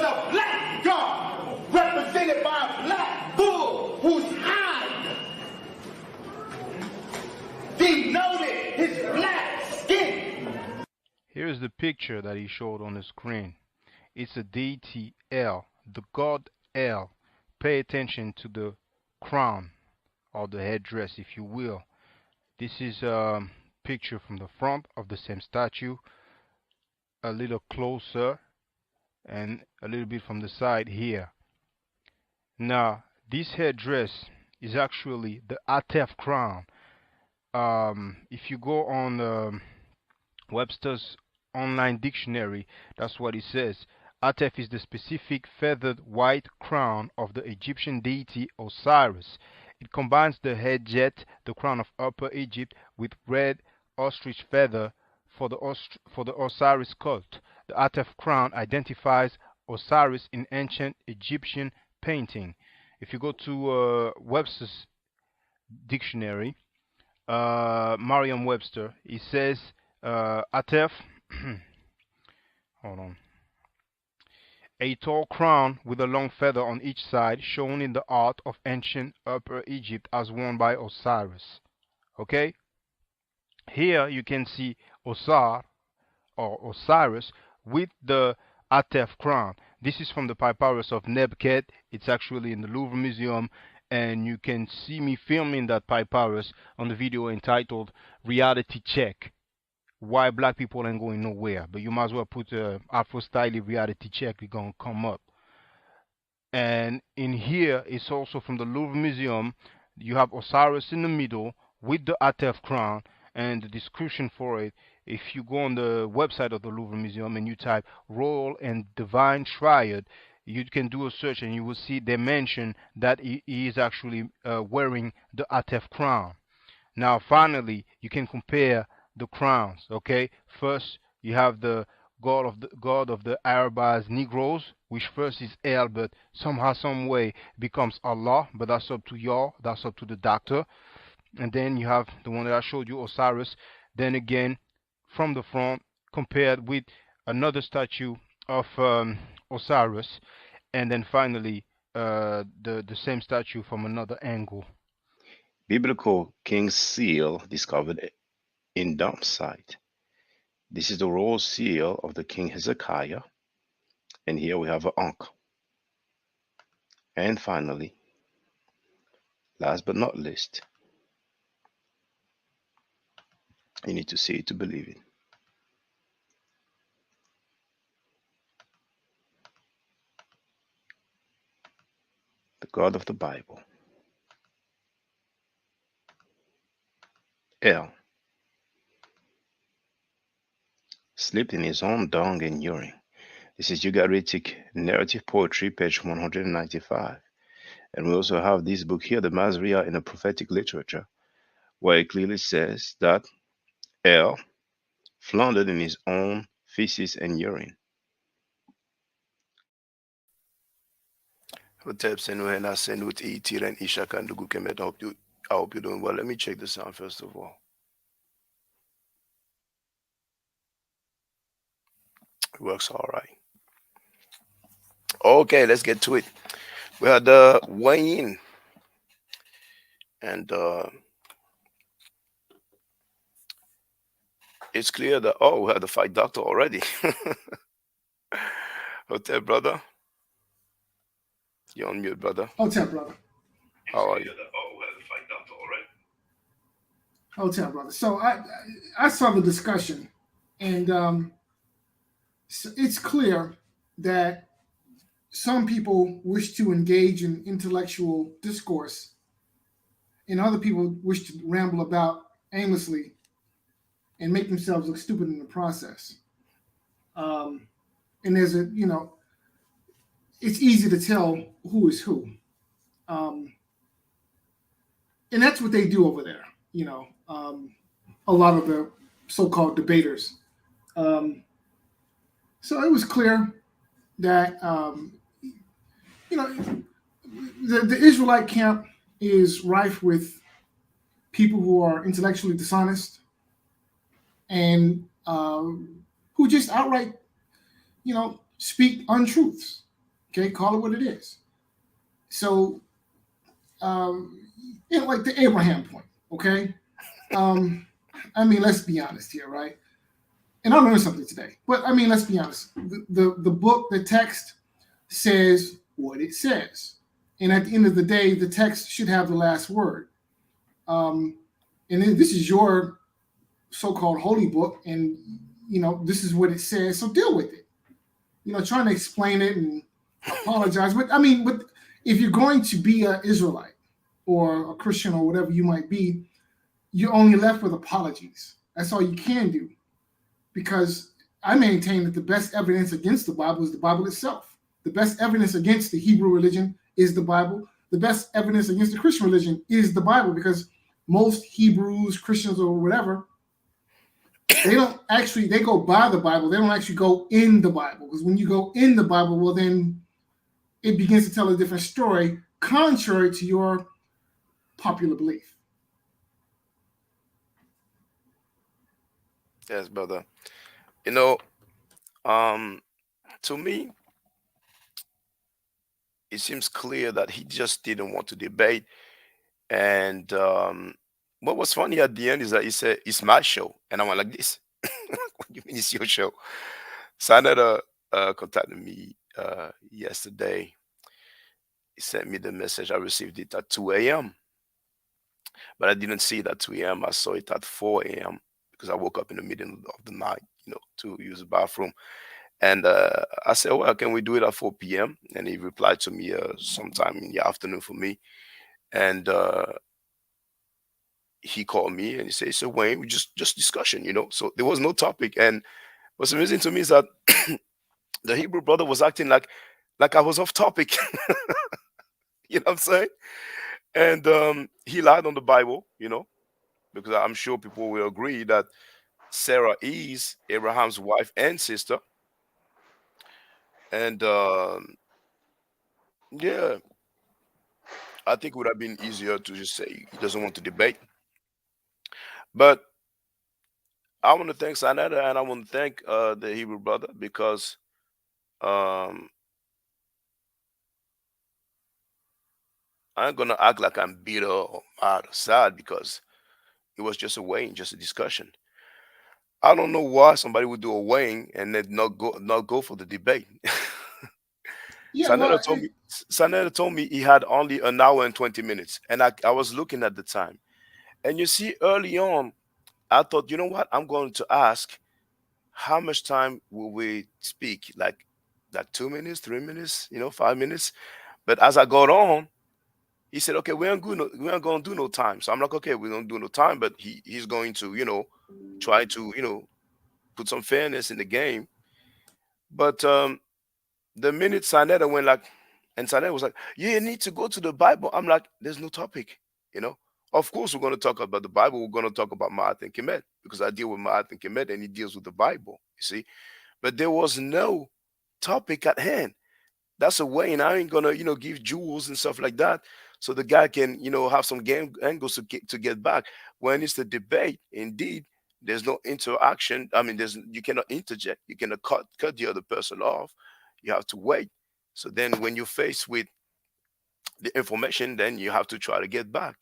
a black God represented by a black bull whose hide denoted his black skin. Here's the picture that he showed on the screen. It's a deity El, the god El. Pay attention to the crown or the headdress, if you will. This is a picture from the front of the same statue, a little closer, and a little bit from the side here. Now, this headdress is actually the Atef crown. If you go on Webster's online dictionary, that's what it says. Atef is the specific feathered white crown of the Egyptian deity Osiris. It combines the head jet, the crown of Upper Egypt, with red ostrich feather for the Osiris cult. The Atef crown identifies Osiris in ancient Egyptian painting. If you go to Webster's dictionary, Merriam-Webster, it says Atef, hold on, a tall crown with a long feather on each side, shown in the art of ancient Upper Egypt as worn by Osiris. Okay? Here you can see Osar or Osiris with the Atef crown. This is from the papyrus of Nebket. It's actually in the Louvre Museum, and you can see me filming that papyrus on the video entitled Reality Check. Why black people ain't going nowhere, but you might as well put Afro Style Reality Check, it's gonna come up. And in here, it's also from the Louvre Museum. You have Osiris in the middle with the Atef crown, and the description for it, if you go on the website of the Louvre Museum and you type Royal and Divine Triad, you can do a search and you will see they mention that he is actually wearing the Atef crown. Now finally, you can compare the crowns. Okay, first you have the god of the Arabized Negroes, which first is El, but somehow, some way becomes Allah. But that's up to y'all. That's up to the doctor. And then you have the one that I showed you, Osiris. Then again, from the front, compared with another statue of Osiris, and then finally the same statue from another angle. Biblical King's Seal discovered in dump site. This is the royal seal of the King Hezekiah, and here we have an Ankh. And finally, last but not least, you need to see it to believe it. The God of the Bible, El, slept in his own dung and urine. This is Ugaritic Narrative Poetry, page 195. And we also have this book here, the Masria in the Prophetic Literature, where it clearly says that El floundered in his own feces and urine. I hope you're doing well. Let me check the sound first of all. It works all right. Okay, let's get to it. We had the weigh-in, and it's clear that, oh, we had the fight doctor already. Hotel brother, you're on mute, brother. Hotel brother. How are you? Hotel brother. So I saw the discussion, and it's clear that some people wish to engage in intellectual discourse, and other people wish to ramble about aimlessly and make themselves look stupid in the process. And there's it's easy to tell who is who. And that's what they do over there, a lot of the so-called debaters. So it was clear that, the Israelite camp is rife with people who are intellectually dishonest and who just outright, speak untruths. Okay, call it what it is. So, um, like the Abraham point. Okay, um, I mean, let's be honest here, right? And I learned something today. But I mean, let's be honest. The book, the text says what it says, and at the end of the day, the text should have the last word. Um, and then this is your so-called holy book, and this is what it says. So deal with it. Trying to explain it and apologize. But I mean, but if you're going to be an Israelite or a Christian or whatever you might be, you're only left with apologies. That's all you can do, because I maintain that the best evidence against the Bible is the Bible itself. The best evidence against the Hebrew religion is the Bible. The best evidence against the Christian religion is the Bible, because most Hebrews, Christians, or whatever, they go by the Bible. They don't actually go in the Bible, because when you go in the Bible, well, then it begins to tell a different story, contrary to your popular belief. Yes, brother. You know, um, to me, it seems clear that he just didn't want to debate. And what was funny at the end is that he said, "It's my show," and I went like this. What do you mean it's your show? Senator contacted me yesterday. He sent me the message. I received it at 2 a.m., but I didn't see it at 2 a.m. I saw it at 4 a.m. because I woke up in the middle of the night, to use the bathroom. And I said, "Well, can we do it at 4 p.m.?" And he replied to me sometime in the afternoon for me. And he called me and he said, "So Wayne, we just discussion. So there was no topic. And what's amazing to me is that the Hebrew brother was acting like I was off topic. You know what I'm saying? And he lied on the Bible, because I'm sure people will agree that Sarah is Abraham's wife and sister. And yeah, I think it would have been easier to just say he doesn't want to debate. But I want to thank Sanada, and I want to thank the Hebrew brother, because um, I'm gonna act like I'm bitter or mad or sad, because it was just a weighing, just a discussion. I don't know why somebody would do a weighing and then not go for the debate. Yeah, Sanada well, told me Sanada told me he had only an hour and 20 minutes, and I was looking at the time. And you see, early on, I thought, you know what, I'm going to ask how much time will we speak, like 2 minutes, 3 minutes, 5 minutes. But as I got on, he said, "Okay, we aren't going to do no time." So I'm like, "Okay, we don't do no time," but he's going to try to put some fairness in the game. But the minute Sanetta went like, and Sanetta was like, "You need to go to the Bible." I'm like, "There's no topic, you know." Of course, we're going to talk about the Bible. We're going to talk about Ma'at and Kemet, because I deal with Ma'at and Kemet, and he deals with the Bible. You see, but there was no topic at hand. That's a way, and I ain't gonna give jewels and stuff like that, so the guy can have some game angles to get back. When it's the debate, indeed, there's no interaction. I mean, you cannot interject. You cannot cut the other person off. You have to wait. So then, when you're faced with the information, then you have to try to get back.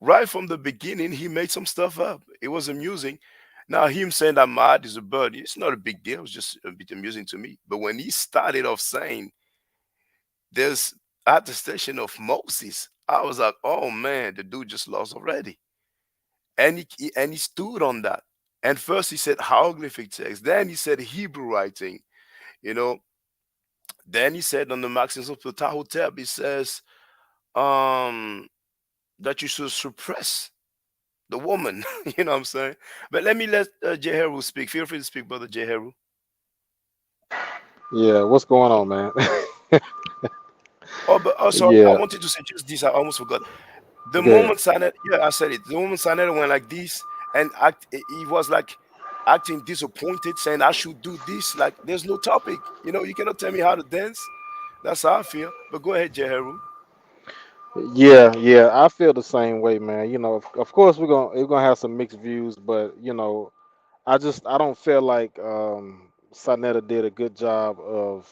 Right from the beginning, he made some stuff up. It was amusing. Now, him saying that Mad is a bird, it's not a big deal. It's just a bit amusing to me. But when he started off saying there's attestation of Moses, I was like, oh man, the dude just lost already. And he stood on that. And first he said hieroglyphic text, then he said Hebrew writing, you know. Then he said on the Maxims of Ptahotep, he says um that you should suppress the woman. You know what I'm saying? But let Jeheru speak. Feel free to speak, brother Jeheru. Yeah, what's going on, man? Oh, but sorry, I Yeah, wanted to say just this. I almost forgot. The good. moment Sanet, yeah, I said it. The moment Sanet went like this and he was like acting disappointed, saying I should do this. Like there's no topic. You cannot tell me how to dance. That's how I feel. But go ahead, Jeheru. Yeah, I feel the same way, man. Of course we're gonna have some mixed views, but I don't feel like Sonetta did a good job of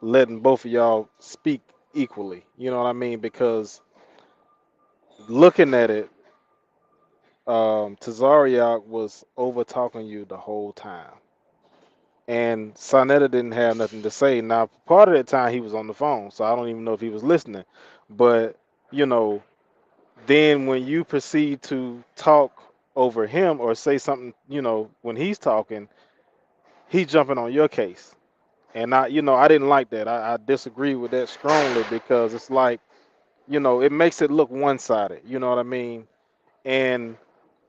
letting both of y'all speak equally. You know what I mean? Because looking at it, Tazariak was over talking you the whole time, and Sonetta didn't have nothing to say. Now, part of that time he was on the phone, so I don't even know if he was listening. But you know, then when you proceed to talk over him or say something, you know, when he's talking, he's jumping on your case. And I didn't like that. I disagree with that strongly because it's like, it makes it look one-sided. You know what I mean? And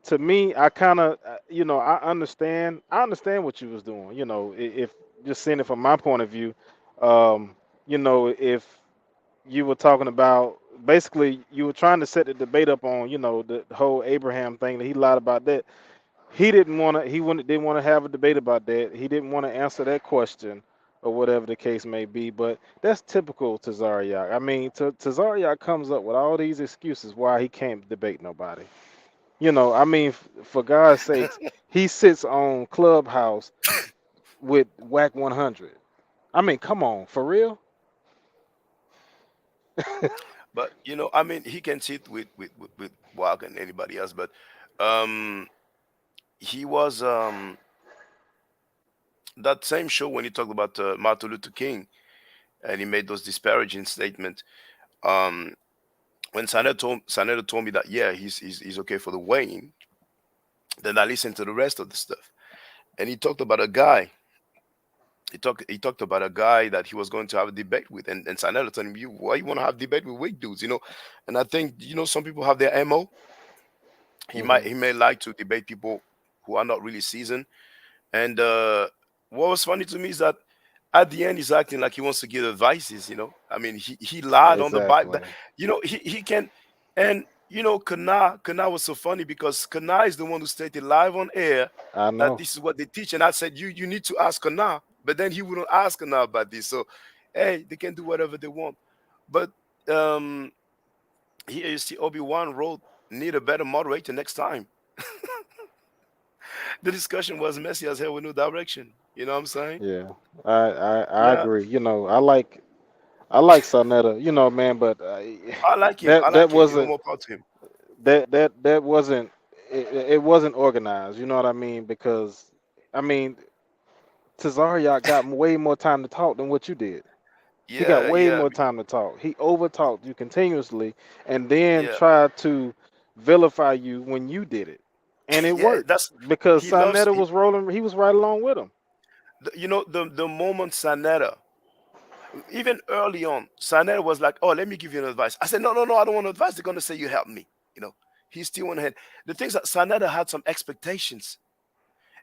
to me, I kind of, I understand what you was doing. If just seeing it from my point of view, if you were talking about basically you were trying to set the debate up on, the whole Abraham thing that he lied about that. He didn't want to. He didn't want to have a debate about that. He didn't want to answer that question, or whatever the case may be. But that's typical to Zaryak. I mean, Zaryak comes up with all these excuses why he can't debate nobody. I mean, for God's sakes, he sits on Clubhouse with Whack 100. I mean, come on, for real? But I mean, he can sit with Wag and anybody else, but um, he was that same show when he talked about Martin Luther King and he made those disparaging statements. Um, when Saneto told me that yeah, he's okay for the weighing, then I listened to the rest of the stuff, and he talked about a guy. He talked about a guy that he was going to have a debate with, and Saneto told him, "You why you want to have debate with weak dudes?" And I think some people have their mo. He might Hmm. he may like to debate people who are not really seasoned. And what was funny to me is that at the end he's acting like he wants to give advices. I mean, he lied on the Bible. Exactly. He can, and Kana was so funny because Kana is the one who stated live on air I that know. this is what they teach, and I said you need to ask Kana, but then he wouldn't ask Kana about this. So, hey, they can do whatever they want, but um, here you see Obi-Wan wrote, "Need a better moderator next time." The discussion was messy as hell with no direction. You know what I'm saying? Yeah, I Yeah, agree. I like Sonetta. Man, but I like him. I that that like him. wasn't More power to him. that wasn't it wasn't organized. You know what I mean? Because I mean, Tazariak got way more time to talk than what you did. He got Yeah, way yeah, more time to talk. He overtalked you continuously, and then yeah, tried to vilify you when you did it, and it yeah. worked That's because he loves. Sonetta was rolling. He was right along with him. The moment Sanetta, even early on, Sanetta was like, "Oh, let me give you an advice." I said, "No, no, no, I don't want advice. They're gonna say you help me." He still went ahead. The things that Sanetta had some expectations.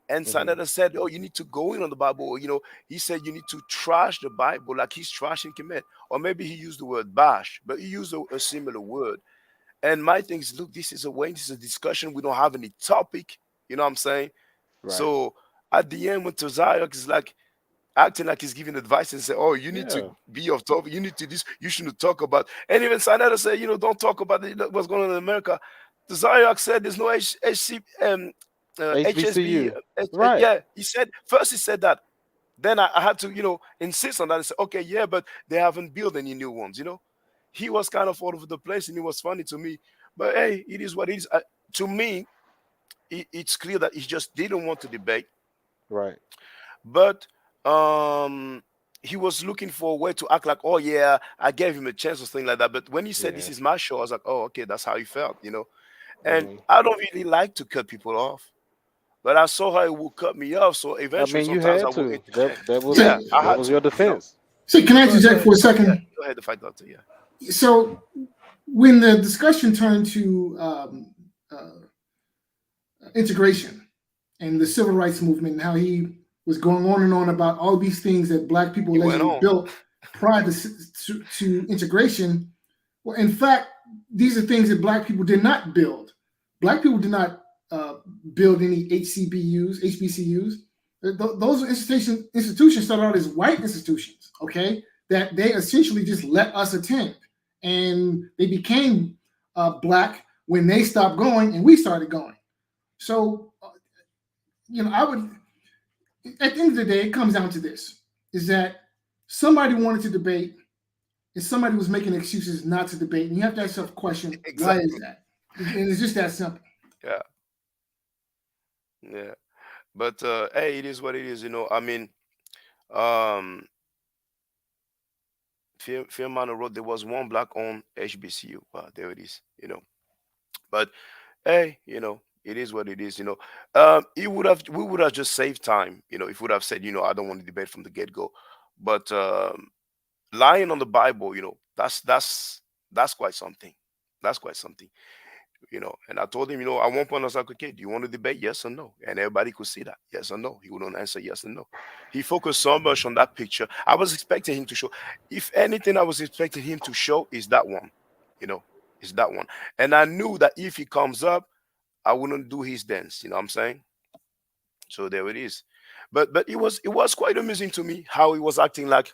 And Hmm. Sanetta said, "Oh, you need to go in on the Bible." Or, he said you need to trash the Bible like he's trashing Kemet. Or maybe he used the word bash, but he used a similar word. And my thing is, look, this is a way, this is a discussion. We don't have any topic. You know what I'm saying? Right. So at the end, when Toziak is like acting like he's giving advice and say, "Oh, you need to Yeah. be off topic. You need to this. You shouldn't talk about." And even Sanetta said, "Don't talk about what's going on in America." Toziak said, "There's no HSB." HBCU. Right. Yeah, he said first. He said that. Then I had to, insist on that and say, "Okay, yeah, but they haven't built any new ones." He was kind of all over the place, and it was funny to me. But hey, it is what it is. To me, it's clear that he just didn't want to debate, Right. but um, he was looking for a way to act like, "Oh yeah, I gave him a chance" or something like that. But when he said, "This Yeah. is my show," I was like, "Oh, okay, that's how he felt." And Hmm. I don't really like to cut people off, but I saw how it would cut me off. So I eventually, mean, you sometimes I had will to. That interject. that was Yeah, See, I that had was your to. defense. see, can I Go interject ahead, for a yeah, second? go ahead, the fight doctor. Yeah. So when the discussion turned to integration and the civil rights movement and how he was going on and on about all these things that black people He went allegedly on. built prior to integration. Well, in fact, these are things that black people did not build. Black people did not build any HBCUs. Those institutions started out as white institutions, okay, that they essentially just let us attend. And they became black when they stopped going and we started going. So, I would, at the end of the day, it comes down to this, is that somebody wanted to debate and somebody was making excuses not to debate, and you have to ask yourself a question: why is Exactly. that? And it's just that simple. Yeah. Yeah. But hey, it is what it is. I mean, um, Firmano wrote there was one black on HBCU. Wow, there it is. But hey, it is what it is. We would have just saved time. If we would have said, I don't want to debate from the get go. But lying on the Bible, that's quite something. That's quite something. And I told him, at one point I was like, okay, do you want to debate? Yes or no? And everybody could see that, yes or no. He wouldn't answer yes or no. He focused so much on that picture. I was expecting him to show. If anything, I was expecting him to show is that one, you know, is that one. And I knew that if he comes up, I wouldn't do his dance. You know what I'm saying? So there it is. But it was quite amusing to me how he was acting like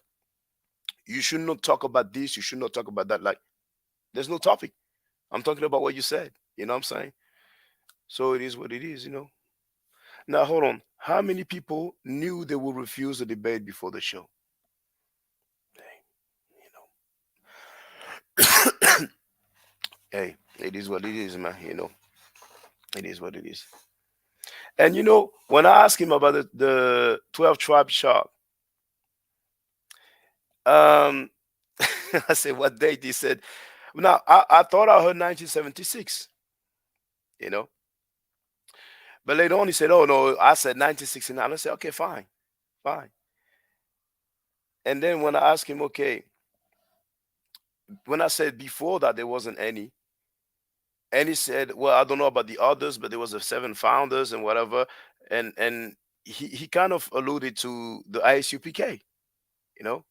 you should not talk about this, you should not talk about that. Like there's no topic. I'm talking about what you said. You know what I'm saying? So it is what it is. Now hold on. How many people knew they would refuse the debate before the show? Dang, hey, it is what it is, man. It is what it is. And when I asked him about the 12 tribe chart, um, I said, what date? He said, now I thought I heard 1976, you know, but later on he said, oh no, I said 1969. I said, okay, fine, fine. And then when I asked him, okay, when I said before that there wasn't any, and he said, well, I don't know about the others, but there was a 7 founders and whatever, and he kind of alluded to the ISUPK, you know.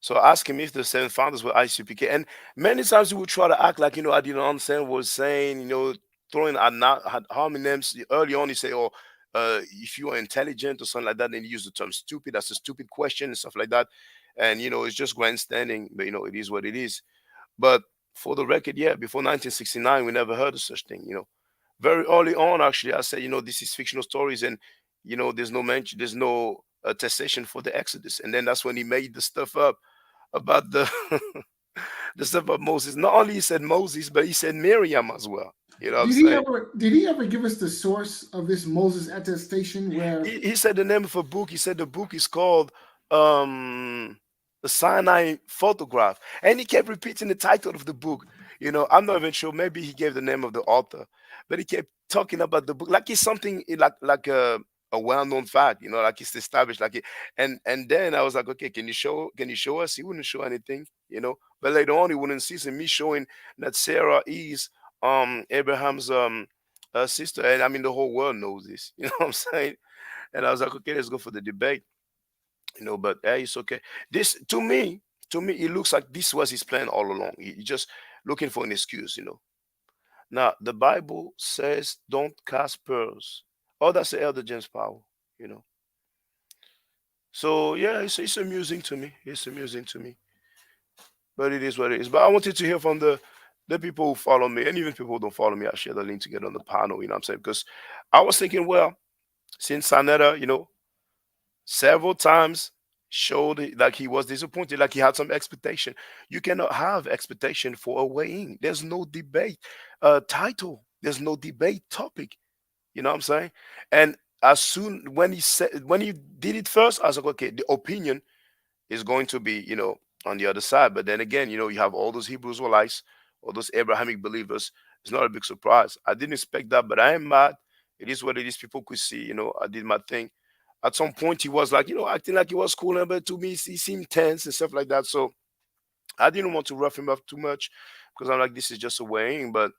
So I asked him if the 7 founders were ICPK, and many times he would try to act like I didn't understand what he was saying, throwing ad hominems. Early on, he say, "Oh, if you are intelligent or something like that," then he used the term "stupid." That's a stupid question and stuff like that, and it's just grandstanding. But it is what it is. But for the record, yeah, before 1969, we never heard of such thing. Very early on, actually, I said, this is fictional stories, and there's no mention, there's no attestation for the Exodus, and then that's when he made the stuff up about the the stuff about Moses. Not only he said Moses, but he said Miriam as well. You know what I'm saying? Did he ever give us the source of this Moses attestation where He said the name of a book. He said the book is called um the Sinai Photograph, and he kept repeating the title of the book. I'm not even sure. Maybe he gave the name of the author, but he kept talking about the book like it's something like a well-known fact. Like it's established. Like it, and then I was like, okay, Can you show us? He wouldn't show anything. But later on, he wouldn't insist in me showing that Sarah is Abraham's sister, and I mean the whole world knows this. You know what I'm saying? And I was like, okay, let's go for the debate. But hey, it's okay. This to me, it looks like this was his plan all along. He just looking for an excuse. Now the Bible says, "Don't cast pearls." Oh, that's the Elder James Powell. You know. So yeah, it's amusing to me. It's amusing to me. But it is what it is. But I wanted to hear from the people who follow me, and even people who don't follow me. I share the link to get on the panel. You know what I'm saying? Because I was thinking, well, since Sanetta, several times showed like he was disappointed, like he had some expectation. You cannot have expectation for a weighing. There's no debate title. There's no debate topic. You know what I'm saying? And as soon when he did it first, I was like, okay, the opinion is going to be, on the other side. But then again, you have all those Hebrew Israelites, all those Abrahamic believers. It's not a big surprise. I didn't expect that, but I am mad. It is what it is. People could see, I did my thing. At some point, he was like, acting like he was cool, but to me, he seemed tense and stuff like that. So I didn't want to rough him up too much because I'm like, this is just a weighing, but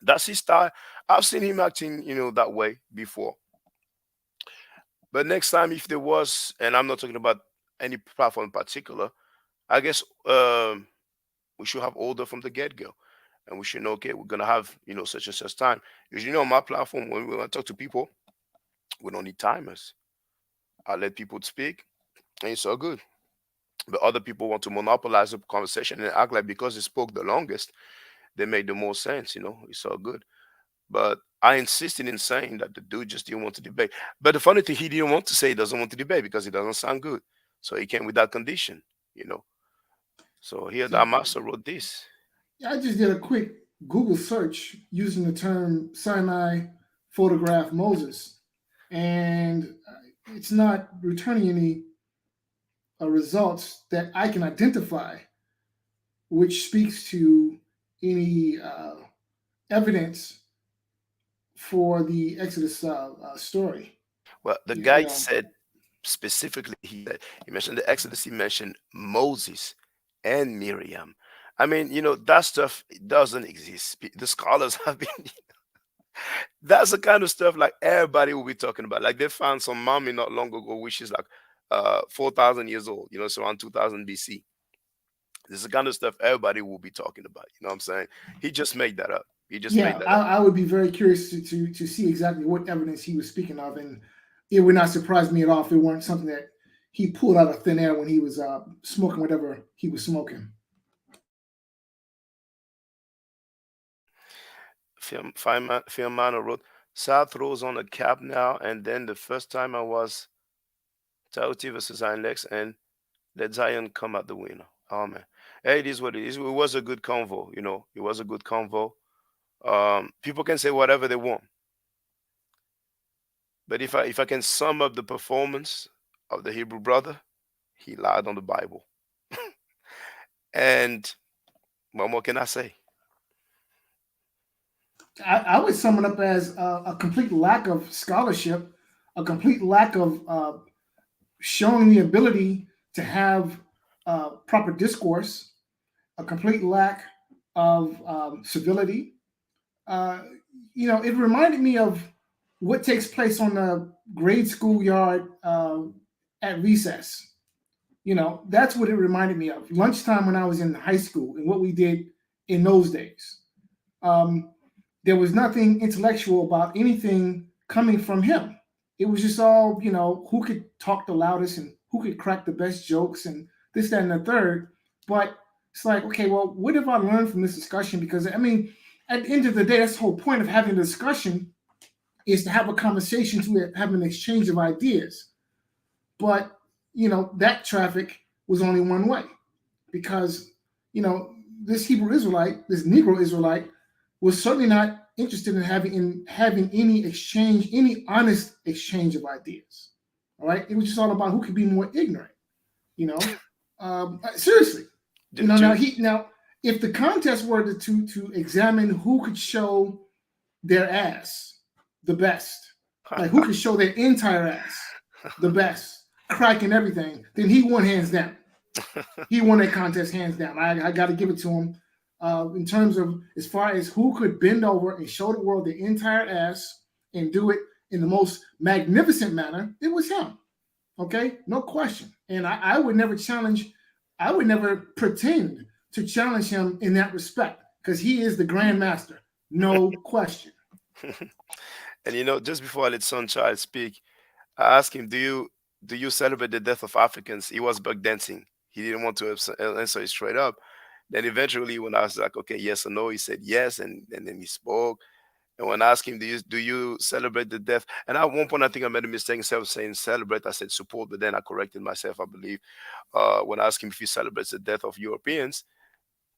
that's his style. I've seen him acting, that way before. But next time, if there was, and I'm not talking about any platform in particular, I guess we should have order from the get go, and we should know, okay, we're gonna have such and such time. Usually, on my platform, when we want to talk to people, we don't need timers. I let people speak, and it's all good. But other people want to monopolize the conversation and act like because they spoke the longest, they made the most sense. It's all good. But I insisted in saying that the dude just didn't want to debate. But the funny thing, he didn't want to say he doesn't want to debate because it doesn't sound good. So he came with that condition, you know. So here So the master wrote this. I just did a quick Google search using the term Sinai photograph Moses, and it's not returning any results that I can identify, which speaks to any evidence for the Exodus story. Well, the guy said specifically, he mentioned the Exodus, he mentioned Moses and Miriam. I mean, you know, that stuff doesn't exist. The scholars have been that's the kind of stuff like everybody will be talking about. Like they found some mummy not long ago, which is like 4,000 years old, you know, so around 2000 BC. This is the kind of stuff everybody will be talking about. You know what I'm saying? He just made that up. He just made Yeah, that up. I would be very curious to see exactly what evidence he was speaking of, and it would not surprise me at all if it weren't something that he pulled out of thin air when he was smoking whatever he was smoking. Firmano wrote, South throws on a cap now, and then the first time I was Tauti versus Lex, and let Zion come out the winner. Oh man, hey, it is what it is. It was a good convo, you know. It was a good convo. People can say whatever they want, but if I can sum up the performance of the Hebrew brother, he lied on the Bible. And what more can I say? I would sum it up as a complete lack of scholarship, a complete lack of showing the ability to have proper discourse, a complete lack of civility. You know, it reminded me of what takes place on the grade school yard at recess. You know, that's what it reminded me of. Lunchtime when I was in high school and what we did in those days. There was nothing intellectual about anything coming from him. It was just all, you know, who could talk the loudest and who could crack the best jokes and this, that, and the third. But it's like, okay, well, what have I learned from this discussion? Because, I mean, at the end of the day, that's the whole point of having a discussion is to have a conversation, to have an exchange of ideas. But, you know, that traffic was only one way because, you know, this Hebrew Israelite, this Negro Israelite, was certainly not interested in having any exchange, any honest exchange of ideas. All right, it was just all about who could be more ignorant. You know, seriously. You know, now if the contest were to examine who could show their ass the best, like who could show their entire ass the best, cracking everything, then he won hands down. He won that contest hands down. I got to give it to him. In terms of as far as who could bend over and show the world the entire ass and do it in the most magnificent manner, it was him. Okay, no question. And I would never challenge, I would never pretend to challenge him in that respect because he is the Grand Master, no question. And you know, just before I let Sunchild speak, I asked him, "Do you celebrate the death of Africans?" He was back dancing. He didn't want to answer it straight up. Then eventually, when I was like, "Okay, yes or no," he said yes, and then he spoke. And when I asked him, do you celebrate the death? And at one point, I think I made a mistake instead of saying celebrate, I said support, but then I corrected myself, I believe. When I asked him if he celebrates the death of Europeans,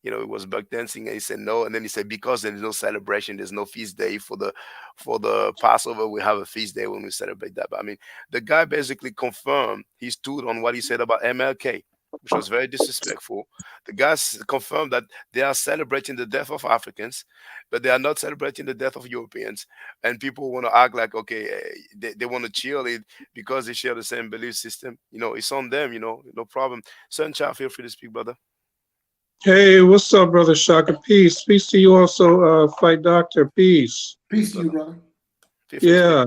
you know, he was back dancing and he said no. And then he said, because there's no celebration, there's no feast day for the Passover, we have a feast day when we celebrate that. But I mean, the guy basically confirmed, he stood on what he said about MLK, which was very disrespectful. The guys confirmed that they are celebrating the death of Africans, but they are not celebrating the death of Europeans. And people want to act like, okay, they want to chill it because they share the same belief system. You know, it's on them, you know, no problem. Sunchild, feel free to speak, brother. Hey, what's up, brother Shaka? Peace. Peace to you also, Fight Doctor. Peace. Peace to you, brother. Yeah.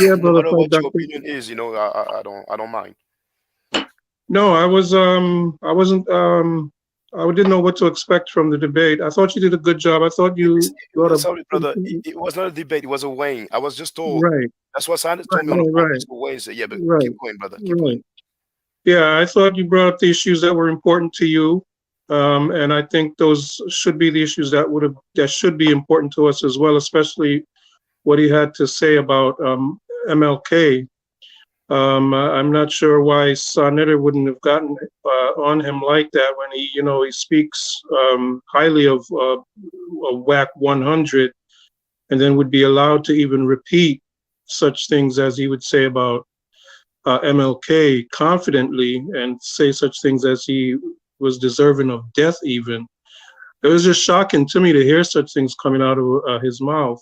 Yeah, No brother matter Fight what your Doctor. opinion is, you know, I don't mind. No, I wasn't I didn't know what to expect from the debate. I thought you did a good job. I thought you brought up. Sorry, brother. It was not a debate. It was a weighing. I was just told. Right. That's what Sanders told me on the phone. It's a weighing. So yeah, but keep going, brother. Keep going. Yeah, I thought you brought up the issues that were important to you, and I think those should be the issues that should be important to us as well, especially what he had to say about MLK. I'm not sure why Sonetta wouldn't have gotten on him like that when he, he speaks highly of WAC 100, and then would be allowed to even repeat such things as he would say about MLK confidently, and say such things as he was deserving of death even. It was just shocking to me to hear such things coming out of his mouth,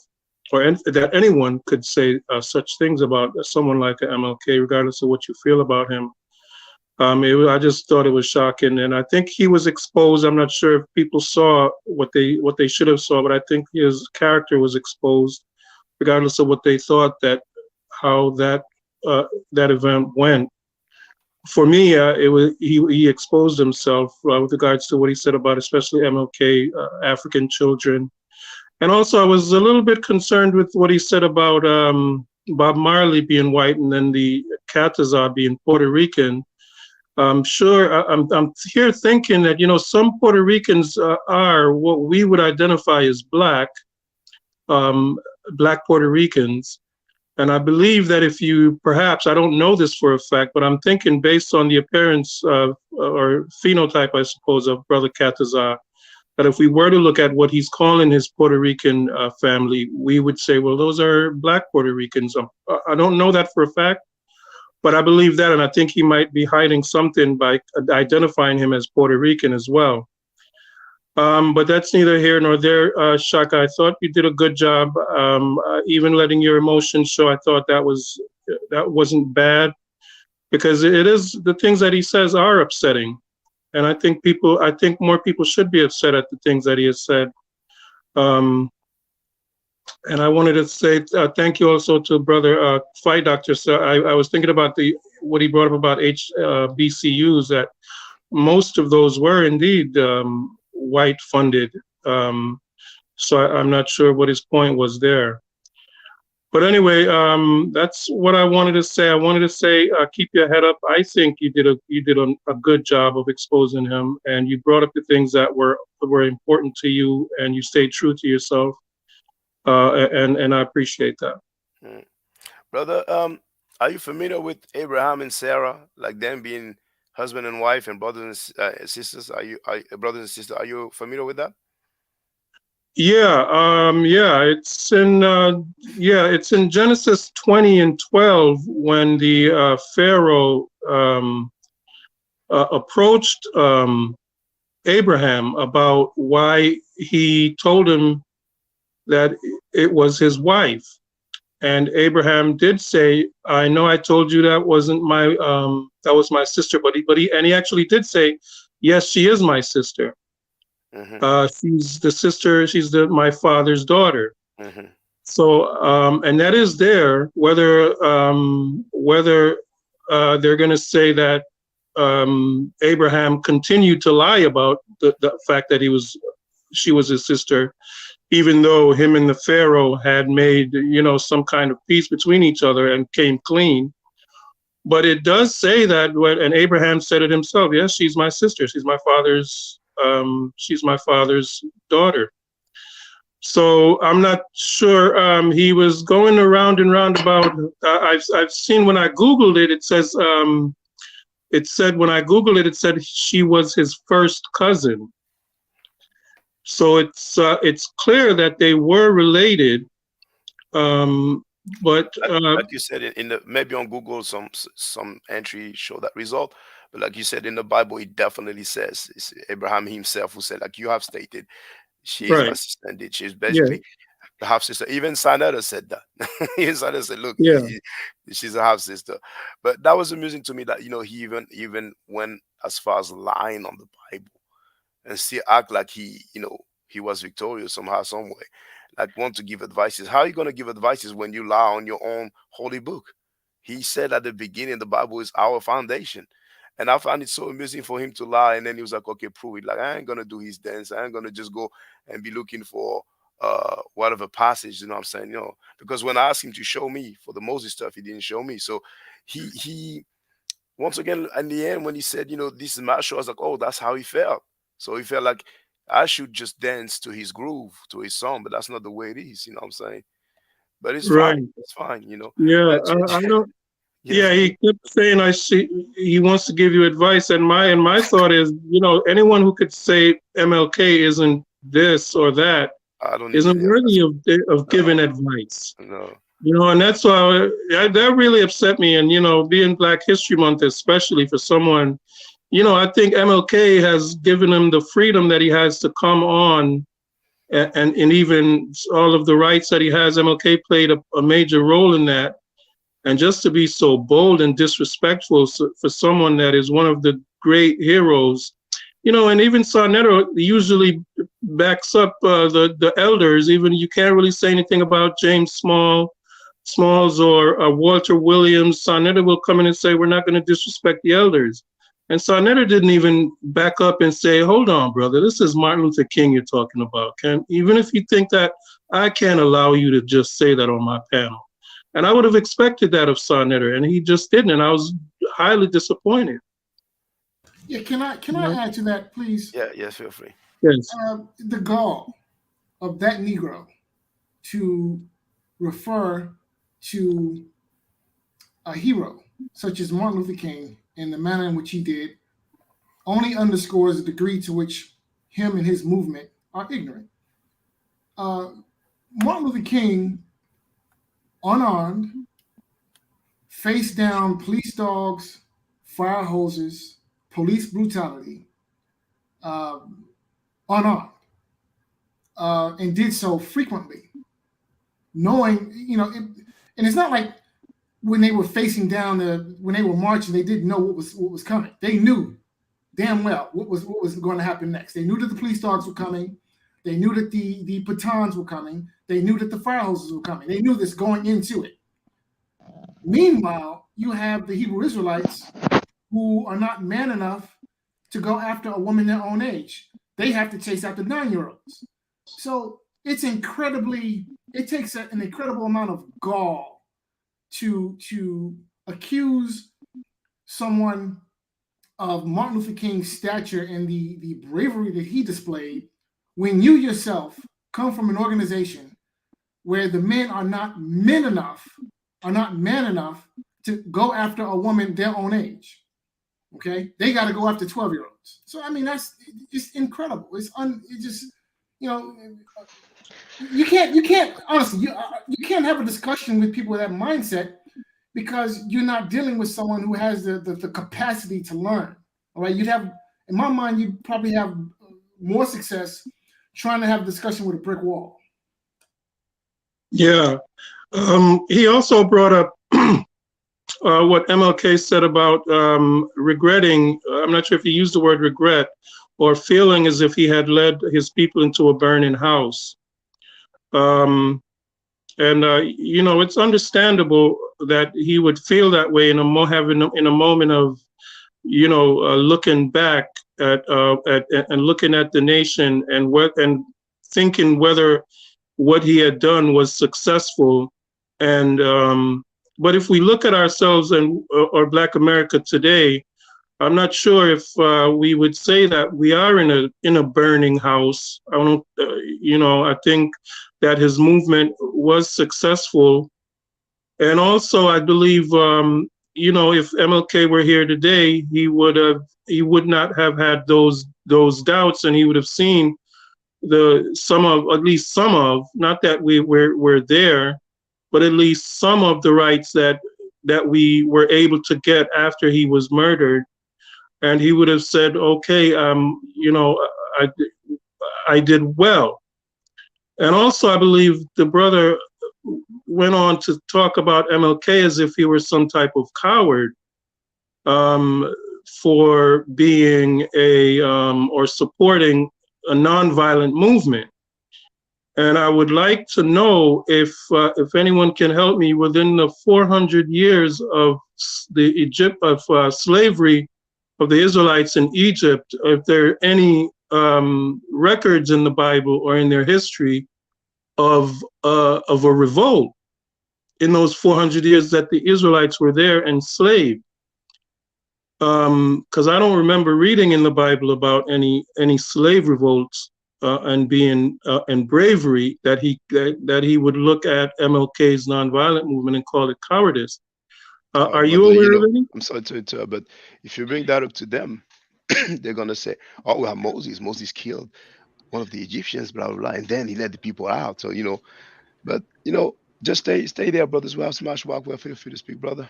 or that anyone could say such things about someone like a MLK, regardless of what you feel about him. I just thought it was shocking, and I think he was exposed. I'm not sure if people saw what they should have saw, but I think his character was exposed, regardless of what they thought that how that event went. For me, it was he exposed himself with regards to what he said about especially MLK, African children, and also I was a little bit concerned with what he said about Bob Marley being white and then the Catazar being Puerto Rican. Sure, I'm here thinking that some Puerto Ricans are what we would identify as um, black Puerto Ricans. And I believe that if you perhaps, I don't know this for a fact, but I'm thinking based on the appearance or phenotype, I suppose, of Brother Catazar, that if we were to look at what he's calling his Puerto Rican family, we would say, well, those are black Puerto Ricans. I don't know that for a fact, but I believe that, and I think he might be hiding something by identifying him as Puerto Rican as well. But that's neither here nor there, Shaka. I thought you did a good job, even letting your emotions show. I thought that wasn't bad, because it is, the things that he says are upsetting, and I think more people should be upset at the things that he has said. Um, and I wanted to say thank you also to Brother Fight Doctor. So I was thinking about what he brought up about HBCUs, that most of those were indeed white funded. So I'm not sure what his point was there. But anyway, that's what I wanted to say. I wanted to say, keep your head up. I think you did a good job of exposing him, and you brought up the things that were important to you, and you stayed true to yourself. And I appreciate that. Mm. Brother, are you familiar with Abraham and Sarah, like them being husband and wife and brothers and sisters? Brothers and sisters? Are you familiar with that? Yeah, it's in Genesis 20 and 12 when the Pharaoh approached Abraham about why he told him that it was his wife. And Abraham did say, "I know I told you that wasn't that was my sister," but he actually did say, "Yes, she is my sister. Mm-hmm. She's the sister. She's my father's daughter." Mm-hmm. So, and that is there. Whether they're going to say that Abraham continued to lie about the fact that she was his sister, even though him and the Pharaoh had made, some kind of peace between each other and came clean. But it does say that and Abraham said it himself, yes, she's my sister. She's my father's daughter. So I'm not sure. He was going around and round about. I've seen when I Googled it, it says, it said when I Googled it, it said she was his first cousin. So it's clear that they were related, but like you said in the, maybe on Google some entry show that result, but like you said in the Bible, it definitely says it's Abraham himself who said, like you have stated, she is my right, sister, and she's yeah, basically the half sister. Even Sinetta said that. Even Sinetta said, "Look, yeah, she's a half sister." But that was amusing to me that he even went as far as lying on the Bible and still act like he was victorious somehow, some way. Like want to give advices. How are you going to give advices when you lie on your own holy book? He said at the beginning, the Bible is our foundation. And I found it so amusing for him to lie. And then he was like, okay, prove it. Like, I ain't going to do his dance. I ain't going to just go and be looking for whatever passage, you know what I'm saying? Because when I asked him to show me for the Moses stuff, he didn't show me. So he once again, in the end, when he said, this is my show, I was like, oh, that's how he felt. So he felt like I should just dance to his groove, to his song, but that's not the way it is, you know what I'm saying? But it's fine. right, It's fine, yeah. But I don't. Yeah, Yes. he kept saying I see he wants to give you advice, and my thought is, anyone who could say MLK isn't this or that I don't need isn't any worthy advice. of No, giving advice. no. And that's why that really upset me. And being Black History Month, especially for someone, I think MLK has given him the freedom that he has to come on, and even all of the rights that he has. MLK played a major role in that. And just to be so bold and disrespectful for someone that is one of the great heroes, and even Sarnetto usually backs up the elders. Even you can't really say anything about James Smalls or Walter Williams. Sarnetto will come in and say, we're not going to disrespect the elders. And Sarnetto didn't even back up and say, hold on, brother, this is Martin Luther King you're talking about. Even if you think that, I can't allow you to just say that on my panel. And I would have expected that of Sarnetto, and he just didn't, and I was highly disappointed. Yeah, can I add to that, please? Yeah, yes, feel free. Yes. The gall of that Negro to refer to a hero such as Martin Luther King in the manner in which he did only underscores the degree to which him and his movement are ignorant. Martin Luther King, unarmed, faced down police dogs, fire hoses, police brutality, unarmed, and did so frequently, knowing, and it's not like when they were facing down when they were marching, they didn't know what was coming. They knew damn well what was going to happen next. They knew that the police dogs were coming. They knew that the batons were coming. They knew that the fire hoses were coming. They knew this going into it. Meanwhile, you have the Hebrew Israelites who are not man enough to go after a woman their own age. They have to chase after 9-year-olds. So it takes an incredible amount of gall to accuse someone of Martin Luther King's stature and the bravery that he displayed when you yourself come from an organization where the men are not man enough to go after a woman their own age. Okay, they got to go after 12-year-olds. So I mean, that's just incredible. It just, you can't honestly, you can't have a discussion with people with that mindset because you're not dealing with someone who has the capacity to learn. All right, in my mind, you'd probably have more success trying to have a discussion with a brick wall. Yeah. He also brought up what MLK said about regretting. I'm not sure if he used the word regret or feeling as if he had led his people into a burning house. It's understandable that he would feel that way in a moment of, looking back at and looking at the nation and thinking whether what he had done was successful. And but if we look at ourselves or Black America today, I'm not sure if we would say that we are in a burning house. I don't, I think that his movement was successful, and also I believe, if MLK were here today, he would not have had those doubts, and he would have seen at least some of, not that we're there, but at least some of the rights that we were able to get after he was murdered. And he would have said, okay, I did well. And also, I believe the brother went on to talk about MLK as if he were some type of coward for being or supporting a nonviolent movement. And I would like to know if anyone can help me within the 400 years of slavery of the Israelites in Egypt, if there are any records in the Bible or in their history of a revolt in those 400 years that the Israelites were there enslaved. Because I don't remember reading in the Bible about any slave revolts and being and bravery that he would look at MLK's nonviolent movement and call it cowardice. Are you Brother, aware of any? I'm sorry to interrupt, but if you bring that up to them, they're gonna say, "Oh, we have Moses. Moses killed one of the Egyptians, blah blah blah, and then he led the people out." So but just stay there, brothers. We have Smash Walk. Well, feel free to speak, brother.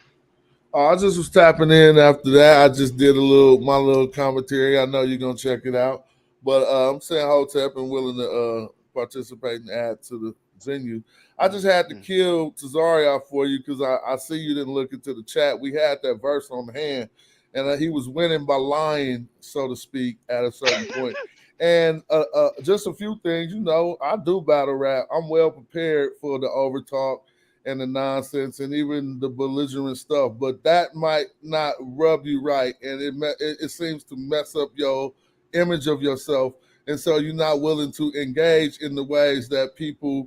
I just was tapping in after that. I just did my little commentary. I know you're gonna check it out, but I'm saying Hotep and willing to participate and add to the venue. I just had to Mm. kill Tazaria for you because I see you didn't look into the chat. We had that verse on hand, and he was winning by lying, so to speak, at a certain point. And just a few things, I do battle rap. I'm well prepared for the overtalk and the nonsense and even the belligerent stuff, but that might not rub you right, and it seems to mess up your image of yourself, and so you're not willing to engage in the ways that people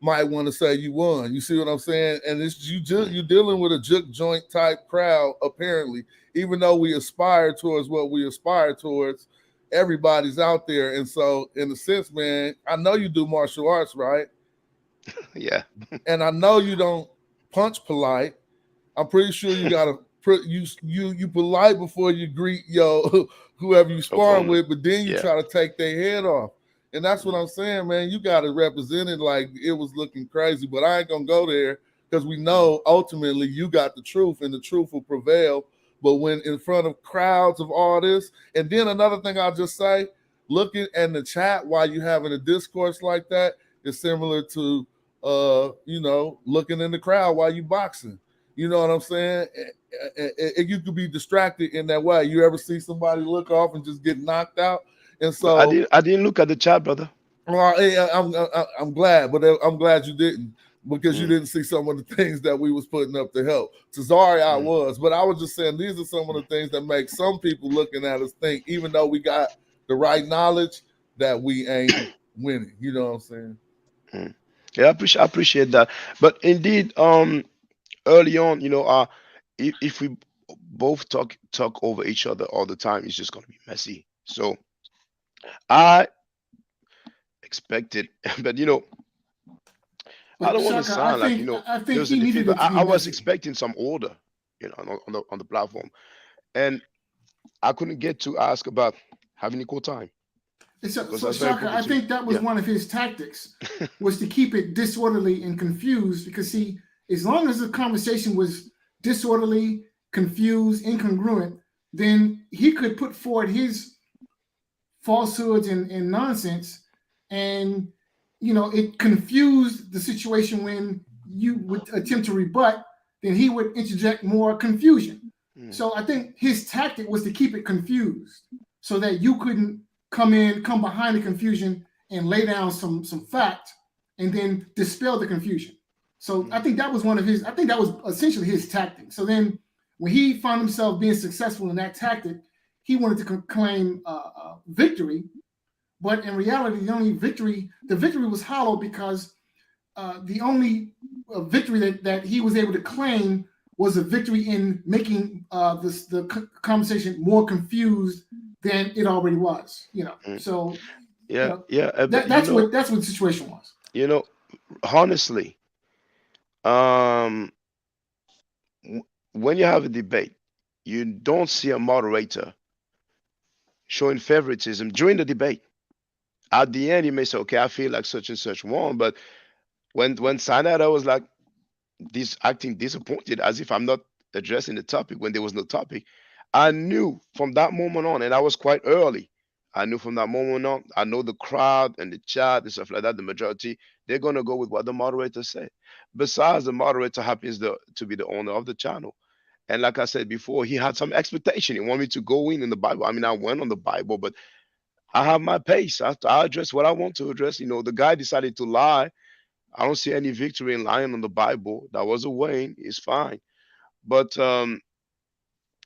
might want to say you won. You see what I'm saying? And it's Mm. you're dealing with a juke joint type crowd apparently, even though we aspire towards what we aspire towards. Everybody's out there, and so in a sense, man, I know you do martial arts, right? Yeah. And I know you don't punch polite. I'm pretty sure you got to you polite before you greet whoever you sparring Opponent. with, but then you Yeah. try to take their head off. And that's what Mm. I'm saying, man. You got to represent it like it was looking crazy, but I ain't gonna go there because we Mm. know ultimately you got the truth, and the truth will prevail. But when in front of crowds of all this, and then another thing I'll just say, looking at the chat while you having a discourse like that is similar to looking in the crowd while you boxing. You know what I'm saying? You could be distracted in that way. You ever see somebody look off and just get knocked out? And But I so, didn't. I didn't look at the chat, brother. well, I'm glad, but I'm glad you didn't because you Mm. didn't see some of the things that we was putting up to help. Tazari, I Mm. was, but I was just saying these are some of the things that make some people looking at us think, even though we got the right knowledge, that we ain't winning. You know what I'm saying? Mm. Yeah, I appreciate that. But indeed, early on, if we both talk over each other all the time, it's just gonna be messy. So I expected, but I But don't want to Shaka, I sound like think I think there's a he defeat, needed but it to be I was messy. expecting some order, on the platform, and I couldn't get to ask about having equal time And so, because so that's very Shaka, important I to me. think that was Yeah. one of his tactics, was to keep it disorderly and confused. Because see, as long as the conversation was disorderly, confused, incongruent, then he could put forward his falsehoods and nonsense, and it confused the situation. When you would attempt to rebut, then he would interject more confusion. Mm. So I think his tactic was to keep it confused so that you couldn't come behind the confusion and lay down some fact and then dispel the confusion. So I Mm. think that was I think that was essentially his tactic. So then when he found himself being successful in that tactic, he wanted to claim victory, but in reality, the victory was hollow, because the only victory that he was able to claim was a victory in making the conversation more confused than it already was. Mm. So Yeah, yeah, but that's what the situation was. you know, honestly, um, when you have a debate, you don't see a moderator showing favoritism during the debate. At the end, you may say, "Okay, I feel like such and such won," but when Sanada was like this, acting disappointed, as if I'm not addressing the topic when there was no topic, I knew from that moment on, and I was quite early. I knew from that moment on. I know the crowd and the chat and stuff like that. The majority, they're gonna go with what the moderator said. Besides, the moderator happens to be the owner of the channel. And like I said before, he had some expectation. He wanted me to go in the Bible. I mean, I went on the Bible, but I have my pace. I address what I want to address. The guy decided to lie. I don't see any victory in lying on the Bible. That was a Wayne. It's fine. But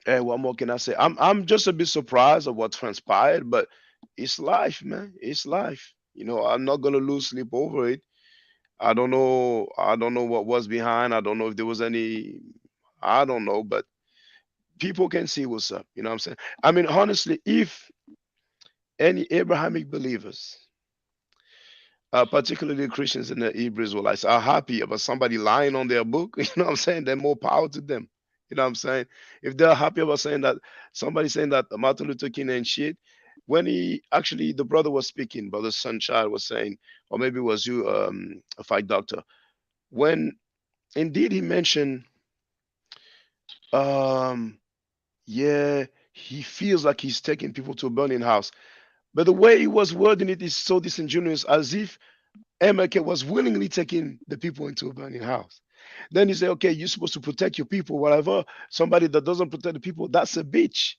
hey, what more can I say? I'm just a bit surprised of what transpired, but it's life, man. It's life. I'm not gonna lose sleep over it. I don't know. I don't know what was behind. I don't know if there was any. I don't know, but people can see what's up. You know what I'm saying? I mean, honestly, if any Abrahamic believers, particularly Christians and the Hebrew Israelites, are happy about somebody lying on their book, you know what I'm saying? Then more power to them. You know what I'm saying? If they're happy about saying that, somebody saying that Martin Luther King and shit, when he actually the brother was speaking, brother Sunchild was saying, or maybe it was you, a fight doctor, when indeed he mentioned, um, yeah, he feels like he's taking people to a burning house. But the way he was wording it is so disingenuous, as if MLK was willingly taking the people into a burning house. Then you say, okay, you're supposed to protect your people, whatever. Somebody that doesn't protect the people, that's a bitch,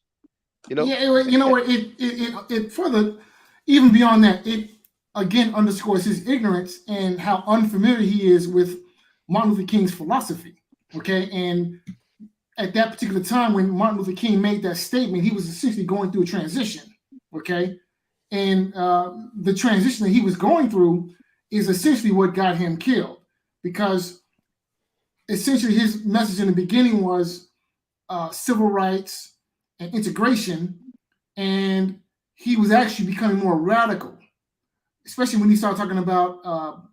you know? Yeah, you know what? It further, even beyond that, it again underscores his ignorance and how unfamiliar he is with Martin Luther King's philosophy. Okay, and at that particular time when Martin Luther King made that statement, he was essentially going through a transition. Okay, and the transition that he was going through is essentially what got him killed, because essentially his message in the beginning was civil rights and integration, and he was actually becoming more radical, especially when he started talking about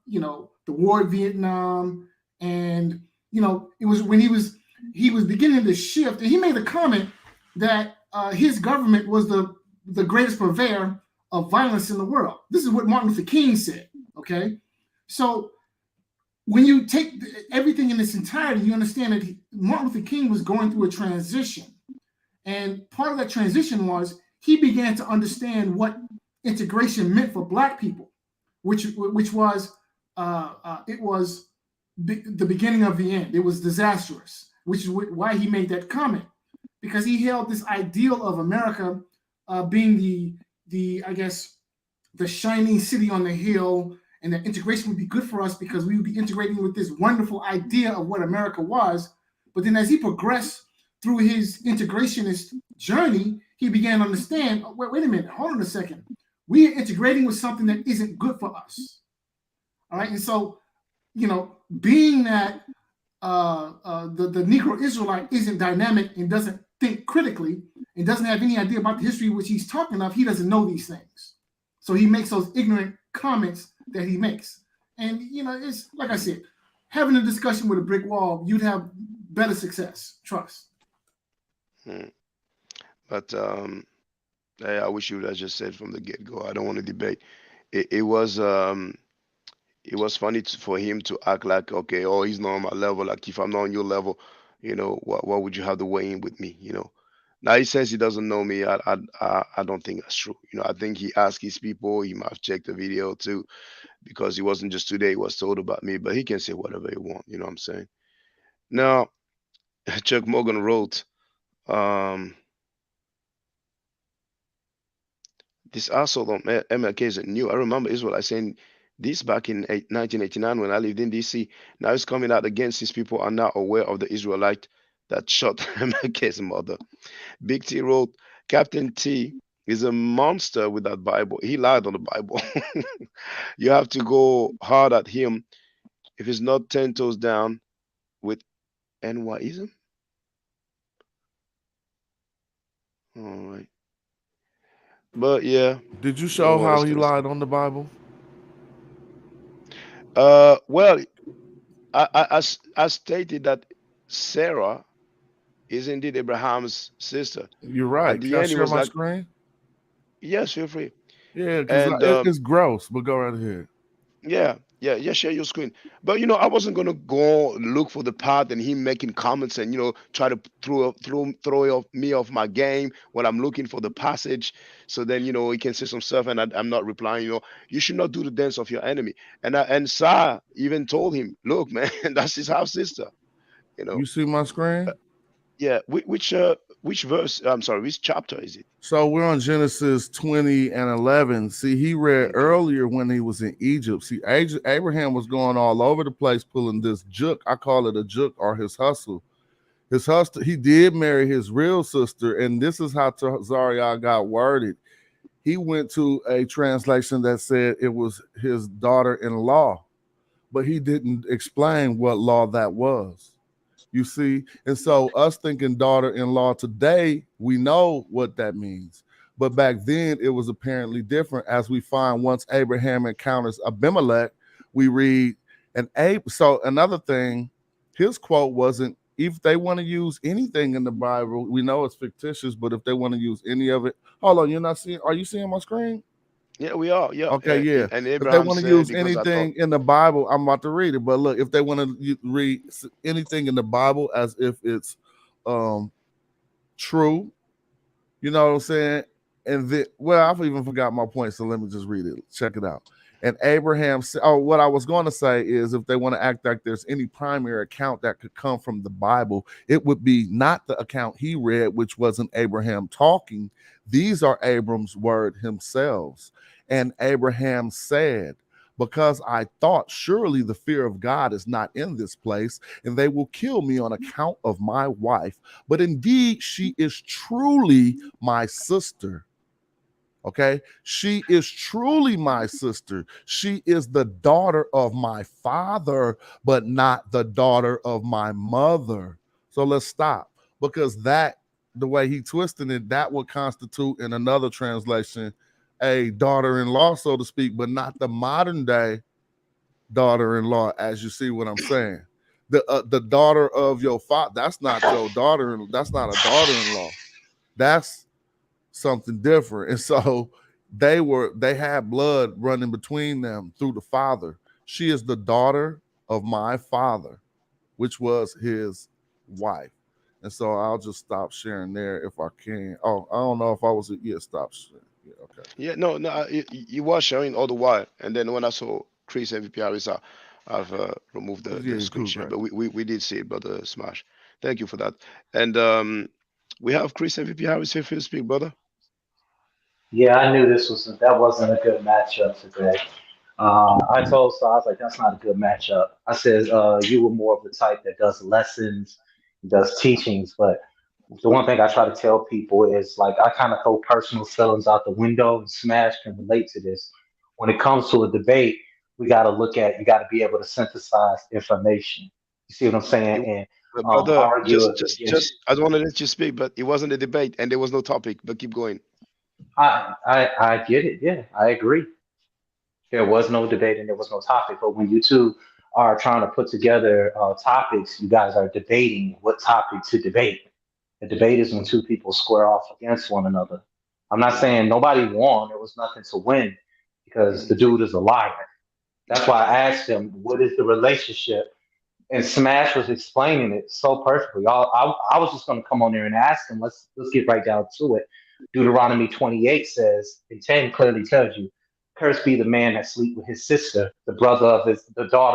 the war in Vietnam, and it was when he was beginning to shift, and he made a comment that his government was the greatest purveyor of violence in the world. This is what Martin Luther King said. Okay, so when you take everything in its entirety, you understand that Martin Luther King was going through a transition. And part of that transition was he began to understand what integration meant for Black people, which was it was the beginning of the end. It was disastrous, which is why he made that comment, because he held this ideal of America being the I guess the shining city on the hill, and that integration would be good for us because we would be integrating with this wonderful idea of what America was. But then as he progressed through his integrationist journey, he began to understand, oh, wait a minute, hold on a second. We are integrating with something that isn't good for us. All right. And so, being that the Negro Israelite isn't dynamic and doesn't think critically and doesn't have any idea about the history which he's talking of, he doesn't know these things. So he makes those ignorant comments that he makes. And, it's like I said, having a discussion with a brick wall, you'd have better success. Trust. But I wish you would have just said from the get go. I don't want to debate. It was funny for him to act like, okay, oh, he's not on my level. Like if I'm not on your level, what would you have to weigh in with me? Now he says he doesn't know me. I don't think that's true. I think he asked his people. He might have checked the video too, because he wasn't just today. He was told about me, but he can say whatever he want. You know what I'm saying? Now, Chuck Morgan wrote, this assault on MLK isn't new. I remember Israel saying this back in 1989 when I lived in DC. Now it's coming out against these people are not aware of the Israelite that shot MLK's mother. Big T wrote, Captain T is a monster with that Bible. He lied on the Bible. You have to go hard at him if he's not 10 toes down with NYism. All right. But yeah. Did you show how he lied on the Bible? Well, I stated that Sarah is indeed Abraham's sister. You're right. Can I share my screen? Yes, feel free. Yeah, because it's gross, but go right ahead. Yeah, share your screen. But I wasn't gonna go look for the part and him making comments and try to throw me off my game when I'm looking for the passage. So then he can say some stuff and I'm not replying. You should not do the dance of your enemy. And Sarah even told him, look, man, that's his half sister. You see my screen? Yeah. Which verse? I'm sorry. Which chapter is it? So we're on Genesis 20 and 11. See, he read earlier when he was in Egypt. See, Abraham was going all over the place pulling this juk. I call it a juk, or his hustle. His hustle. He did marry his real sister, and this is how Zariah got worded. He went to a translation that said it was his daughter-in-law, but he didn't explain what law that was. You see, and so us thinking daughter-in-law today, we know what that means. But back then, it was apparently different. As we find once Abraham encounters Abimelech, we read, so another thing, his quote wasn't if they want to use anything in the Bible, we know it's fictitious, but if they want to use any of it, hold on, you're not seeing? Are you seeing my screen? Yeah, we are. Yeah. Okay, yeah. And If they Abraham want to said, use because I thought, anything in the Bible, I'm about to read it. But look, if they want to read anything in the Bible as if it's um true, you know what I'm saying? And then, well, I've even forgot my point, so let me just read it. Check it out. And Abraham said, oh, what I was going to say is if they want to act like there's any primary account that could come from the Bible, it would be not the account he read, which wasn't Abraham talking. These are Abram's word himself. And Abraham said, because I thought surely the fear of God is not in this place, and they will kill me on account of my wife. But indeed, she is truly my sister. Okay, she is truly my sister. She is the daughter of my father, but not the daughter of my mother. So let's stop, because that, the way he twisted it, that would constitute in another translation a daughter-in-law, so to speak, but not the modern day daughter-in-law, as you see what I'm saying. The daughter of your father, that's not your daughter, that's not a daughter-in-law. That's something different. And so they had blood running between them through the father. She is the daughter of my father, which was his wife. And so I'll just stop sharing there if I can. Oh, I don't know if I was, yeah, stop sharing. Yeah, okay. yeah, no, you was sharing all the while, and then when I saw Chris MVP Harris, I've removed the Yeah, screen cool, share, great. but we did see it, brother Smash. Thank you for that. And we have Chris MVP Harris here for you to speak, brother. Yeah, I knew that wasn't a good matchup today. I told so I was like, that's not a good matchup. I said, you were more of the type that does lessons, does teachings, but the one thing I try to tell people is like I kind of throw personal feelings out the window, and Smash can relate to this. When it comes to a debate, we got to look at you got to be able to synthesize information. You see what I'm saying? It, And brother, argue against. just, I don't want to let you speak, but it wasn't a debate, and there was no topic. But keep going. I get it. Yeah, I agree. There was no debate and there was no topic. But when you two are trying to put together topics, you guys are debating what topic to debate. The debate is when two people square off against one another. I'm not saying nobody won. There was nothing to win because the Mhm. dude is a liar. That's why I asked him, what is the relationship, and Smash was explaining it so perfectly. I was just going to come on there and ask him. Let's get right down to it. Deuteronomy 28 says, and 10 clearly tells you, "Cursed be the man that sleep with his sister, the daughter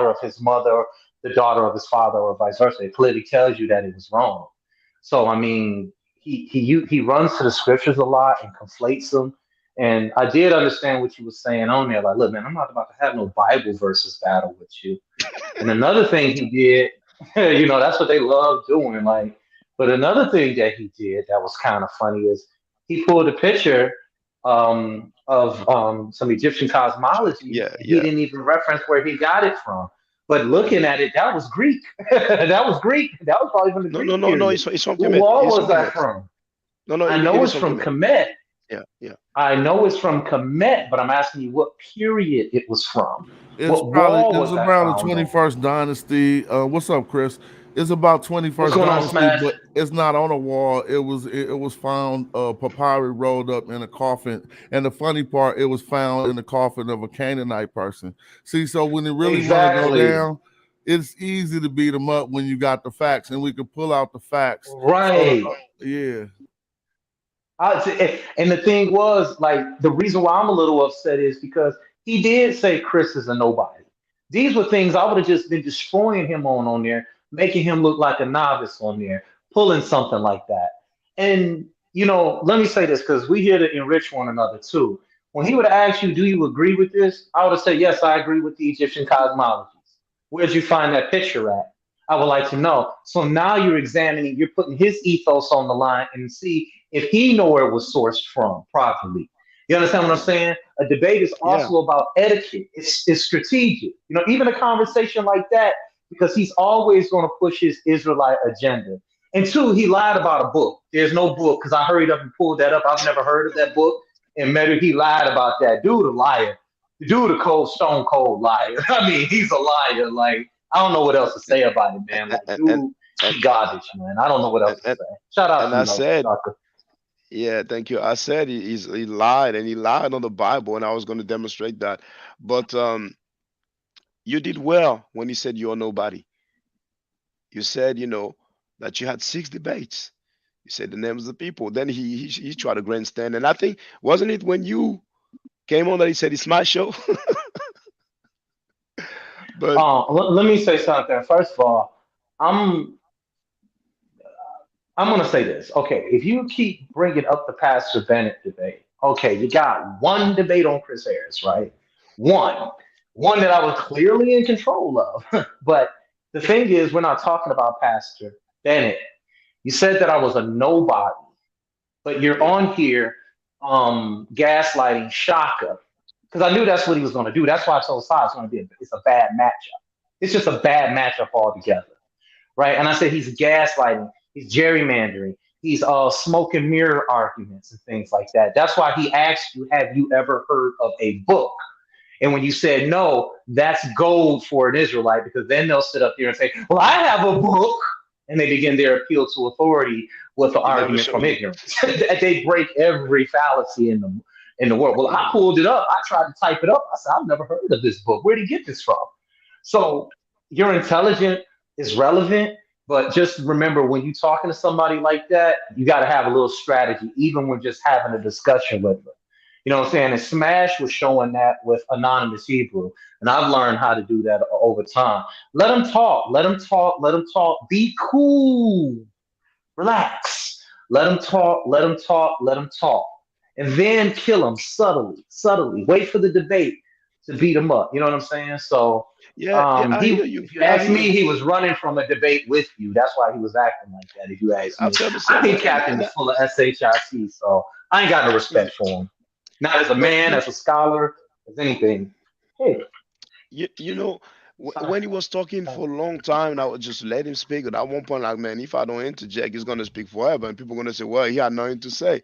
of his mother, the daughter of his father, or vice versa." It clearly tells you that it was wrong. So I mean, he runs to the scriptures a lot and conflates them. And I did understand what you were saying on there. Like, look, man, I'm not about to have no Bible versus battle with you. And another thing he did, that's what they love doing. Like, but another thing that he did that was kind of funny is he pulled a picture of some Egyptian cosmology, Yeah, and he yeah. didn't even reference where he got it from. But looking at it, that was Greek. That was Greek. That was probably from the No, no, Greek no, no. period. It's from What Kemet. wall It's was from that Kemet. from? No, no, I it know is it's from from Kemet. Kemet. Yeah, yeah. I know it's from Kemet, but I'm asking you what period it was from. What wall It's was that around the found on? 21st dynasty. What's up, Chris? It's about What's 21st going on, dynasty, Smash? but it's not on a wall. It was found papyri rolled up in a coffin. And the funny part, it was found in the coffin of a Canaanite person. See, so when they really want to go Exactly. down, it's easy to beat them up when you got the facts, and we can pull out the facts. So Right. yeah. And the thing was, like, the reason why I'm a little upset is because he did say Chris is a nobody. These were things I would have just been destroying him on there, making him look like a novice on there, pulling something like that. And, let me say this because we here to enrich one another too. When he would have asked you, do you agree with this? I would have said, yes, I agree with the Egyptian cosmologies. Where'd you find that picture at? I would like to know. So now you're examining, you're putting his ethos on the line and see if he know where it was sourced from properly. You understand what I'm saying? A debate is Yeah, also about etiquette. It's strategic. Even a conversation like that, because he's always going to push his Israelite agenda. And two, he lied about a book. There's no book because I hurried up and pulled that up. I've never heard of that book. And maybe he lied about that. Dude, a liar. The dude, a stone cold liar. I mean, he's a liar. Like, I don't know what else to say about it, man. Like, and dude, and Garbage, man. I don't know what else and to and, say. Shout out and to I you, though, said, Doctor. yeah, thank you. I said he lied, and he lied on the Bible, and I was going to demonstrate that. But you did well when you said you're nobody. You said, that you had 6 debates. You said the names of the people. Then he tried to grandstand, and I think wasn't it when you came on that he said it's my show? But Let me say something. First of all, I'm I'm gonna say this. Okay, if you keep bringing up the Pastor Bennett debate, okay, you got one debate on Chris Harris, right? One, one that I was clearly in control of. But the thing is, we're not talking about Pastor Bennett. You said that I was a nobody, but you're yeah, on here gaslighting Shaka because I knew that's what he was going to do. That's why I told Sai it's going to be it's a bad matchup. It's just a bad matchup altogether, right? And I said he's gaslighting, he's gerrymandering, he's smoke and mirror arguments and things like that. That's why he asked you, have you ever heard of a book? And when you said no, that's gold for an Israelite because then they'll sit up there and say, well, I have a book. And they begin their appeal to authority with the he never argument from showed me. ignorance. They break every fallacy in the world. Well, I pulled it up. I tried to type it up. I said, I've never heard of this book. Where did you get this from? So your intelligence is relevant, but just remember when you're talking to somebody like that, you got to have a little strategy, even when just having a discussion with them. You know what I'm saying? And Smash was showing that with Anonymous Hebrew. And I've learned how to do that over time. Let them talk. Let them talk. Let them talk. Be cool. Relax. Let them talk. Let them talk. Let them talk. And then kill them subtly. Subtly. Wait for the debate to beat them up. You know what I'm saying? So Yeah, yeah, I hear he, you. if you I ask hear me, you. he was running from a debate with you. That's why he was acting like that. If you ask I me, felt the I same think way, Captain is full of shit. So I ain't got no yeah. respect for him. Not as a But man, as a scholar, as anything. Hey, you know, sorry. when he was talking for a long time, and I would just let him speak. And at one point, like, man, if I don't interject, he's gonna speak forever, and people are gonna say, well, he had nothing to say.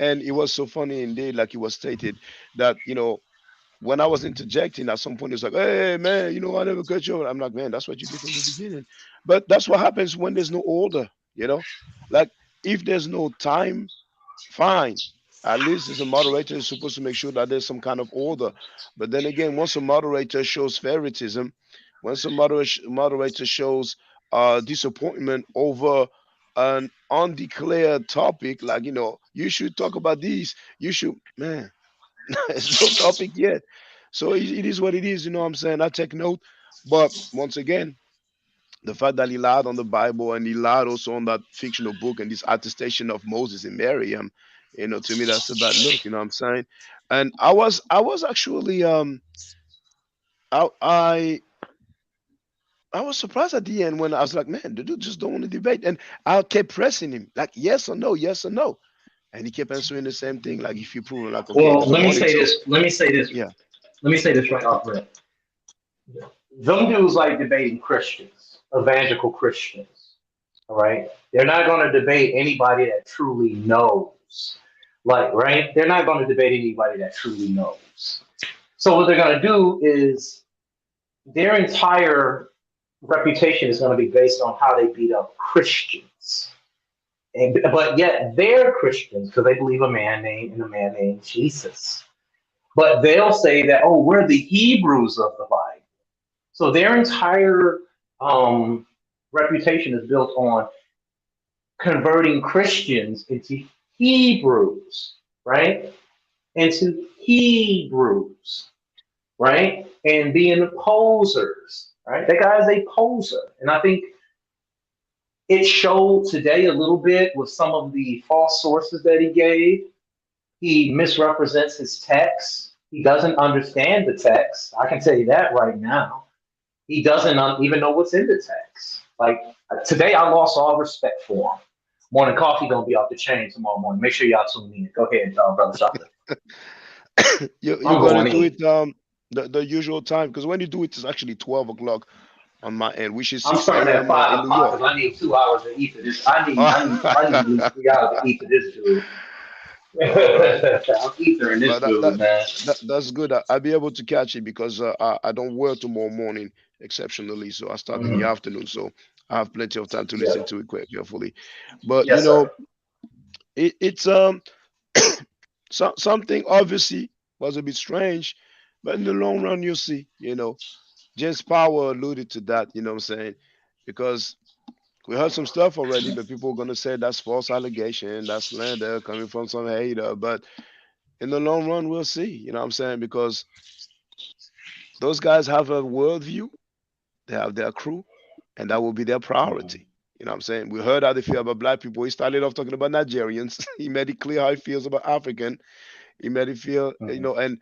And it was so funny indeed, like it was stated that when I was interjecting at some point, it's like, hey, man, I never cut you. I'm like, man, that's what you did from the beginning. But that's what happens when there's no order, you know? Like, if there's no time, fine. At least as a moderator is supposed to make sure that there's some kind of order. But then again, once a moderator shows favoritism, once a moderator shows disappointment over an undeclared topic, like, you should talk about these, you should, man, there's no topic yet. So it is what it is, you know what I'm saying? I take note. But once again, the fact that he lied on the Bible and he lied also on that fictional book and this attestation of Moses and Miriam, to me that's a bad look, you know what I'm saying? And I was actually I I I was surprised at the end when I was like, man, the dude just don't want to debate. And I kept pressing him, like yes or no, yes or no. And he kept answering the same thing, like if you prove it, like okay, Well, this morning. So Let me say this. yeah, Let me say this right off rip. Them dudes like debating Christians, evangelical Christians. All right, they're not going to debate anybody that truly knows. Like, right? They're not going to debate anybody that truly knows. So what they're going to do is their entire reputation is going to be based on how they beat up Christians. But yet they're Christians because they believe a man named Jesus. But they'll say that, oh, we're the Hebrews of the Bible. So their entire um, reputation is built on converting Christians into Hebrews, right? Into Hebrews, right? And being posers, right? That guy's a poser. And I think it showed today a little bit with some of the false sources that he gave. He misrepresents his text. He doesn't understand the text. I can tell you that right now. He doesn't even know what's in the text. Like today, I lost all respect for him. Morning coffee gonna be off the chain tomorrow morning. Make sure y'all tune in. Go ahead, brother Shaka. you're I'm gonna going do in. it the usual time because when you do it, it's actually 12 o'clock on my end, which is I'm 6 starting at a.m. five In New o'clock York. because I need 2 hours to eat for this. I need at least 3 hours to eat for this dude. All right. I'm eating this But that, dude, that, man. that's good. I'll be able to catch it because I don't work tomorrow morning exceptionally. So I start in the Mhm. afternoon. So I have plenty of time to listen Yeah. to it quite carefully. But Yes, sir. it's something obviously was a bit strange, but in the long run, you'll see. James Power alluded to that. You know what I'm saying? Because we heard some stuff already, but people are gonna say that's false allegation, that's slander coming from some hater. But in the long run, we'll see. You know what I'm saying? Because those guys have a worldview, they have their crew, and that will be their Mhm. priority. You know what I'm saying? We heard how they feel about black people. He started off talking about Nigerians. He made it clear how he feels about African. He made it feel, Mhm. and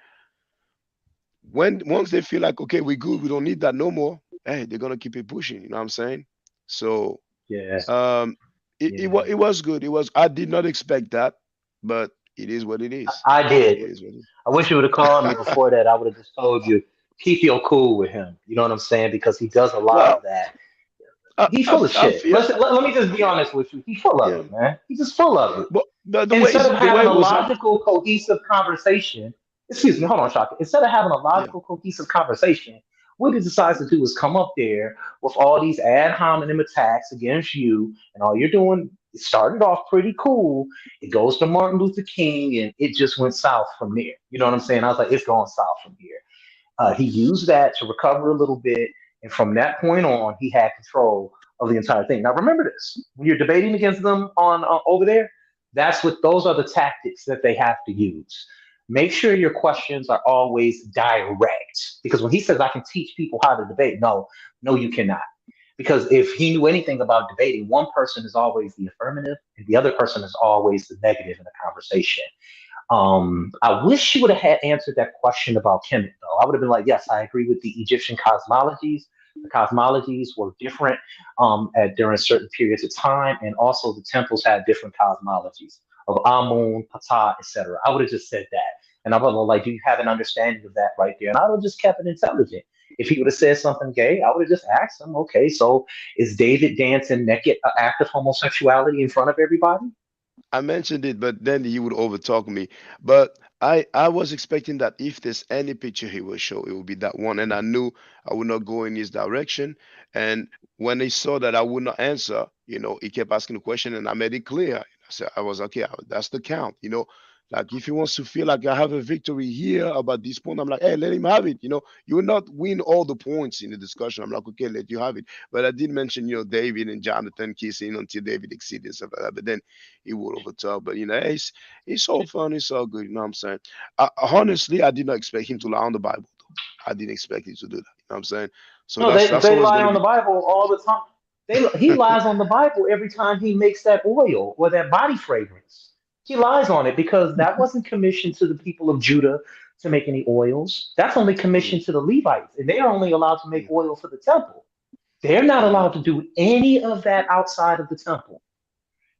when once they feel like, okay, we're good, we don't need that no more, hey, they're gonna keep it pushing. You know what I'm saying? So Yeah. um Yeah. it was good. It was, I did not expect that, but it is what it is. I did. It is what it I wish you would have called me is. before that. I would have just told you keep your cool with him. You know what I'm saying? Because he does a lot Well, of that. I, He's I, full of I shit. feel, Let me just be honest with you. He's full of yeah, it, man. He's just full of it. but Instead of the way having it a was logical, cohesive conversation, excuse me, hold on, Shaka. Instead of having a yeah, logical, cohesive conversation, what he decides to do is come up there with all these ad hominem attacks against you, and all you're doing, it started off pretty cool. It goes to Martin Luther King, and it just went south from there. You know what I'm saying? I was like, it's going south from here. He used that to recover a little bit, and from that point on, he had control of the entire thing. Now, remember this: when you're debating against them on over there, that's what those are the tactics that they have to use. Make sure your questions are always direct, because when he says, "I can teach people how to debate," no, no, you cannot. Because if he knew anything about debating, one person is always the affirmative, and the other person is always the negative in the conversation. I wish she would have had answered that question about Kemet, though. I would have been like, yes, I agree with the Egyptian cosmologies. The cosmologies were different at during certain periods of time, and also the temples had different cosmologies of Amun, Ptah, etc. I would have just said that, and I would have been like, do you have an understanding of that right there? And I would have just kept it intelligent. If he would have said something gay, I would have just asked him, okay, so is David dancing naked an act of homosexuality in front of everybody? I mentioned it, but then he would overtalk me. But I was expecting that if there's any picture he will show, it would be that one. And I knew I would not go in his direction. And when he saw that I would not answer, he kept asking the question, and I made it clear. I said, I was okay. That's the count. Like if he wants to feel like I have a victory here about this point, I'm like, hey, let him have it. You will not win all the points in the discussion. I'm like, okay, let you have it. But I did mention, David and Jonathan kissing until David exceeded and stuff like that. But then he would overtalk. But hey, it's so fun. It's so good. You know what I'm saying? Honestly, I did not expect him to lie on the Bible. Though. I didn't expect him to do that. You know what I'm saying? So No, that's they always lie going to on the be. Bible all the time. He lies on the Bible every time he makes that oil or that body fragrance. He lies on it because that wasn't commissioned to the people of Judah to make any oils. That's only Mm, commissioned to the Levites, and they are only allowed to make mm, oil for the temple. They're not mm, allowed to do any of that outside of the temple.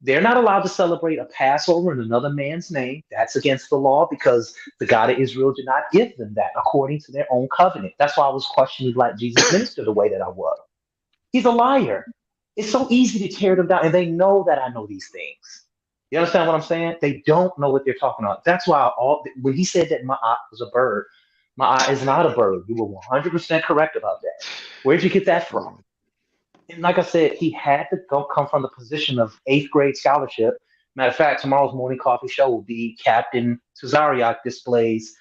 They're not allowed to celebrate a Passover in another man's name. That's against the law because the God of Israel did not give them that according to their own covenant. That's why I was questioning Black Jesus Minister the way that I was. He's a liar. It's so easy to tear them down, and they know that I know these things. You understand what I'm saying? They don't know what they're talking about. That's why when he said that my eye was a bird, my eye is not a bird. You were 100% correct about that. Where'd you get that from? mm. And like I said, he had to go come from the position of eighth grade scholarship. Matter of fact, tomorrow's morning coffee show will be Captain Tazariak displays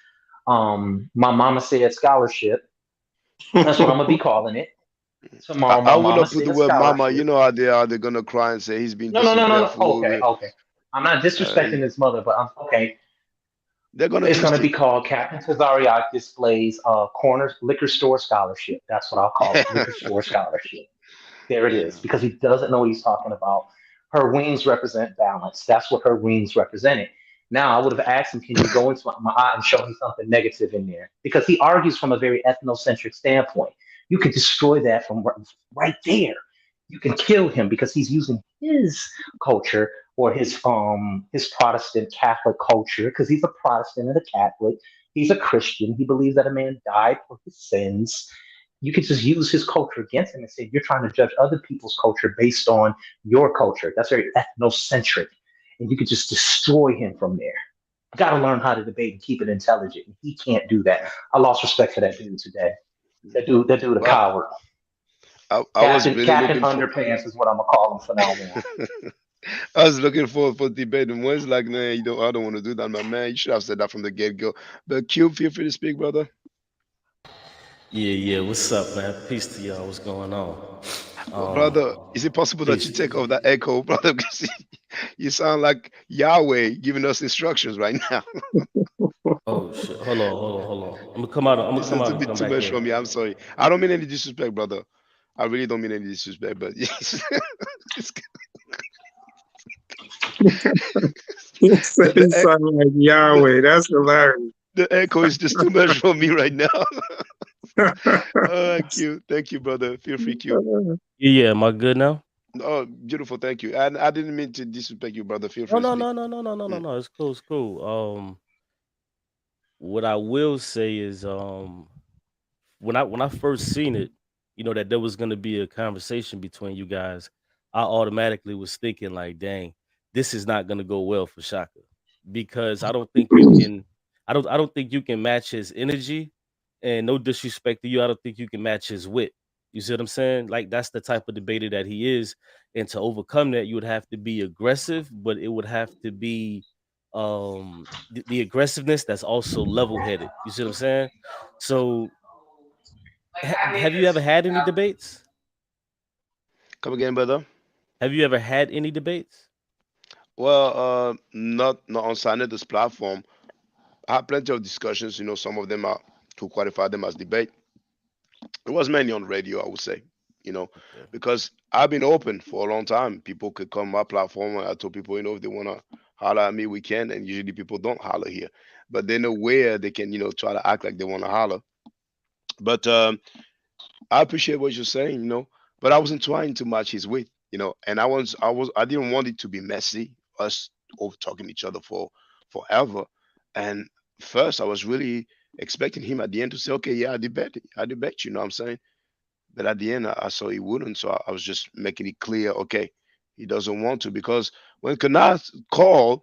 my mama said scholarship. That's what I'm gonna be calling it. Tomorrow, I my would mama not put the said word mama. You scholarship. know how they are. They're going to cry and say he's been No, no, no, no, no. disrespectful. Okay, okay. I'm not disrespecting his mother, but I'm okay. They're going to It's going twist to it. be called Captain Tazariak displays corner liquor store scholarship. That's what I'll call it, liquor store scholarship. There it is, Yeah. because he doesn't know what he's talking about. Her wings represent balance. That's what her wings represented. Now, I would have asked him, can you go into my eye and show me something negative in there? Because he argues from a very ethnocentric standpoint. You can destroy that from right there. You can kill him because he's using his culture or his Protestant Catholic culture, because he's a Protestant and a Catholic. He's a Christian. He believes that a man died for his sins. You could just use his culture against him and say you're trying to judge other people's culture based on your culture. That's very ethnocentric. And you could just destroy him from there. You got to learn how to debate and keep it intelligent. He can't do that. I lost respect for that dude today. That dude, a Well, coward. I was really Captain looking for. Underpants is what I'm gonna call him from now on. I was looking forward for debate, and Wednesday like, nah, you don't. I don't want to do that, my man. You should have said that from the get go. But Q, feel free to speak, brother. Yeah, yeah. What's up, man? Peace to y'all. What's going on? Brother, is it possible that you Peace. take off that echo, brother? Because you sound like Yahweh giving us instructions right now. Oh shit. Hold on. I'm gonna come out. I'm gonna It's a come out little and bit come too back much in. from me. I'm sorry. I don't mean any disrespect, brother. I really don't mean any disrespect, but yes. It's- He said the, he sounded like the, Yahweh. That's hilarious. the echo is just too much for me right now. Thank you, brother. Feel free, Q. Yeah, yeah. Am I good now? Oh, beautiful. Thank you. And I didn't mean to disrespect you, brother. Feel No, free to no, speak. no, no, no, no, no, no, Mm. no. It's cool. It's cool. What I will say is, when I first seen it, that there was gonna be a conversation between you guys, I automatically was thinking like, dang, this is not gonna go well for Shaka because I don't think you can match his energy, and no disrespect to you, I don't think you can match his wit. You see what I'm saying? Like that's the type of debater that he is, and to overcome that, you would have to be aggressive, but it would have to be the aggressiveness that's also level headed. You see what I'm saying? So have you ever had any debates? Come again, brother. Have you ever had any debates? Well, not on Saneta's platform. I had plenty of discussions. Some of them are to qualify them as debate. It was mainly on radio, I would say. You know, Okay. because I've been open for a long time. People could come my platform, and I told people, if they wanna holler at me, we can. And usually people don't holler here, but they know where they can, try to act like they wanna holler. But I appreciate what you're saying, but I wasn't trying to match his weight, and I didn't want it to be messy, us over talking each other for forever. And first, I was really expecting him at the end to say, okay, yeah, I debate, you know what I'm saying? But at the end, I saw he wouldn't, so I was just making it clear, okay, he doesn't want to because when Kana called,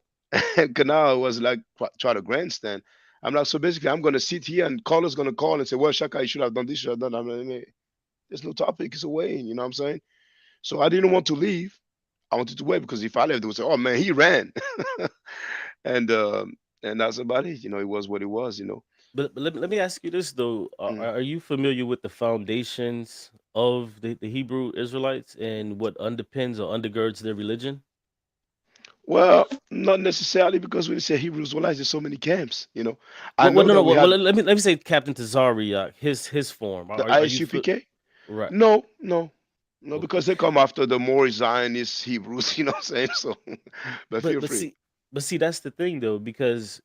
and Kana was like try to grandstand. I'm like, so basically, I'm gonna sit here and caller's gonna call and say, well, Shaka, you should have done this, should have done that. I'm like, there's no topic. It's away. You know what I'm saying? So I didn't want to leave. I wanted to wait because if I left, they would say, "Oh man, he ran," and um, and that's about it. It was what it was. But let me ask you this though: Mm. are you familiar with the foundations of the Hebrew Israelites and what underpins or undergirds their religion? Well, not necessarily because when you say Hebrews, well, there's so many camps. I Well, know no, that no. we Well, had let me say Captain Tazariak, his form. the Are you ISUPK. right? No, no, no, Okay. because they come after the more Zionist Hebrews. You know what I'm saying? So, but But feel but free. see but see that's the thing though because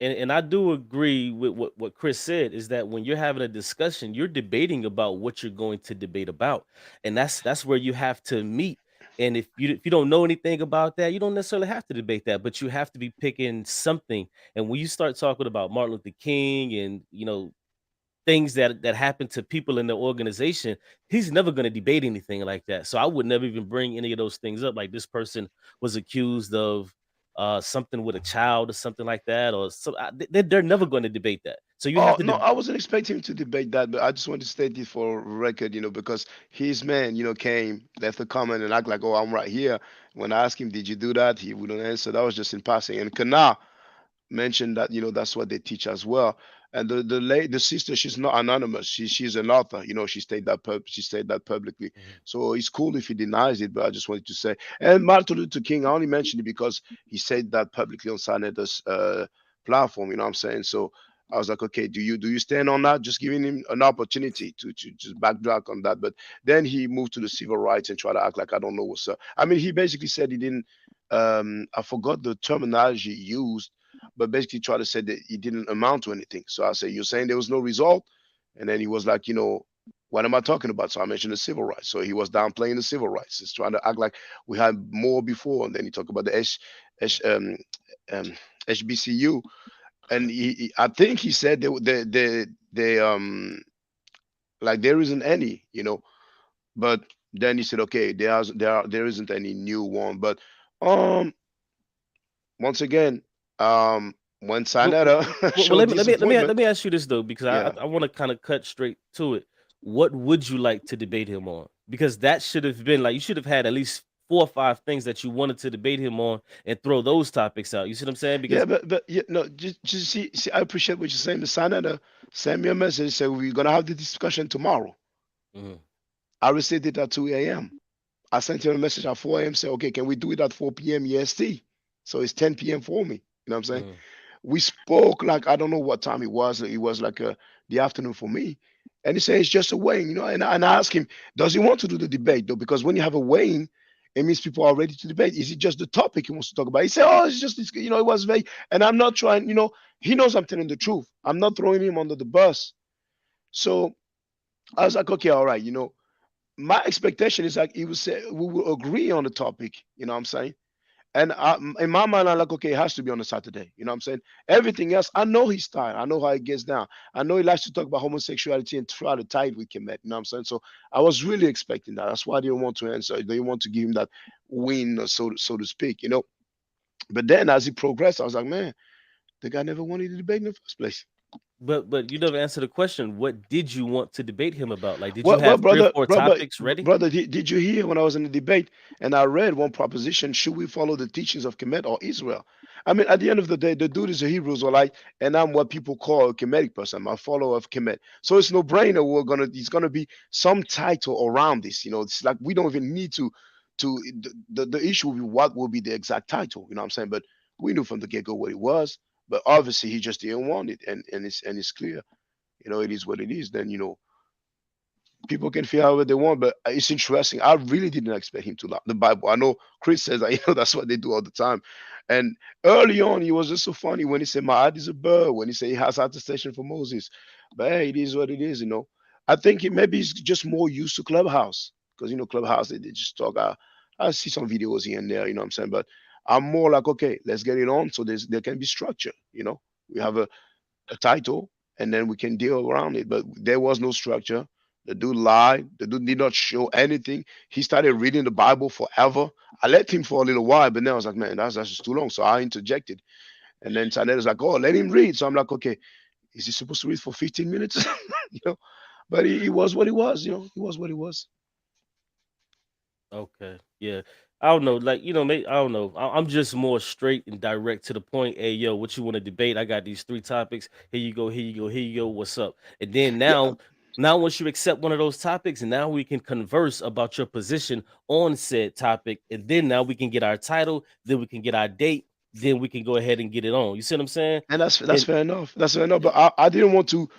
and I do agree with what Chris said is that when you're having a discussion you're debating about what you're going to debate about and that's where you have to meet and if you don't know anything about that you don't necessarily have to debate that but you have to be picking something and when you start talking about Martin Luther King and things that happen to people in the organization, he's never going to debate anything like that. So I would never even bring any of those things up. Like this person was accused of something with a child or something like that, or so they're never going to debate that. So you have Oh to. no, I wasn't expecting him to debate that, but I just want to state it for record, because his man, came, left a comment and act like, oh, I'm right here. When I asked him, did you do that? He wouldn't answer. That was just in passing. And Kana mentioned that that's what they teach as well. And the sister, she's not anonymous. She's an author. She stated that publicly. Mhm. So it's cool if he denies it, but I just wanted to say. And Martin Luther King, I only mentioned it because he said that publicly on Saneta's platform. You know what I'm saying? So I was like, okay, do you stand on that? Just giving him an opportunity to just backtrack on that. But then he moved to the civil rights and try to act like I don't know what's up. I mean, he basically said he didn't. I forgot the terminology he used, but basically tried to say that it didn't amount to anything. So I said, you're saying there was no result? And then he was like, what am I talking about? So I mentioned the civil rights. So he was downplaying the civil rights. He's trying to act like we had more before. And then he talked about the H, um, HBCU. And I think he said they like there isn't any, but then he said, okay, there isn't any new one. But um once again, when Well, Sanetta well, showed let me disappointment, ask you this though because I yeah. I want to kind of cut straight to it. What would you like to debate him on? because that should have been like, you should have had at least 4 or 5 things that you wanted to debate him on and throw those topics out. You see what I'm saying? Yeah, Because but yeah, no, just see, I appreciate what you're saying. The senator sent me a message, said we're gonna have the discussion tomorrow. Mhm, I received it at 2 a.m. I sent him a message at 4 a.m. Say, okay, can we do it at 4 p.m. EST? So it's 10 p.m. for me. You know what I'm saying? mhm. We spoke like I don't know what time it was. It was like the afternoon for me. And he said it's just a weighing, you know. And I asked him, does he want to do the debate though? Because when you have a weighing, it means people are ready to debate. Is it just the topic he wants to talk about? He said, oh, it's just this, you know, it was vague. And I'm not trying, you know, he knows I'm telling the truth. I'm not throwing him under the bus. So I was like, okay, all right, you know, my expectation is like he would say we will agree on the topic. You know what I'm saying? And in my mind, I'm like, okay, it has to be on a Saturday. You know what I'm saying? Everything else, I know his style. I know how he gets down. I know he likes to talk about homosexuality and try to tie it with Kemet. You know what I'm saying? So I was really expecting that. That's why I didn't want to answer. I didn't want to give him that win, so to speak. You know. But then as he progressed, I was like, man, the guy never wanted to debate in the first place. But you never answered the question. What did you want to debate him about? Like, did you Well, have three or brother, four brother, topics ready? brother, did you hear when I was in the debate and I read one proposition? Should we follow the teachings of Kemet or Israel? I mean, at the end of the day, the dude is a Hebrew Israelite, and I'm what people call a Kemetic person. I'm a follower of Kemet. So it's no brainer. It's gonna be some title around this. You know, it's like we don't even need to. The issue will be what will be the exact title. You know what I'm saying? But we knew from the get go what it was. But obviously, he just didn't want it, and it's clear. You know, it is what it is. Then you know people can feel however they want, but it's interesting. I really didn't expect him to love the Bible. I know Chris says that, you know, that's what they do all the time. And early on, he was just so funny when he said, my heart is a bird, when he said he has attestation for Moses. But hey, it is what it is, you know. I think maybe he's just more used to Clubhouse because, you know, Clubhouse, they just talk. I see some videos here and there, you know what I'm saying? But I'm more like, okay, let's get it on so there can be structure, you know. We have a title and then we can deal around it. But there was no structure. The dude lied. The dude did not show anything. He started reading the Bible forever. I let him for a little while, but then I was like, man, that's just too long. So I interjected. And then Sanet was like, oh, let him read. So I'm like, okay, is he supposed to read for 15 minutes? You know, but he was what he was, you know, he was what he was. Okay, yeah. I don't know, like, I don't know. I'm just more straight and direct to the point. Hey, yo, what you want to debate? I got these 3 topics. Here you go. Here you go. Here you go. What's up? And then Yeah. now, once you accept one of those topics, and now we can converse about your position on said topic, and then now we can get our title, then we can get our date, then we can go ahead and get it on. You see what I'm saying? And that's And fair enough. That's fair enough. But I didn't want to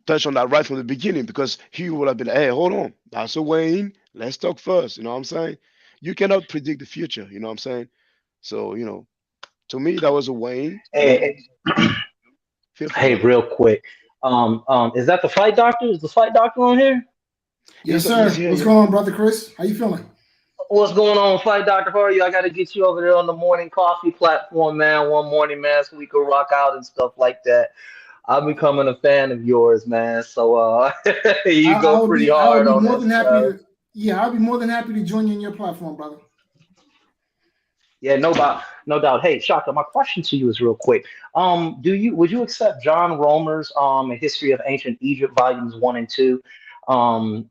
touch on that right from the beginning because he would have been like, hey, hold on. That's a Wayne. Let's talk first. You know what I'm saying? You cannot predict the future. You know what I'm saying? So, you know, to me, that was a Wayne. You know, Hey, feel free, hey, brother. real quick. Is that the fight doctor? Is the fight doctor on here? Yes, He's sir. here, What's yeah. going on, brother Chris? How you feeling? What's going on, fight doctor? How are you? I got to get you over there on the morning coffee platform, man. One morning, man, so we can rock out and stuff like that. I'm becoming a fan of yours, man. So you go pretty I would hard be on more that than happy stuff. to. Yeah, I'll be more than happy to join you in your platform, brother. Yeah, no doubt, no doubt. Hey, Shaka, my question to you is real quick. Would you accept John Romer's History of Ancient Egypt volumes 1 and 2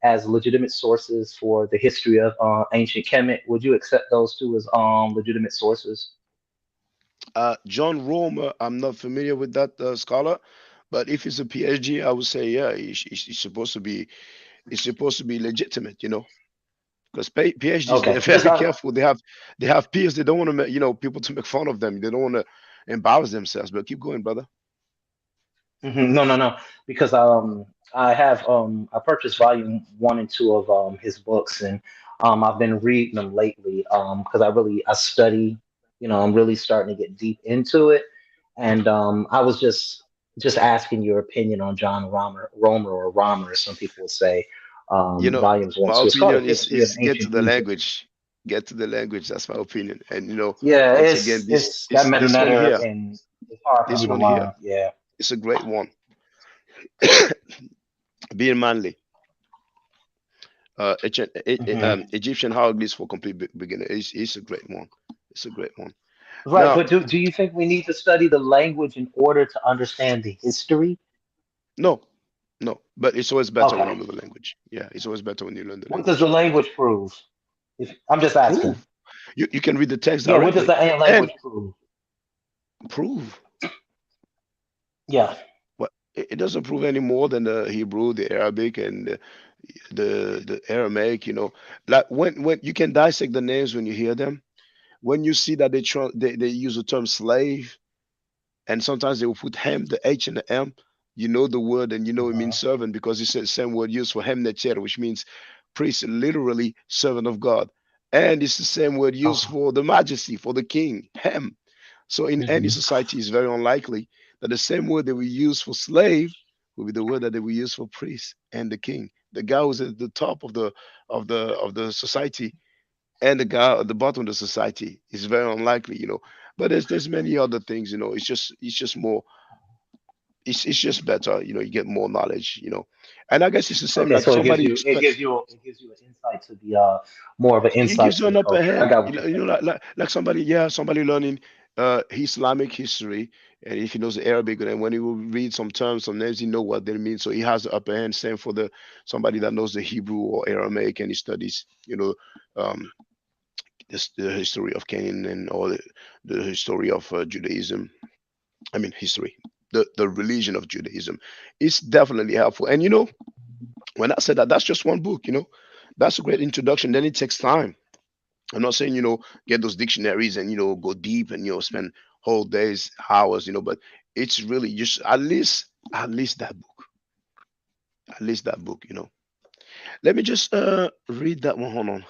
as legitimate sources for the history of ancient Kemet? Would you accept those two as legitimate sources? John Romer, I'm not familiar with that scholar, but if it's a PhD, I would say, yeah, he's supposed to be, it's supposed to be legitimate, you know, because PhDs, they're Okay, just very careful. They have peers. They don't want to, you know, people to make fun of them. They don't want to embarrass themselves. But keep going, brother. No, no, no. Because I purchased volume 1 and 2 of his books, and I've been reading them lately because I study. I'm really starting to get deep into it, and I was just asking your opinion on John Romer or Romer, as some people would say, You know, volumes one, my two. It's called a opinion is history of is get to ancient the Egypt. language, get to the language. That's my opinion. And you know, Yeah, once again, this it's got this this one meta here, and it's hard for this me to one here, learn. Yeah. it's a great one. Being manly. hmm Egyptian hieroglyphs for complete beginner. It's a great one. It's a great one. Right, Now, but do you think we need to study the language in order to understand the history? no, No, but it's always better when Okay. you know the language. Yeah, it's always better when you learn the What does the language. language prove? If I'm just asking. Prove. You can read the text Yeah, what does directly the and language prove? prove. Yeah. What it doesn't prove any more than the Hebrew, the Arabic, and the Aramaic. Like when you can dissect the names when you hear them. When you see that they use the term slave, and sometimes they will put hem, the H and the M. You know the word, and you know it means Uh-huh. servant because it's the same word used for hemnecher, which means priest, literally servant of God, and it's the same word used Okay. for the majesty, for the king, hem. So in any Hmm. society, it's very unlikely that the same word that we use for slave will be the word that they will use for priest and the king. The guy who's at the top of the society and the guy at the bottom of the society is very unlikely. But there's many other things. It's just more. It's just better. You get more knowledge. And I guess it's the same Okay, like so somebody. it gives you an insight to the more of an It insight gives you to an the upper culture. I hand. got You what know, you're you know saying. like somebody learning Islamic history, and if he knows the Arabic, and when he will read some terms, some names, he know what they mean. So he has the upper hand. Same for the somebody that knows the Hebrew or Aramaic, and he studies, um, the history of Canaan and all the history of Judaism. I mean, history, the religion of Judaism. It's definitely helpful. And when I said that, that's just one book. That's a great introduction. Then it takes time. I'm not saying, get those dictionaries and, go deep and, spend whole days, hours, but it's really just at least that book. At least that book. Let me just read that one. Hold on.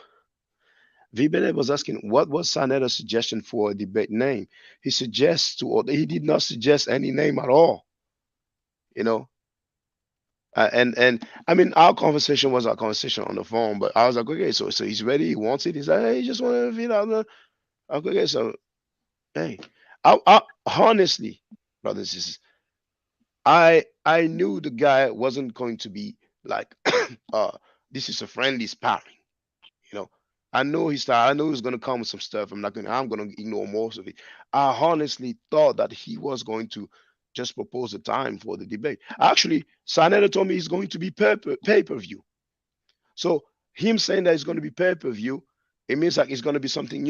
Vibele was asking, what was Sanetta's suggestion for a debate name? He did not suggest any name at all, you know. And I mean, our conversation was our conversation on the phone, but I was like, okay, so he's ready, he wants it. He's like, hey, he just want to feel out the. Okay, so hey, I honestly, brothers and sisters, I knew the guy wasn't going to be like, uh, this is a friendly sparring. You know, I know his style. I know he's gonna come with some stuff. I'm gonna ignore most of it. I honestly thought that he was going to just propose a time for the debate. Actually, Saneda told me he's going to be pay per view. So him saying that it's going to be pay-per-view, it means like it's going to be something,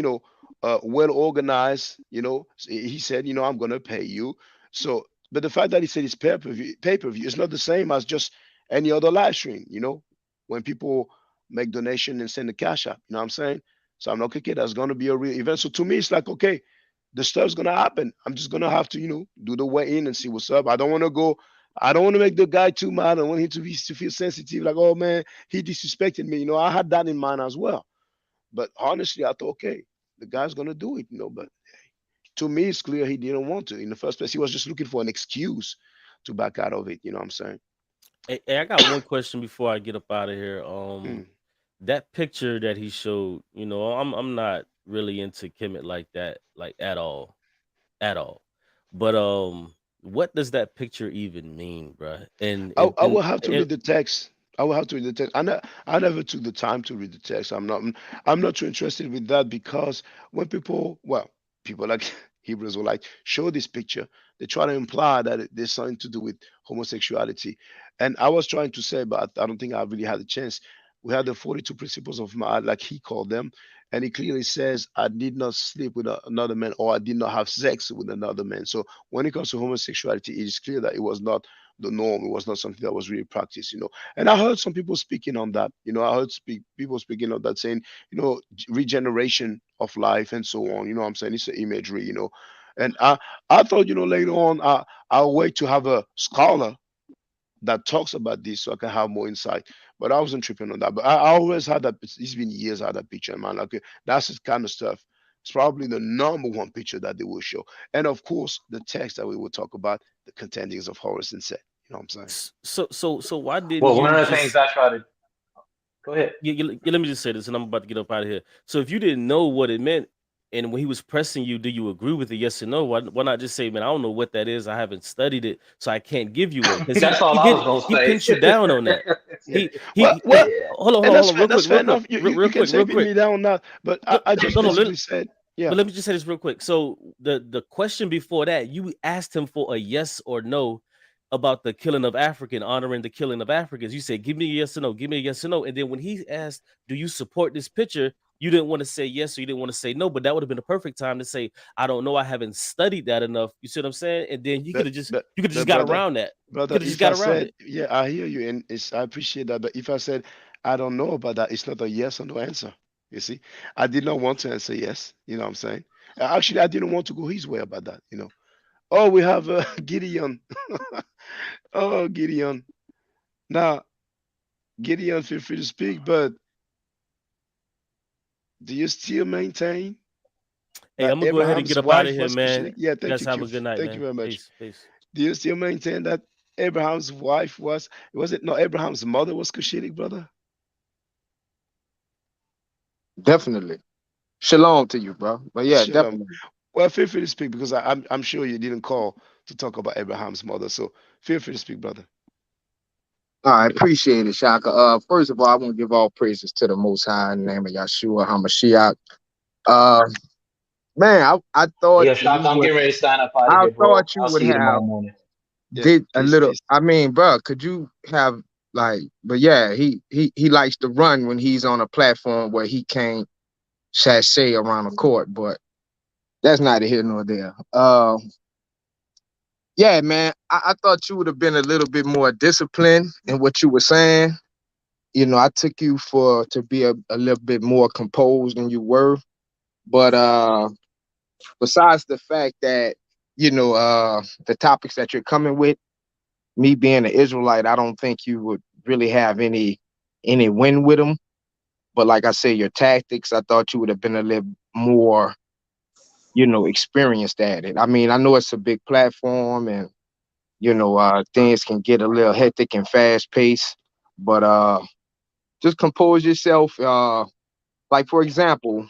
well organized. He said, I'm going to pay you. So, but the fact that he said it's pay-per-view is not the same as just any other live stream. When people make donation and send the cash app. You know what I'm saying? So I'm like, okay, that's going to be a real event. So to me, it's like, okay, the stuff's going to happen. I'm just going to have to, do the way in and see what's up. I don't want to go. I don't want to make the guy too mad. I don't want him to feel sensitive. Like, oh man, he disrespected me. I had that in mind as well. But honestly, I thought, okay, the guy's gonna do it. But to me, it's clear he didn't want to in the first place. He was just looking for an excuse to back out of it. You know what I'm saying? Hey, I got one question before I get up out of here. Mm. That picture that he showed, I'm not really into Kemet like that, like at all. But what does that picture even mean, bruh? And I, and I and, will have to and read the text. I will have to read the text. I never took the time to read the text. I'm not too interested with that because when people like Hebrews will like show this picture, they try to imply that there's something to do with homosexuality. And I was trying to say, but I don't think I really had a chance. We had the 42 principles of Ma'at, like he called them, and he clearly says, I did not sleep with another man or I did not have sex with another man. So when it comes to homosexuality, it is clear that it was not the norm. It was not something that was really practiced. And I heard some people speaking on that. I heard people speaking on that saying, regeneration of life and so on. You know what I'm saying? It's an imagery. And I thought, later on, I'll wait to have a scholar that talks about this so I can have more insight. But I wasn't tripping on that. But I always had that. It's been years I had that picture, man. Like that's the kind of stuff. It's probably the number one picture that they will show. And of course, the text that we will talk about, the contendings of Horus and Set. You know what I'm saying? so why didn't Well, one you of the things just I try to go ahead. let me just say this, and I'm about to get up out of here. So if you didn't know what it meant, and when he was pressing you, do you agree with it? Yes or no? Why not just say, man, I don't know what that is. I haven't studied it, so I can't give you one. Because That's all I was gonna he say. pinned you down on that. Yeah. Well, well, Yeah. and Hold on, real that's quick, fair enough. You can say real pin quick. me down on that, but I just No, no, basically said, but yeah. let me just say this real quick. So the question before that, you asked him for a yes or no. about the killing of African, honoring the killing of Africans. You said, give me a yes or no, give me a yes or no. And then when he asked, do you support this picture? You didn't want to say yes or you didn't want to say no, but that would have been the perfect time to say, I don't know, I haven't studied that enough. You see what I'm saying? And then you could But have just but you could have just but got brother, around that. You brother, could have just if I got around said, it. yeah, I hear you, and I appreciate that. But if I said I don't know about that, it's not a yes or no answer. You see, I did not want to answer yes. You know what I'm saying? Actually, I didn't want to go his way about that. Oh, we have Gideon. Oh, Gideon. Now, Gideon, feel free to speak, but do you still maintain Hey, that I'm gonna go ahead and get Abraham's up out of wife here, was man. Cushitic? Yeah, You thank guys you, have Q. a good night, Thank you man. very much. Peace, peace. Do you still maintain that Abraham's wife was it no, Abraham's mother was Cushitic, brother? Definitely. Shalom to you, bro. But yeah, Shalom. definitely. Well, feel free to speak because I'm sure you didn't call to talk about Abraham's mother, so feel free to speak, brother. I appreciate it, Shaka. First of all, I want to give all praises to the Most High in the name of Yahshua Hamashiach. Uh, man, I thought Yeah, you Shaka, I'm would. getting ready to sign up out of I here, bro. thought you I'll would see you have tomorrow morning. Yeah, did a peace, little. peace. I mean, bro, could you have like? But yeah, he likes to run when he's on a platform where he can't sashay around the court. But that's neither here nor there. Yeah, man, I thought you would have been a little bit more disciplined in what you were saying. I took you for to be a little bit more composed than you were. But besides the fact that, the topics that you're coming with, me being an Israelite, I don't think you would really have any win with them. But like I said, your tactics, I thought you would have been a little more, experienced at it. I mean, I know it's a big platform and things can get a little hectic and fast paced, but just compose yourself. Like for example,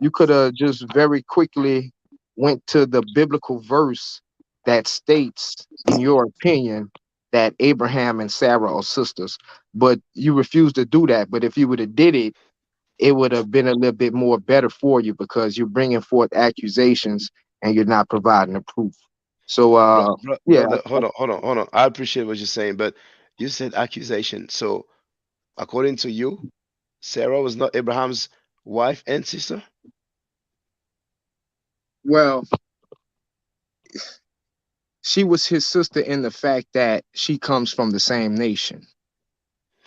you could have just very quickly went to the biblical verse that states, in your opinion, that Abraham and Sarah are sisters, but you refused to do that. But if you would have did it, it would have been a little bit more better for you because you're bringing forth accusations and you're not providing the proof. So, yeah, Brother, hold on. I appreciate what you're saying, but you said accusation. So, according to you, Sarah was not Abraham's wife and sister? well, she was his sister in the fact that she comes from the same nation.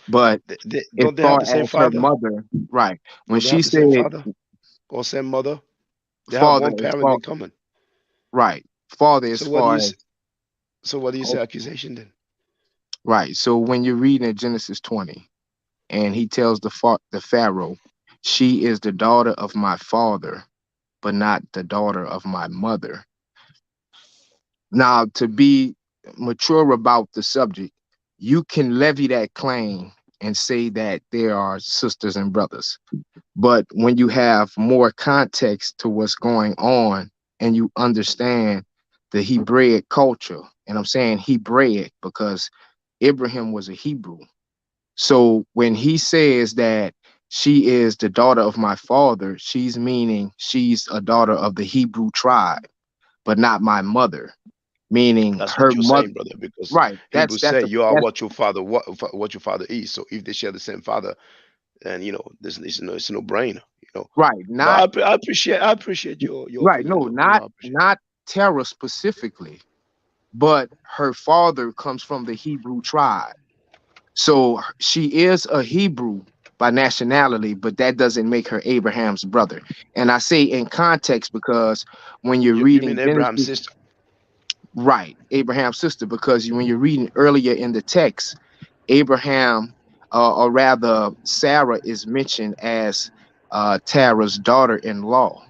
But as Don't they have far the same as her father? mother, right, when Don't they she have the same said father or same mother? They have father, one as parent far in common. right, father as So what do far you as say? So what do you say oh, accusation then? right. So when you're reading in Genesis 20, and he tells the Pharaoh, she is the daughter of my father, but not the daughter of my mother. Now, to be mature about the subject, you can levy that claim and say that they are sisters and brothers. But when you have more context to what's going on and you understand the Hebraic culture, and I'm saying Hebraic because Abraham was a Hebrew. So when he says that she is the daughter of my father, she's meaning she's a daughter of the Hebrew tribe, but not my mother, meaning That's her what you're mother. saying, brother, because Right. Hebrews That's say a you are that's what your father is. So if they share the same father, then there's it's no brainer. right. But Not I appreciate your right. opinion No, though. not I appreciate not Terah specifically, but her father comes from the Hebrew tribe. So she is a Hebrew by nationality, but that doesn't make her Abraham's brother. And I say in context because when you're you mean reading Abraham's Genesis, sister. right, Abraham's sister, because when you're reading earlier in the text, Abraham, or rather Sarah, is mentioned as Terah's daughter-in-law.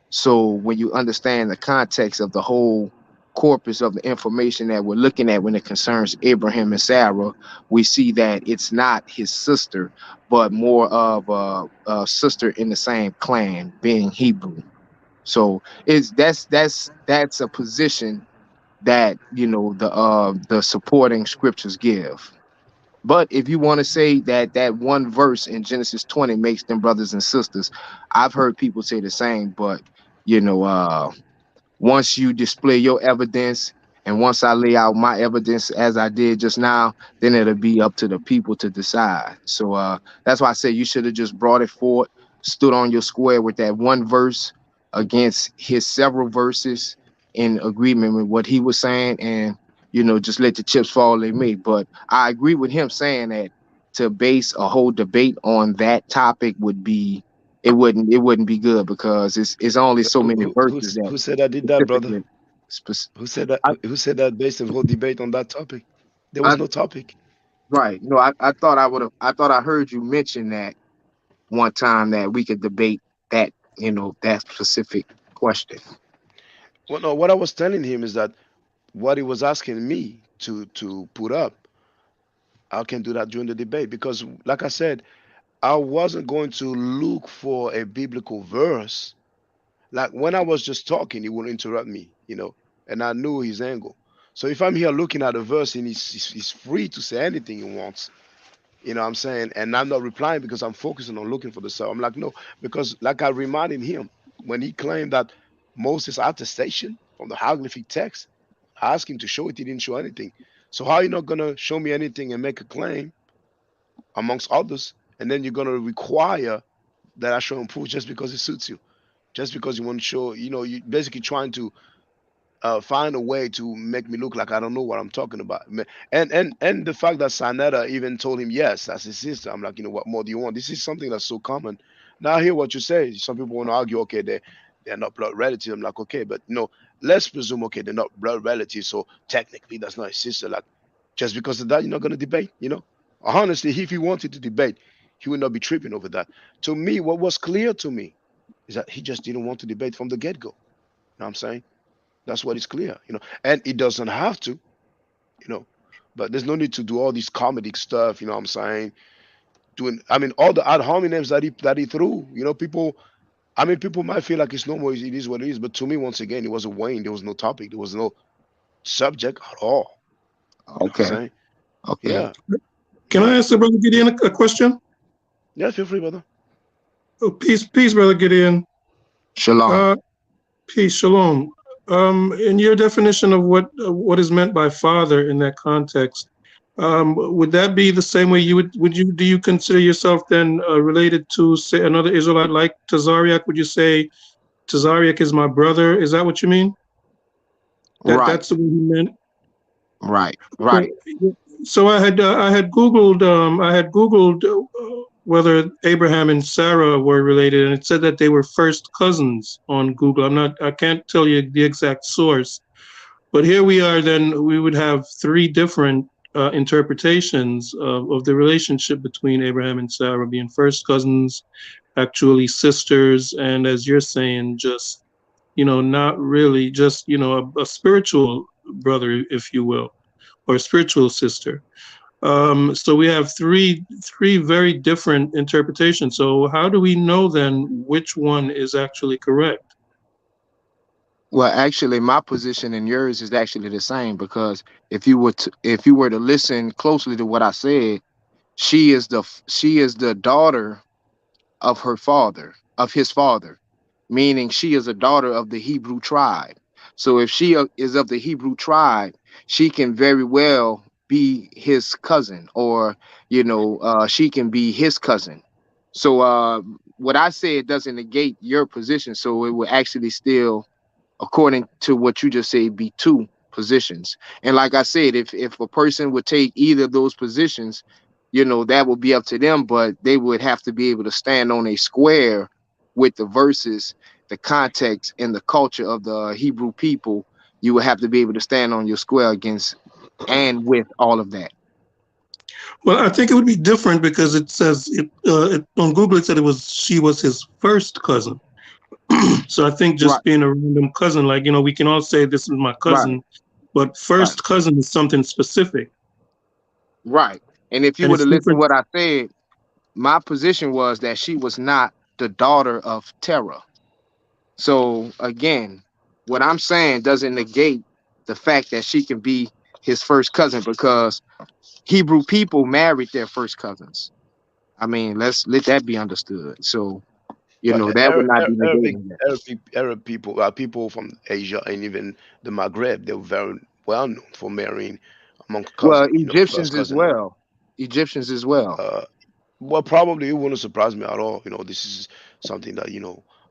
So when you understand the context of the whole corpus of the information that we're looking at when it concerns Abraham and Sarah, we see that it's not his sister, but more of a sister in the same clan, being Hebrew. So it's that's a position that the supporting scriptures give. But if you want to say that that one verse in Genesis 20 makes them brothers and sisters, I've heard people say the same, but you know, uh once you display your evidence And once I lay out my evidence as I did just now, then it'll be up to the people to decide. So that's why I say you should have just brought it forward, stood on your square with that one verse against his several verses in agreement with what he was saying, and just let the chips fall they may. But I agree with him saying that to base a whole debate on that topic would be it wouldn't be good because it's only so many verses that Who said I did that, brother? specifically. spec- Who said that? I, Who said that based on whole debate on that topic? There was I no topic. right. No, I thought I heard you mention that one time that we could debate that, that specific question. Well, no, what I was telling him is that what he was asking me to put up, I can do that during the debate because, like I said, I wasn't going to look for a biblical verse. Like when I was just talking, he would interrupt me, and I knew his angle. So if I'm here looking at a verse and he's free to say anything he wants, what I'm saying, and I'm not replying because I'm focusing on looking for the self. I'm like, no, because like I reminded him when he claimed that Moses' attestation from the hieroglyphic text, I asked him to show it, he didn't show anything. So how are you not gonna show me anything and make a claim amongst others, and then you're gonna require that I show him proof just because it suits you, just because you want to show, you basically trying to find a way to make me look like I don't know what I'm talking about. And the fact that Sanetta even told him yes, that's his sister. I'm like, what more do you want? This is something that's so common. Now I hear what you say. Some people want to argue, okay, they're not blood relatives. I'm like, okay, but let's presume, okay, they're not blood relatives, so technically that's not his sister. Like, just because of that, you're not gonna debate. Honestly, if he wanted to debate, he would not be tripping over that. To me, what was clear to me is that he just didn't want to debate from the get-go. You know what I'm saying? That's what is clear. And it doesn't have to, you know. But there's no need to do all this comedic stuff, you know what I'm saying? All the ad hominems that he threw, people might feel like it's normal, it is what it is. But to me, once again, it was a Wayne. There was no topic, there was no subject at all. You know what I'm Okay. saying? Okay. Yeah. Can I Yeah. ask the brother Gideon a question? Yeah, feel free, brother. Oh, peace, brother Gideon. Shalom. Peace, shalom. In your definition of what is meant by father in that context, would that be the same way do you consider yourself then related to, say, another Israelite like Tazariak? Would you say Tazariak is my brother? Is that what you mean? Right. That's the way you meant. Right. So I had Googled whether Abraham and Sarah were related, and it said that they were first cousins on Google. I can't tell you the exact source, but here we are. Then we would have three different interpretations of the relationship between Abraham and Sarah being first cousins, actually sisters, and as you're saying, just not really, just a spiritual brother, if you will, or spiritual sister. So we have three very different interpretations. So how do we know then which one is actually correct? Well, actually, my position and yours is actually the same because if you were to listen closely to what I said, she is the daughter of her father, of his father, meaning she is a daughter of the Hebrew tribe. So if she is of the Hebrew tribe, she can very well be his cousin, or she can be his cousin. So what I said doesn't negate your position. So it would actually still, according to what you just said, be two positions. And like I said, if a person would take either of those positions, that would be up to them, but they would have to be able to stand on a square with the verses, the context, and the culture of the Hebrew people. You would have to be able to stand on your square against and with all of that. Well, I think it would be different because it says on Google, it said she was his first cousin. So I think just Right, being a random cousin, like, we can all say this is my right, cousin, but right, first cousin is something specific. right. And if you And were to it's listen to different. what I said, my position was that she was not the daughter of Terah. So again, what I'm saying doesn't negate the fact that she can be his first cousin, because Hebrew people married their first cousins. I mean, let's let that be understood. So, But that would not be negating that. Arab people, people from Asia and even the Maghreb, they were very well known for marrying among Well, cousin, first Egyptians as cousin. well. Egyptians as well. Uh, well, probably it wouldn't surprise me at all. This is something that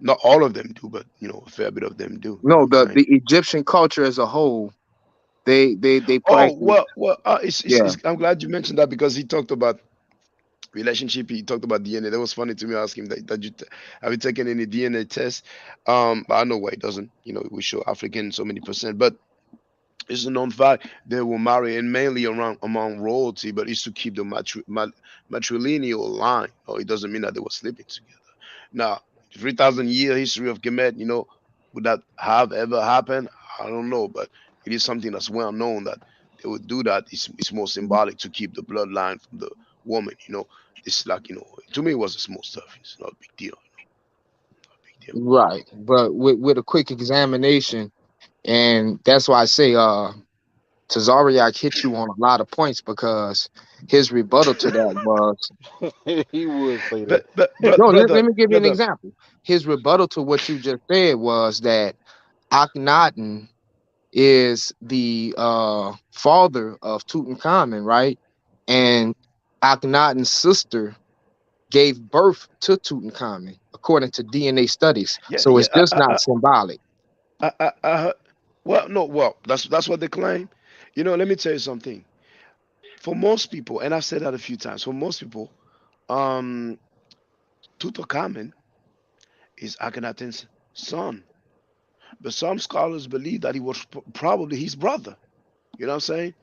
not all of them do, but a fair bit of them do. You know No, what I'm saying? the Egyptian culture as a whole, they Oh practice. well, Yeah. I'm glad you mentioned that because he talked about relationship. He talked about DNA. That was funny to me. I asked him that have you taken any DNA tests? But I know why he doesn't. We show African so many percent, but it's a known fact they will marry and mainly around among royalty, but it's to keep the matrilineal line. Oh, it doesn't mean that they were sleeping together. Now, 3,000 year history of Kemet, would that have ever happened? I don't know, but it is something that's well known that they would do that. It's more symbolic to keep the bloodline from the woman. It's like to me it was a small stuff. It's not a big deal. Not a big deal. Right. But with a quick examination, and that's why I say Tazariak hit you on a lot of points because his rebuttal to that was He would say that. no, let Brother, me give you an brother. example. His rebuttal to what you just said was that Akhenaten is the father of Tutankhamun, right? And Akhenaten's sister gave birth to Tutankhamun, according to DNA studies. Yeah, So yeah. it's just not symbolic. I well, no, well, that's what they claim. Let me tell you something. For most people, and I've said that a few times, for most people, um, Tutankhamun is Akhenaten's son, but some scholars believe that he was probably his brother. You know what I'm saying?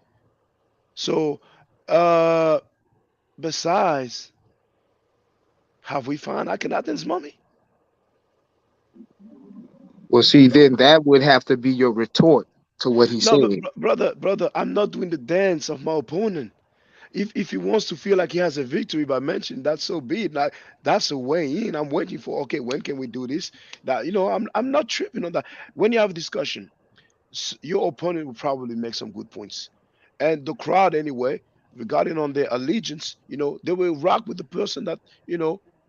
So, uh, besides, have we found Akhenaten's mummy? Well, see, then that would have to be your retort to what he No, said. but brother, I'm not doing the dance of my opponent. If he wants to feel like he has a victory by mentioning that, so be it. Like that's a way in. I'm waiting for okay, when can we do this? That I'm not tripping on that. When you have a discussion, your opponent will probably make some good points, and the crowd anyway, regarding on their allegiance, they will rock with the person that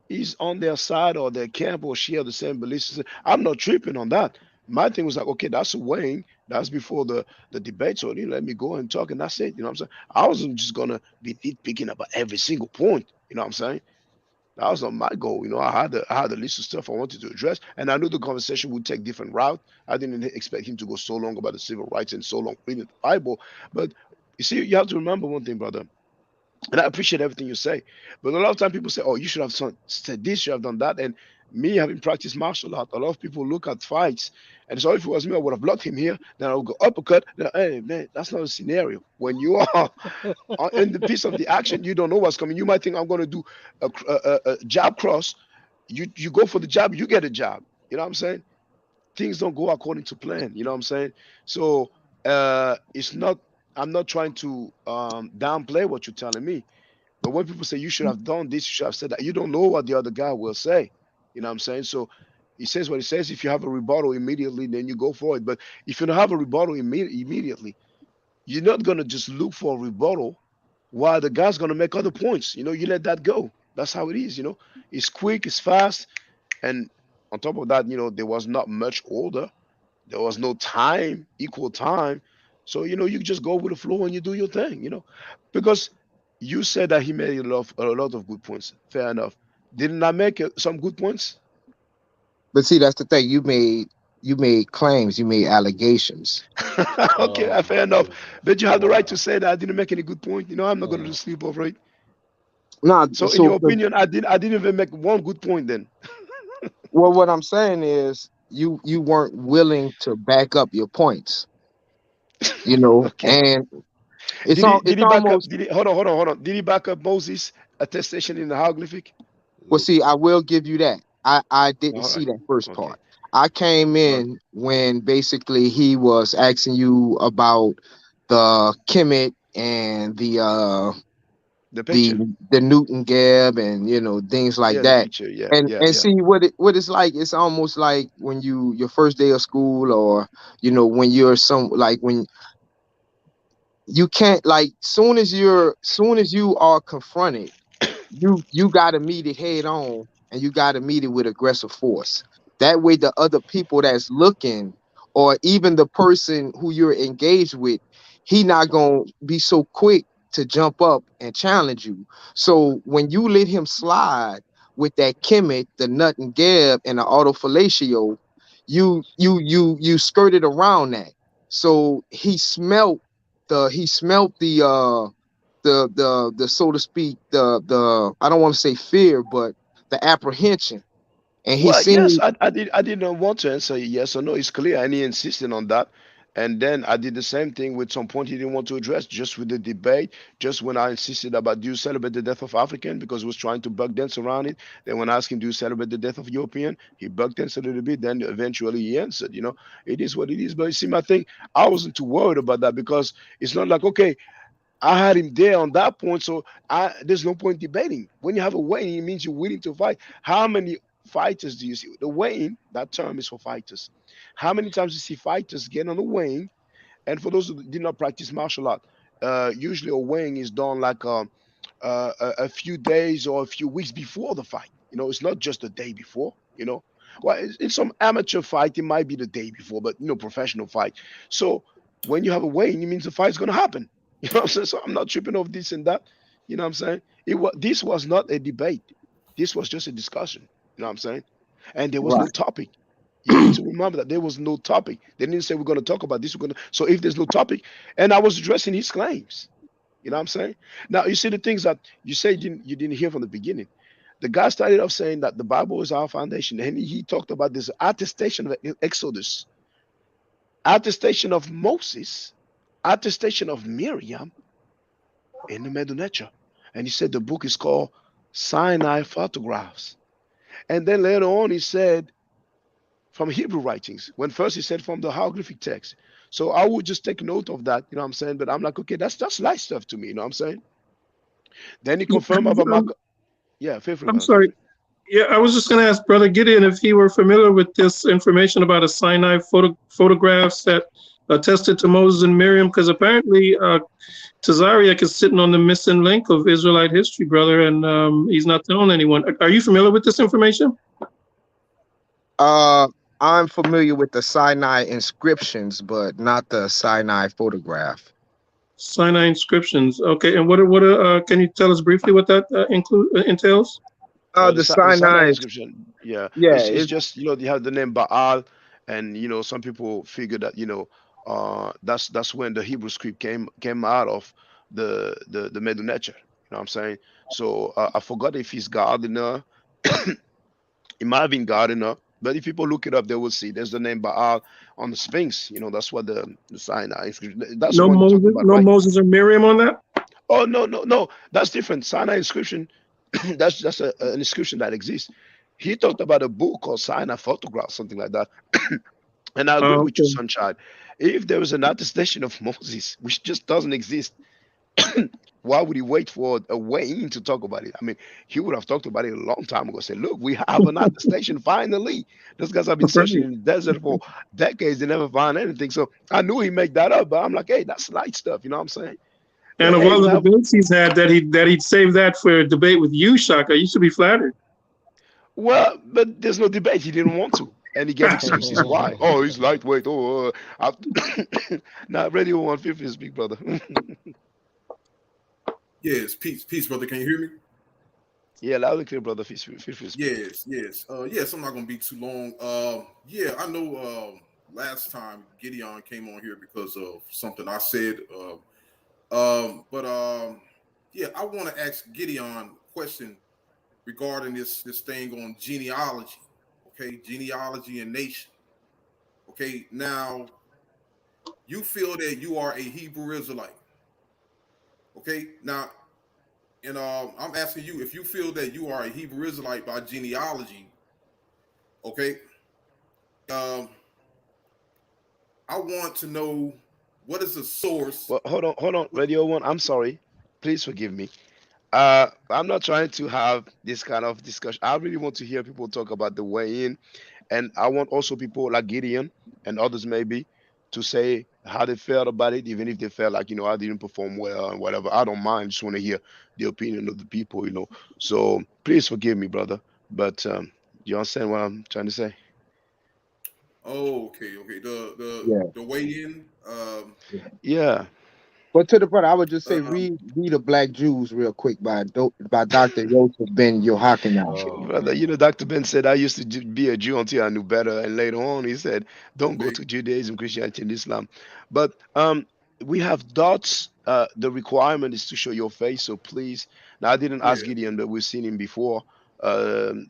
is on their side or their camp or share the same beliefs. I'm not tripping on that. My thing was like, okay, that's a weighing. That's before the debate, so let me go and talk, and that's it. You know what I'm saying? I wasn't just gonna be nitpicking about every single point. You know what I'm saying? That was not my goal. I had a list of stuff I wanted to address, and I knew the conversation would take different route. I didn't expect him to go so long about the civil rights and so long reading the Bible. But you see, you have to remember one thing, brother. And I appreciate everything you say. But a lot of time people say, "Oh, you should have said this, you should have done that." And me having practiced martial art, a lot of people look at fights and so if it was me, I would have blocked him here. Then I would go uppercut. Then, hey man, that's not a scenario. When you are in the piece of the action, you don't know what's coming. You might think I'm going to do a jab cross. You go for the jab, you get a jab. You know what I'm saying? Things don't go according to plan. You know what I'm saying? So it's not. I'm not trying to downplay what you're telling me. But when people say you should have done this, you should have said that, you don't know what the other guy will say. You know what I'm saying? So he says what he says. If you have a rebuttal immediately, then you go for it. But if you don't have a rebuttal immediately, you're not gonna just look for a rebuttal while the guy's gonna make other points. You let that go. That's how it is. It's quick, it's fast, and on top of that, there was not much order. There was no time, equal time. So you just go with the flow and you do your thing. Because you said that he made a lot of good points. Fair enough. Didn't I make some good points? But see, that's the thing. You made claims, you made allegations. Okay, Oh fair my enough. goodness. But you have the right to Wow. say that I didn't make any good point. I'm not going to Mm. just sleep over it. Nah, So, in so your opinion, I didn't even make one good point then. well, what I'm saying is you weren't willing to back up your points, Okay. and Did he did it's he back up? almost. Did he hold on? Did he back up Moses' attestation in the hieroglyphic? Well, Nope. see, I will give you that. I didn't All see right. that first Okay. part. I came All right. in when basically he was asking you about the Kemet and The the picture. the Newton Gap and things like Yeah, the that. picture. Yeah, And yeah, and yeah. see what it's like. It's almost like when your first day of school, or when you're when you can't, like, soon as you are confronted, you got to meet it head on, and you got to meet it with aggressive force. That way the other people that's looking, or even the person who you're engaged with, he not gonna be so quick to jump up and challenge you. So when you let him slide with that Kemet, the nut and gab, and the autofellatio, you skirted around that. So he smelt the so to speak, the I don't want to say fear, but the apprehension. And he Well, yes, seen I did not want to answer yes or no. It's clear, and he insisted on that. And then I did the same thing with some point he didn't want to address, just with the debate. Just when I insisted about do you celebrate the death of African because he was trying to bug dance around it. Then when I asked him do you celebrate the death of European, he bug danced a little bit. Then eventually he answered. It is what it is. But you see, my thing, I wasn't too worried about that because it's not like okay, I had him there on that point, so there's no point debating. When you have a weighing, it means you're willing to fight. How many fighters do you see? The weighing, that term is for fighters. How many times do you see fighters get on the weighing? And for those who did not practice martial art, usually a weighing is done like a few days or a few weeks before the fight. It's not just the day before. Well, in some amateur fight, it might be the day before, but professional fight. So when you have a weighing, it means the fight's going to happen. You know what I'm saying? So I'm not tripping off this and that. You know what I'm saying? This was not a debate. This was just a discussion. You know what I'm saying? And there was no right, topic. You need to remember that there was no topic. They didn't say we're going to talk about this. So if there's no topic, and I was addressing his claims. You know what I'm saying? Now you see the things that you say you didn't hear from the beginning. The guy started off saying that the Bible is our foundation, and he talked about this attestation of Exodus, attestation of Moses, attestation of Miriam in the Medunecha. And he said the book is called Sinai Photographs. And then later on he said from Hebrew writings, when first he said from the hieroglyphic text. So I would just take note of that, you know what I'm saying? But I'm like, okay, that's light stuff to me, you know what I'm saying? Then he Yeah, confirmed about my, yeah, feel free, I'm man, feel sorry. free. Yeah, I was just going to ask Brother Gideon if he were familiar with this information about a Sinai photographs that attested to Moses and Miriam, because apparently Tazariak is sitting on the missing link of Israelite history, brother, and he's not telling anyone. Are you familiar with this information? I'm familiar with the Sinai inscriptions, but not the Sinai photograph. Sinai inscriptions. Okay, and can you tell us briefly what that entails? The, The the Sinai Sinai, inscription, yeah, yeah, it's just they have the name Baal, and some people figure that that's when the Hebrew script came out of the Medunecher. You know what I'm saying? So I forgot if he's Gardiner. It might have been Gardiner, but if people look it up, they will see there's the name Baal on the Sphinx. That's what the Sinai inscription. That's the No one you're talking Moses, about, no right? Moses or Miriam on that. Oh no, no, no, that's different. Sinai inscription, that's an inscription that exists. He talked about a book called Sinai Photograph, something like that. And I agree with you, Okay. Sunshine. If there was an attestation of Moses, which just doesn't exist, why would he wait for a Wayne to talk about it? I mean, he would have talked about it a long time ago. Say, look, we have an attestation finally. Those guys have been searching Right. in the desert for decades. They never find anything. So I knew he made that up, but I'm like, hey, that's light stuff. You know what I'm saying? And But of hey, all we the have. debates he's had, that he'd save that for a debate with you, Shaka. You should be flattered. Well, but there's no debate. He didn't want to. And he gave excuses why. Oh, he's lightweight. Oh, now Radio 150 is big brother. Yes, peace, brother. Can you hear me? Yeah, loud and clear, brother. Feel free to speak. Yes. I'm not gonna be too long. Yeah, I know. Last time Gideon came on here because of something I said. But yeah, I want to ask Gideon a question regarding this thing on genealogy. Okay, genealogy and nation. Okay, now you feel that you are a Hebrew Israelite. Okay, now and I'm asking you if you feel that you are a Hebrew Israelite by genealogy. Okay, um, I want to know what is the source. Well, hold on, Radio One. I'm sorry. Please forgive me. I'm not trying to have this kind of discussion. I really want to hear people talk about the way in, and I want also people like Gideon and others maybe to say how they felt about it, even if they felt like I didn't perform well and whatever. I don't mind. Just want to hear the opinion of the people. So please forgive me, brother. But you understand what I'm trying to say? Oh, okay. The yeah. the weigh in. Yeah. But to the brother, I would just say Um, read the Black Jews real quick by Dr. Yosef Ben Yohanan. Oh Brother, man. you know, Dr. Ben said, I used to be a Jew until I knew better. And later on, he said, don't go okay. to Judaism, Christianity, and Islam. But we have dots. The requirement is to show your face. So please, now I didn't Yeah. ask Gideon, but we've seen him before.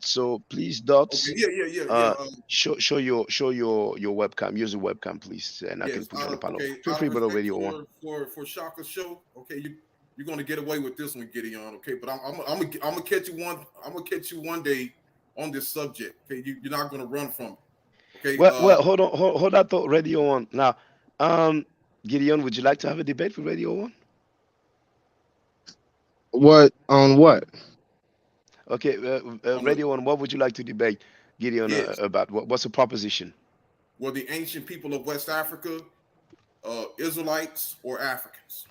So please, Okay. dots, Yeah. Yeah. Yeah. Yeah. uh, show your webcam. Use the webcam, please, and I can Yes. put you on the panel. Feel Out of free, brother respect Radio One. for Shaka's show. Okay. You're gonna get away with this one, Gideon. Okay. But I'm gonna catch you one. I'm gonna catch you one day on this subject. Okay. You're not gonna run from it. Okay. Well, hold on, hold that thought, Radio One. Now, um, Gideon, would you like to have a debate with Radio One? What on what? Okay, On the Radio One, what would you like to debate Gideon yes. about? What's the proposition? Were the ancient people of West Africa Israelites or Africans?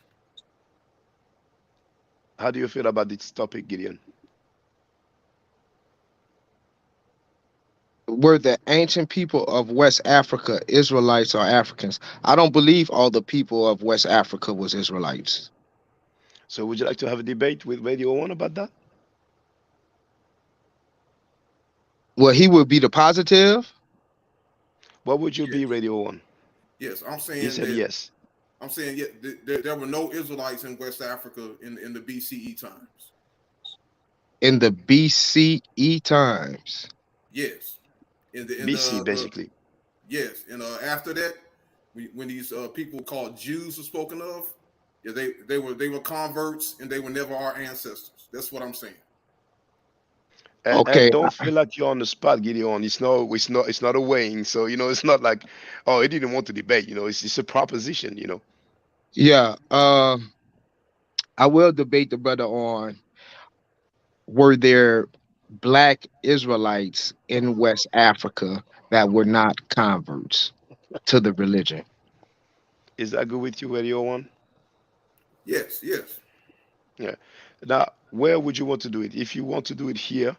How do you feel about this topic, Gideon? Were the ancient people of West Africa Israelites or Africans? I don't believe all the people of West Africa was Israelites. So, would you like to have a debate with Radio One about that? Well, he would be the positive. What would you be, Yes. Radio One? Yes. He said yes. I'm saying yeah. There were no Israelites in West Africa in the BCE times. In the BCE times. Yes. In BC, the basically. yes. And after that, when these people called Jews were spoken of, yeah, they were converts and they were never our ancestors. That's what I'm saying. And Okay, don't feel like you're on the spot, Gideon. It's not a weighing. So it's not like, oh, he didn't want to debate. It's a proposition. yeah. I will debate the brother on were there black Israelites in West Africa that were not converts to the religion. Is that good with you, Radio One? Yes. Yes. Yeah. Now, where would you want to do it? If you want to do it here,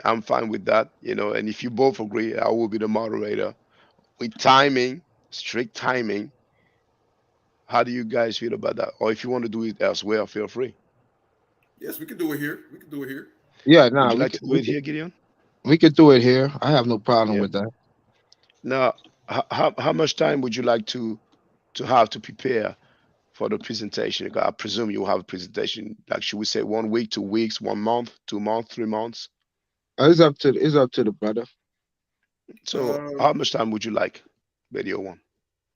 I'm fine with that. And if you both agree, I will be the moderator with timing, strict timing. How do you guys feel about that? Or if you want to do it elsewhere, feel free. Yes. We can do it here. We can do it here. Yeah, Would no, you we like could to do it here, Gideon? we could do it here. I have no problem Yeah. with that. Now, how much time would you like to have to prepare for the presentation? Because I presume you will have a presentation. Like, should we say 1 week, 2 weeks, 1 month, 2 months, 3 months? It's up to the brother. So, Uh, how much time would you like, Radio One?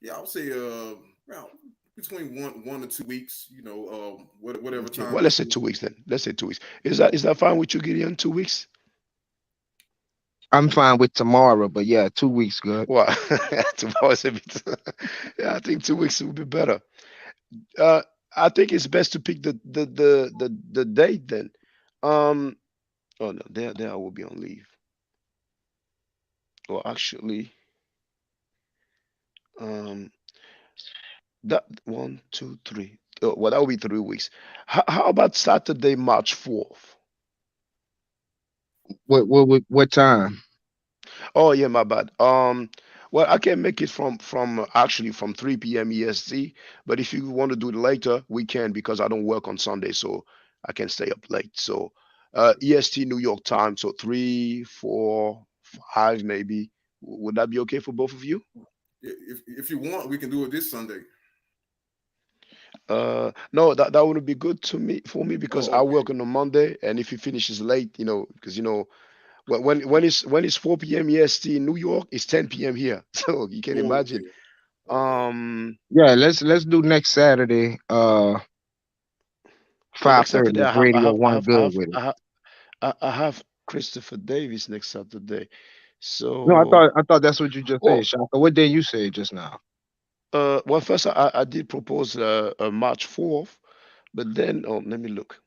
yeah. I would say around between 1 to 2 weeks. Whatever Okay. time. Well, let's say 2 weeks then. Let's say 2 weeks. Is that fine with you, Gideon? 2 weeks? I'm fine with tomorrow, but yeah, 2 weeks good. Well, tomorrow's a bit. Yeah, I think 2 weeks would be better. Uh, I think it's best to pick the date then. Um. Oh no, there I will be on leave. Well, actually, um, that 1, 2, 3. Oh, well, that will be 3 weeks. How about Saturday, March 4th? What time? Oh yeah, my bad. Well, I can make it from actually from 3 p.m. EST, but if you want to do it later, we can because I don't work on Sunday, so I can stay up late. So, EST New York time, so 3, 4, 5 maybe. Would that be okay for both of you? If you want, we can do it this Sunday. No, that wouldn't be good to me for me because Oh, I okay. work on a Monday, and if it finishes late, because when it's 4 p.m. EST in New York, it's 10 p.m. here, so you can Oh, imagine. okay. Okay. Yeah, let's do next Saturday. Well, Five next thirty. Saturday If Radio One good with it. I have Christopher Davis next Saturday. No, I So, thought I thought that's what you just said, oh, Shaka. What day you said just now? well, first I did propose March 4th, but then let me look.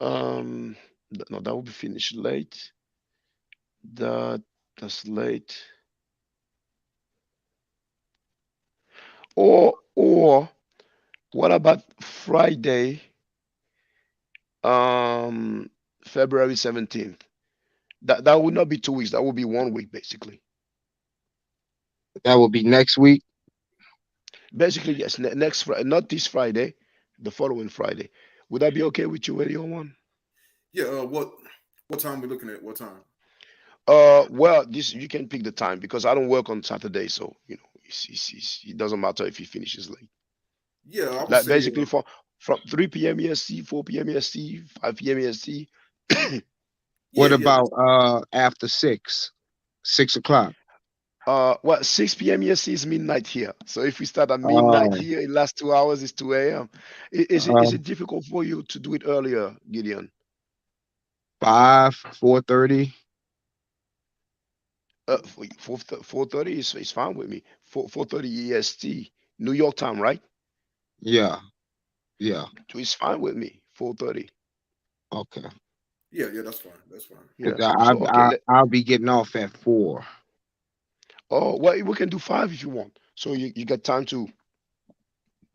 Um, no, that will be finished late. That's late. Or what about Friday, um, February 17th? That would not be 2 weeks. That would be 1 week basically. That will be next week. Basically, yes. Next Friday, not this Friday, the following Friday. Would that be okay with you, Radio One? Yeah. What time we looking at? What time? Well, this you can pick the time because I don't work on Saturday, so it doesn't matter if he finishes late. Yeah, I would Like say. basically from 3 p.m. EST, 4 p.m. EST, 5 p.m. EST. Yeah, What yeah, about after 6 o'clock? Well, 6 p.m. EST is midnight here. So if we start at midnight Oh, here, it lasts 2 hours. It's 2 a.m. Is it uh, is it difficult for you to do it earlier, Gideon? 4:30. 4:30 is fine with me. 4:30 EST, New York time, right? Yeah, yeah. So it's fine with me. 4:30. Okay. yeah, yeah. That's fine. That's fine. Yeah. 'Cause I, So okay. I I'll be getting off at 4. Oh, well, we can do 5 if you want. So you got time to,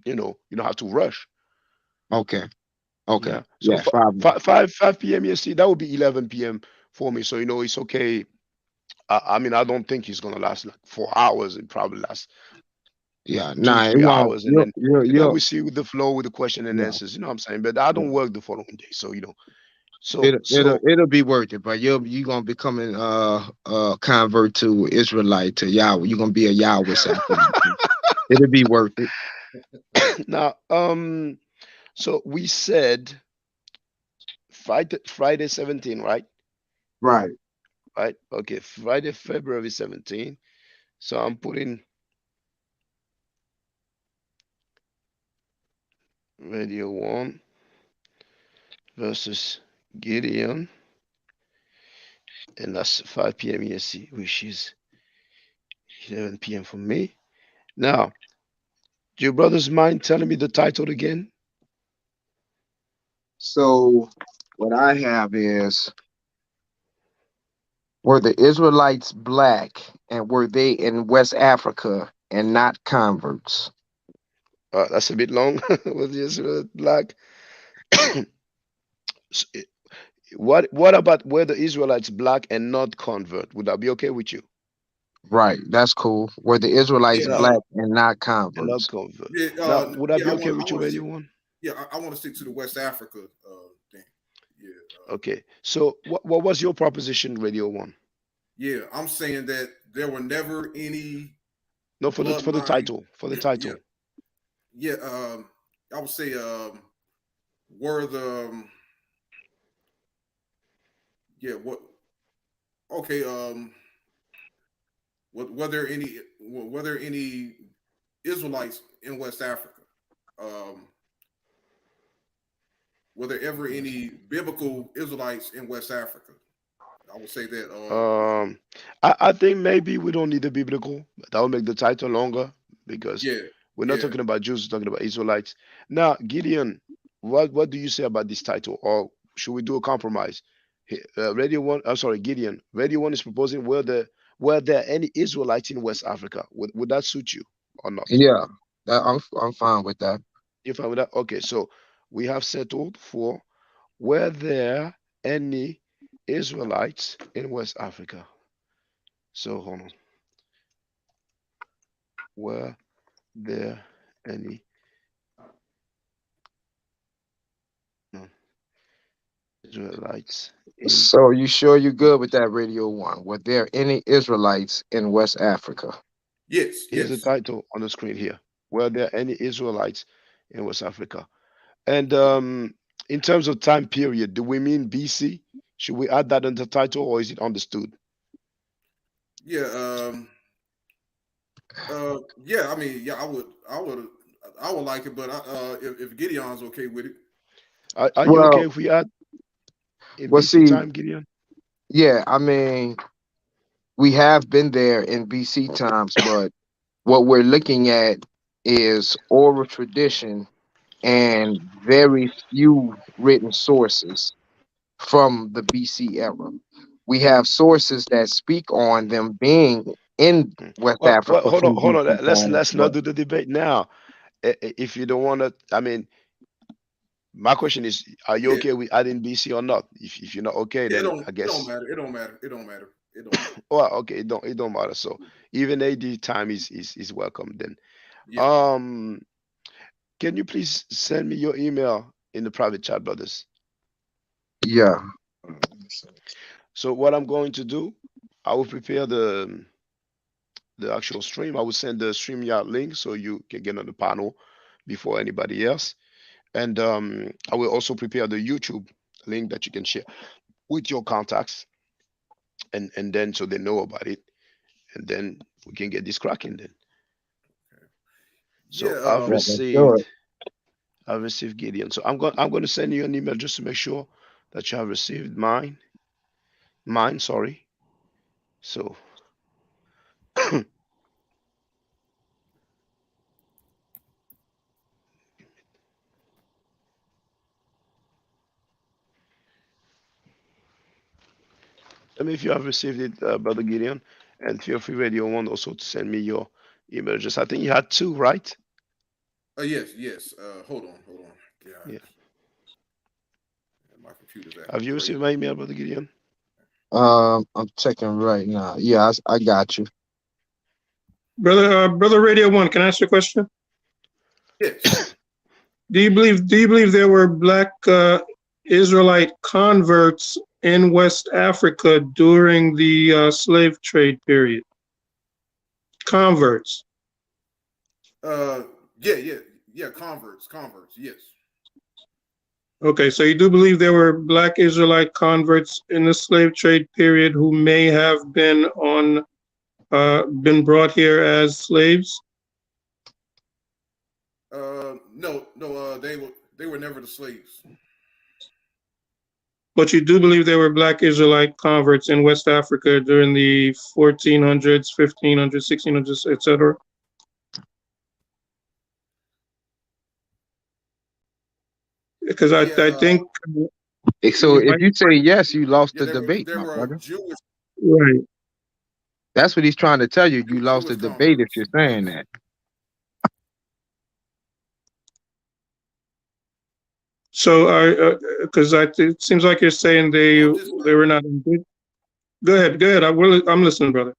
you don't have to rush. Okay. Okay. Yeah. So Yeah, 5. 5 p.m. EST, that would be 11 p.m. for me. So it's okay. I mean, I don't think it's gonna last like 4 hours. It probably lasts Yeah. two, Nah, it three won't. hours, and You'll then you'll and then you'll we see with the flow with the question and yeah, answers. You know what I'm saying? But I yeah. don't work the following day, so So It'll so it'll be worth it, but you gonna becoming convert to Israelite to Yahweh. You're gonna be a Yahweh sacrifice. It'll be worth it. now so we said Friday 17, right? Right. Right. Okay. Friday, February 17. So I'm putting Radio One versus Gideon, and that's 5 p.m. EST, which is 11 p.m. for me. Now, do your brothers mind telling me the title again? So what I have is, were the Israelites black and were they in West Africa and not converts? That's a bit long. Was just black. S- eh, what about were the Israelites black and not convert? Would that be okay with you? Right, that's cool. Were the Israelites Yeah. Now, black and not and not converts? convert. Yeah. Now, would that Yeah. be I okay want. I with you, want to Radio stick. One? Yeah. I want to stick to the West Africa thing. Yeah. Okay. So, what was your proposition, Radio One? Yeah. I'm saying that there were never any No, for the bloodline. title. For the Yeah. title. Yeah. I would say were the yeah what okay were there any Israelites in West Africa? Um, were there ever any biblical Israelites in West Africa? I would say that. Um, I think maybe we don't need the biblical. That will make the title longer because Yeah, we're not yeah, talking about Jews, we're talking about Israelites. Now, Gideon, what do you say about this title, or should we do a compromise? Radio One, I'm sorry, Gideon. Radio One is proposing were there any Israelites in West Africa? Would that suit you or not? Yeah, I'm fine with that. You fine with that? Okay, so we have settled for were there any Israelites in West Africa? So hold on. Were there any no, Israelites in? So you sure you good with that, Radio One? Were there any Israelites in West Africa? yes, Here's the yes, title on the screen here. Were there any Israelites in West Africa? And in terms of time period, do we mean BC? Should we add that in the title, or is it understood? yeah, yeah. I mean, yeah, I would like it, but if Gideon's okay with it, Are you okay Well, if we add in well, BC see, time, Gideon? yeah, I mean, we have been there in BC times, but what we're looking at is oral tradition and very few written sources from the BC era. We have sources that speak on them being in Mm. West Well, Africa from hold on. BC times, Let's but not do the debate now. If you don't want to, I mean, my question is, are you yeah, okay with adding BC or not? If you're not okay, then I it don't guess, matter. It don't matter. It don't matter. It don't matter. well, okay, it don't matter. So even AD time is welcome then. Yeah. Can you please send me your email in the private chat, brothers? Yeah. So what I'm going to do, I will prepare the actual stream. I will send the StreamYard link so you can get on the panel before anybody else. And I will also prepare the YouTube link that you can share with your contacts, and then so they know about it, and then we can get this cracking then. So Yeah. Yeah, let's do it. I've received Gideon. So I'm going to send you an email just to make sure that you have received mine. Sorry. So tell me if you have received it, Brother Gideon, and feel free, Radio One, also to send me your email address. I think you had two, right? Yes. Yes. Hold on. Hold on. God, Yeah. my computer's acting Have you crazy. received my email, Brother Gideon? I'm checking right now. Yeah, I got you. Brother Radio One, can I ask you a question? Yes. Do you believe there were black Israelite converts in West Africa during the slave trade period? Converts. Uh. Yeah. Yeah. Yeah. Converts. Converts. Yes. Okay, so you do believe there were black Israelite converts in the slave trade period who may have been brought here as slaves? No. No. They were never the slaves. But you do believe there were black Israelite converts in West Africa during the 1400s, 1500s, 1600s, etc.? Because Yeah. I think So you if might, you say yes, you lost Yeah. the There were. debate, There my were brother. Jewish. right. That's what he's trying to tell you. You lost Jewish the debate if you're converts. saying Yes. that. So because it seems like you're saying No. I'm just. they were not in good. Go ahead, go ahead. I'm listening, brother.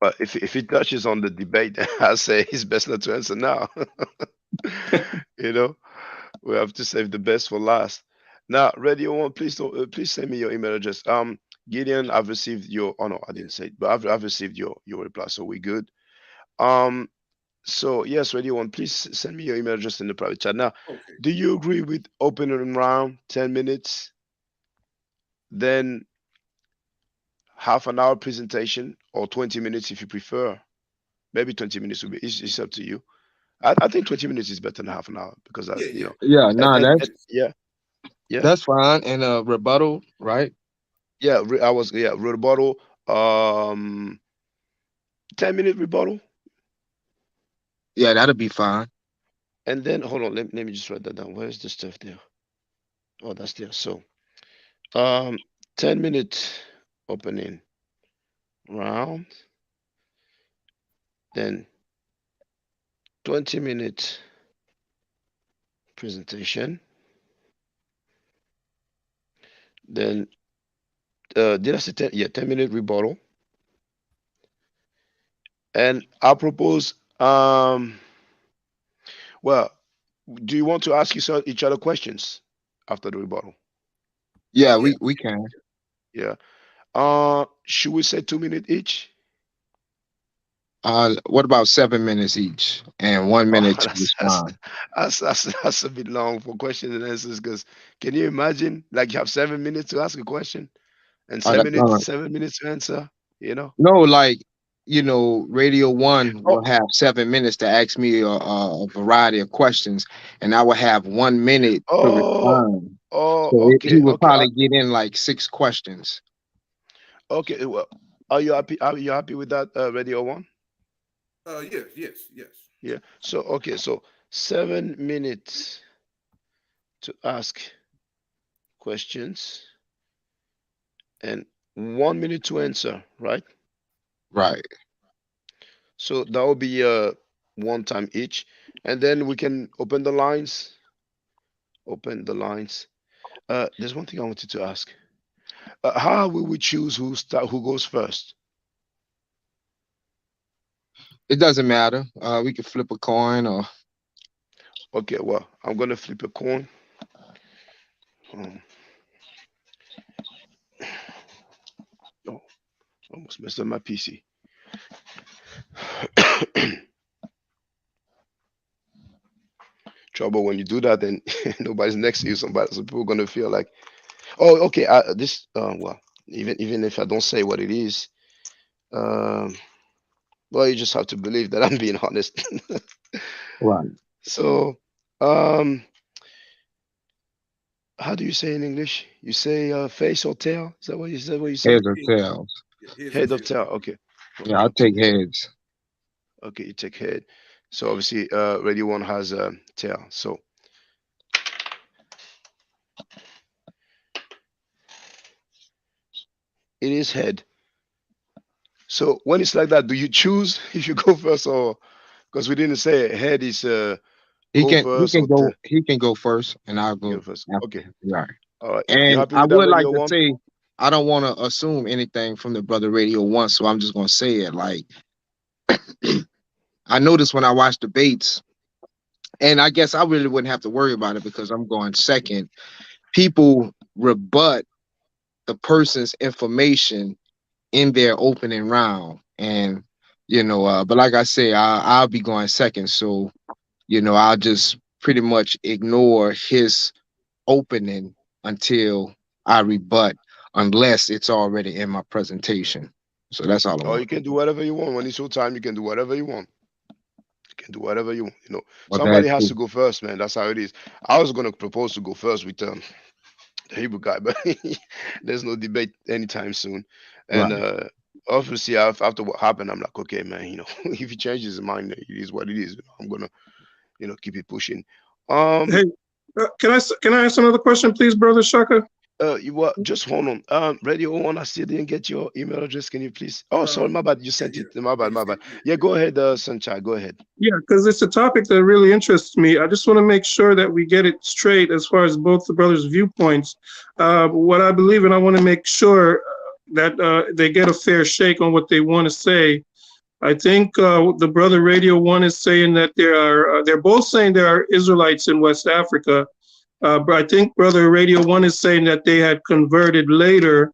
But if it touches on the debate, I say it's best not to answer now. you know, we have to save the best for last. Now, Radio One, please don't, please send me your email address. Gideon, I've received your. Oh no, I Yeah. didn't say it, but I've received your reply, so we good. Um, so yes, Radio One, please send me your email address in the private chat. Now, Okay. do you agree with opening round 10 minutes, then half an hour presentation, or 20 minutes if you prefer? Maybe 20 minutes will be. It's up to you. I think 20 minutes is better than half an hour because Yeah. Yeah. Yeah, and, nah, and, that's and yeah, yeah, that's fine. And rebuttal, right? yeah. I was rebuttal. Um, 10 minute rebuttal, Yeah, that'll be fine. and then hold on. Let me just write that down. Where's the stuff there? Oh, that's there. So, um, 10 minute opening round, then 20 minute presentation, then did I say 10? Yeah, 10 minute rebuttal, and I propose. Well, do you want to ask each other questions after the rebuttal? Yeah, Yeah. we can. Yeah. Should we say 2 minutes each? What about 7 minutes each and 1 minute Oh, to respond? that's a bit long for questions and answers. Because can you imagine, like you have 7 minutes to ask a question and Uh, seven minutes, uh, 7 minutes to answer? You know? no, like Radio One Oh, will have 7 minutes to ask me a variety of questions, and I will have 1 minute to oh, respond. oh. So he Okay, would okay, probably get in like 6 questions. okay. Well, are you happy? Are you happy with that, Radio One? Yes. Yes. Yes. Yeah. So okay, so 7 minutes to ask questions and 1 minute to answer, right? Right. So that will be one time each, and then we can open the lines. Open the lines. There's one thing I wanted to ask. How will we choose who goes first? It doesn't matter. We can flip a coin or Okay, well, I'm gonna flip a coin. Um, oh, almost messed up my PC. Trouble when you do that, then nobody's next to you. Some people are gonna feel like, oh, okay, this, well, even if I don't say what it is, um, well, you just have to believe that I'm being honest. right. So, um, how do you say in English? You say face or tail? Is that what you said? What you say? Heads or Heads. tails. Yeah, heads or Head of tails. tail. Okay. Yeah, Okay, I'll I'll take take head. heads. Okay, you take head. So obviously, Radio One has a tail. So it is head. So when it's like that, do you choose if you go first or because we didn't say it, head is He go can he first can or tail? go he can go first and I'll You go go first. Okay. after. Right. All right. You And happy I with that, would like Radio to One? say I don't want to assume anything from the brother Radio One, so I'm just gonna say it. Like I noticed when I watch debates, and I guess I really wouldn't have to worry about it because I'm going second. People rebut the person's information in their opening round, and but like I say, I'll be going second, so I'll just pretty much ignore his opening until I rebut, unless it's already in my presentation. So that's all I Or want you to can say. do whatever you want. When it's your time, you can do whatever you want. You can do whatever you want. Well, Somebody that's has true. to go first, man. That's how it is. I was gonna propose to go first with the Hebrew guy, but there's no debate anytime soon. And Right. obviously, after what happened, I'm like, okay, man. If he changes his mind, it is what it is. I'm gonna, keep it pushing. Um, Hey, can I ask another question, please, brother Shaka? you what? Just hold on. Radio One, I still didn't get your email address. Can you please? Oh, sorry, my bad. You Yeah, sent yeah, it. My yeah. bad, You my see, bad. yeah, Yeah, yeah. go ahead, Sunshine. Go ahead. Yeah, because it's a topic that really interests me. I just want to make sure that we get it straight as far as both the brothers' viewpoints. What I believe, and I want to make sure that they get a fair shake on what they want to say. I think the brother Radio One is saying that they're both saying there are Israelites in West Africa. But I think brother Radio One is saying that they had converted later,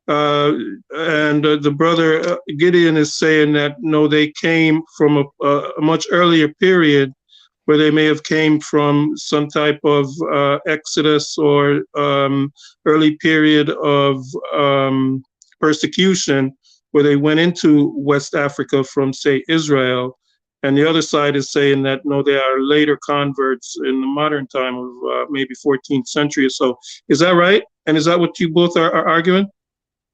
uh, and the brother Gideon is saying that no, they came from a much earlier period where they may have came from some type of exodus or early period of persecution, where they went into West Africa from, say, Israel. And the other side is saying that no, they are later converts in the modern time of maybe 14th century or so. Is that right? And is that what you both are arguing?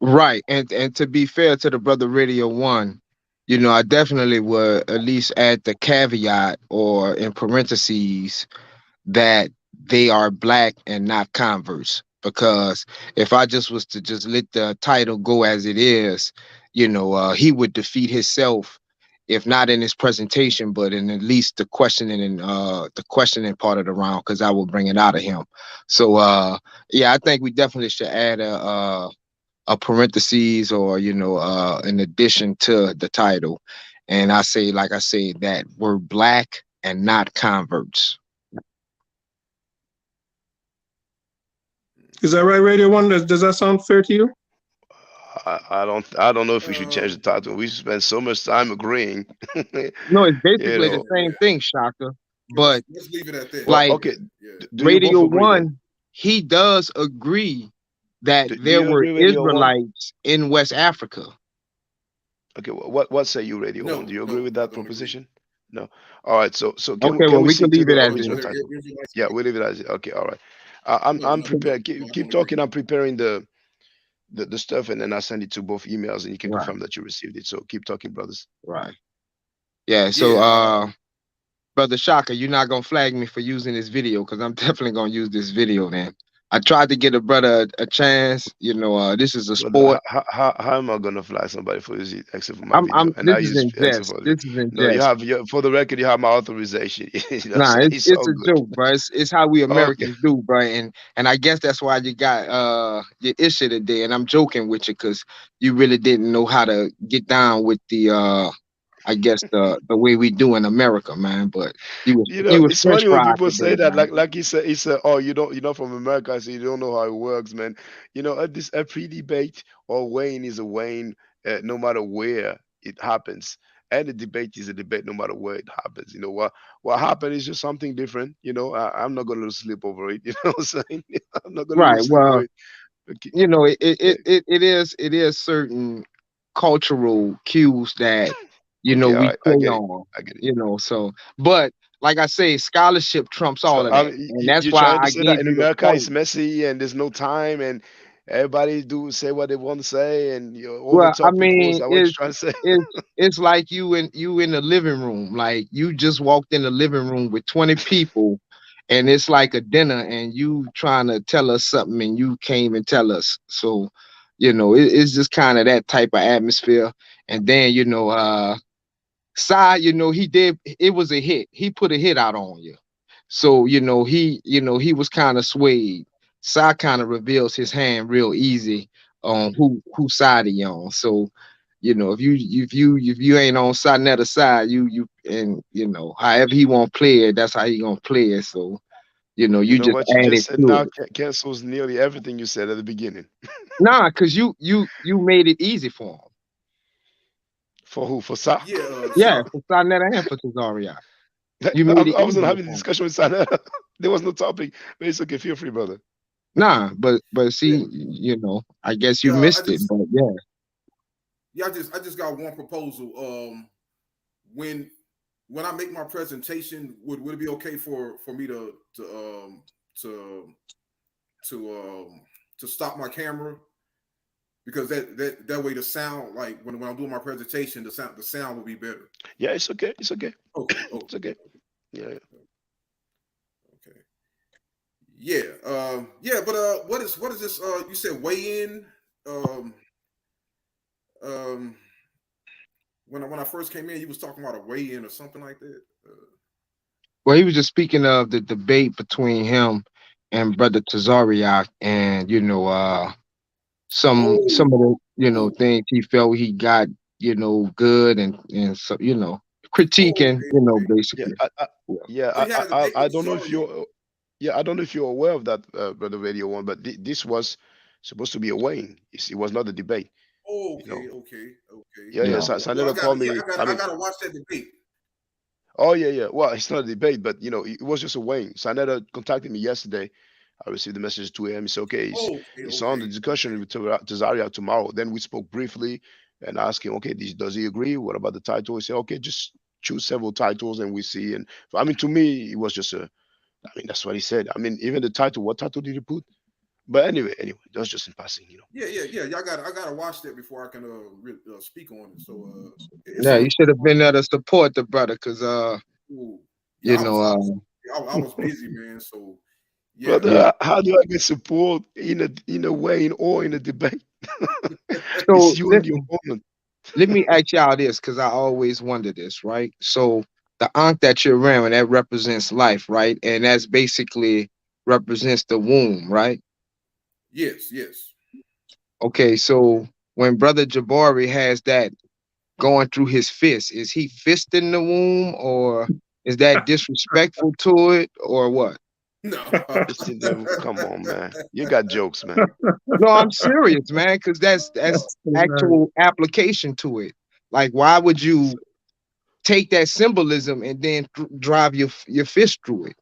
Right. And to be fair to the brother Radio One, I definitely would at least add the caveat or in parentheses that they are black and not converts. Because if I just was to just let the title go as it is, he would defeat himself, if not in his presentation, but in at least the questioning part of the round, because I will bring it out of him. So yeah, I think we definitely should add a parentheses or in addition to the title, and like I say that we're black and not converts. Is that right, Radio One? Does that sound fair to you? I don't know if we should change the Um, title. We spend so much time agreeing. No, it's you basically the know. yeah, same yeah. thing, Shaka. Yeah, But let's leave it at that. Well, like Yeah, okay. yeah. Do you Radio both agree then? One, he does agree that Do there you were agree, Radio One? Israelites in West Africa. Okay. What say you, Radio One? Do No, you agree no, with I that don't agree. proposition? No. All right. So can we Okay, can well, we we can stick to leave the it as Is original is. there title? Israelites? Yeah, we leave it as it. Okay. All right. I'm No, prepared. I Keep don't agree. talking. I'm preparing the stuff, and then I send it to both emails, and you can Right, confirm that you received it. So keep talking, brothers. right. Yeah, so Yeah, Brother Shaka, you're not gonna flag me for using this video because I'm definitely gonna use this video, man. I tried to get a brother a chance. This is a Brother, sport. how am I gonna fly somebody for this except for my video? I'm And This I is use in except jest. for This is in no, jest. for the record, you have my authorization. Nah, So it's it's it's all a good. joke, bro. It's how we Okay. Americans do, bro. And I guess that's why you got your issue today. And I'm joking with you because you really didn't know how to get down with I guess the way we do in America, man. But You you know, was it's French funny when fried people today, say that, man. like oh, you're not from America, so you don't know how it works, man. You know, a pre-debate or weighing is a weighing, no matter where it happens, and the debate is a debate, no matter where it happens. You know what happened is just something different. You know, I'm not gonna lose sleep over it. You know what I'm saying? I'm not gonna Right. lose sleep over Well, it. Okay, you know, yeah, it is certain cultural cues that okay, all we right, play I get it, on. I get it. So but like I say, scholarship trumps So all of I that, mean, and that's you're why trying to I say that gave in you the America point. it's messy and there's no time and everybody do say what they want to say and you Well, I overtalk people. Is mean, that what you're trying to say? it's like you in the living room, like you just walked in the living room with 20 people, and it's like a dinner, and you trying to tell us something, and you came and tell us. So, it's just kind of that type of atmosphere. And then Sai, he did. It was a hit. He put a hit out on you. So he was kind of swayed. Sai kind of reveals his hand real easy on who side he on. So if you ain't on Sarnetta side, you and however he want to play it, that's how he gonna play it. So You you know just what you add just it said to now it. cancels nearly everything you said at the beginning. Nah, cause you made it easy for him. For who? For Sa? Yeah, Yeah, so for Sarnetta and for Cesario. You No, made it I wasn't easier having a for him. discussion with Sana. There was no topic, but it's okay. Feel free, brother. Nah, but yeah, see, I guess you yeah. I missed it. just But yeah. yeah, I just got one proposal. When when I make my presentation, would it be okay for me to to to stop my camera, because that way the sound, like when I'm doing my presentation, the sound will be better. Yeah, it's okay. It's okay. Okay, It's okay, okay. Yeah, yeah. okay. Yeah, yeah. But what is this? You said weigh in. Um, um, when I first came in, you was talking about a weigh in or something like that. Well, he was just speaking of the debate between him and Brother Tazariak, and some of the Oh, things he felt he got good, and so critiquing okay, okay. Yeah, basically. Yeah. yeah. Oh, he had a debate I with don't know if Cesario. you're. Yeah, I don't know if you're aware of that, brother Radio One, but this was supposed to be a weighing. It was not a debate. Oh, You know. okay, okay, okay. Yeah, yeah. No. Well, I Saneda got called yeah, me. I got I I mean, got to watch that debate. oh yeah, yeah. Well, it's not a debate, but it was just a weighing. Saneda contacted me yesterday. I received the message at 2 a.m. He said, okay, Oh, okay, it's on the okay, discussion okay. with Tazaria tomorrow. Then we spoke briefly and asked him, okay, does he agree? What about the title? He said, okay, just choose several titles and we see. And I mean, to me, it was just I mean, that's what he said. I mean, even the title, what title did he put? But anyway, that's just in passing. Yeah, yeah, yeah. Y'all got I gotta watch that before I can speak on it. So it's Yeah, on you the. should have been there to support the brother, because Ooh, yeah, you I know was I uh was I was busy, man. So yeah, Brother, yeah. how do I get support in a weighing or in a debate? It's So you and the opponent. let me ask y'all this, because I always wonder this, right? So the ankh that you're wearing, that represents life, right? And that's basically represents the womb, right? yes, yes. Okay, so when Brother Jabari has that going through his fist, is he fisting the womb, or is that disrespectful to it, or what? No. Come on, man. You got jokes, man. No, I'm serious, man, because that's actual application to it. Like, why would you take that symbolism and then drive your fist through it?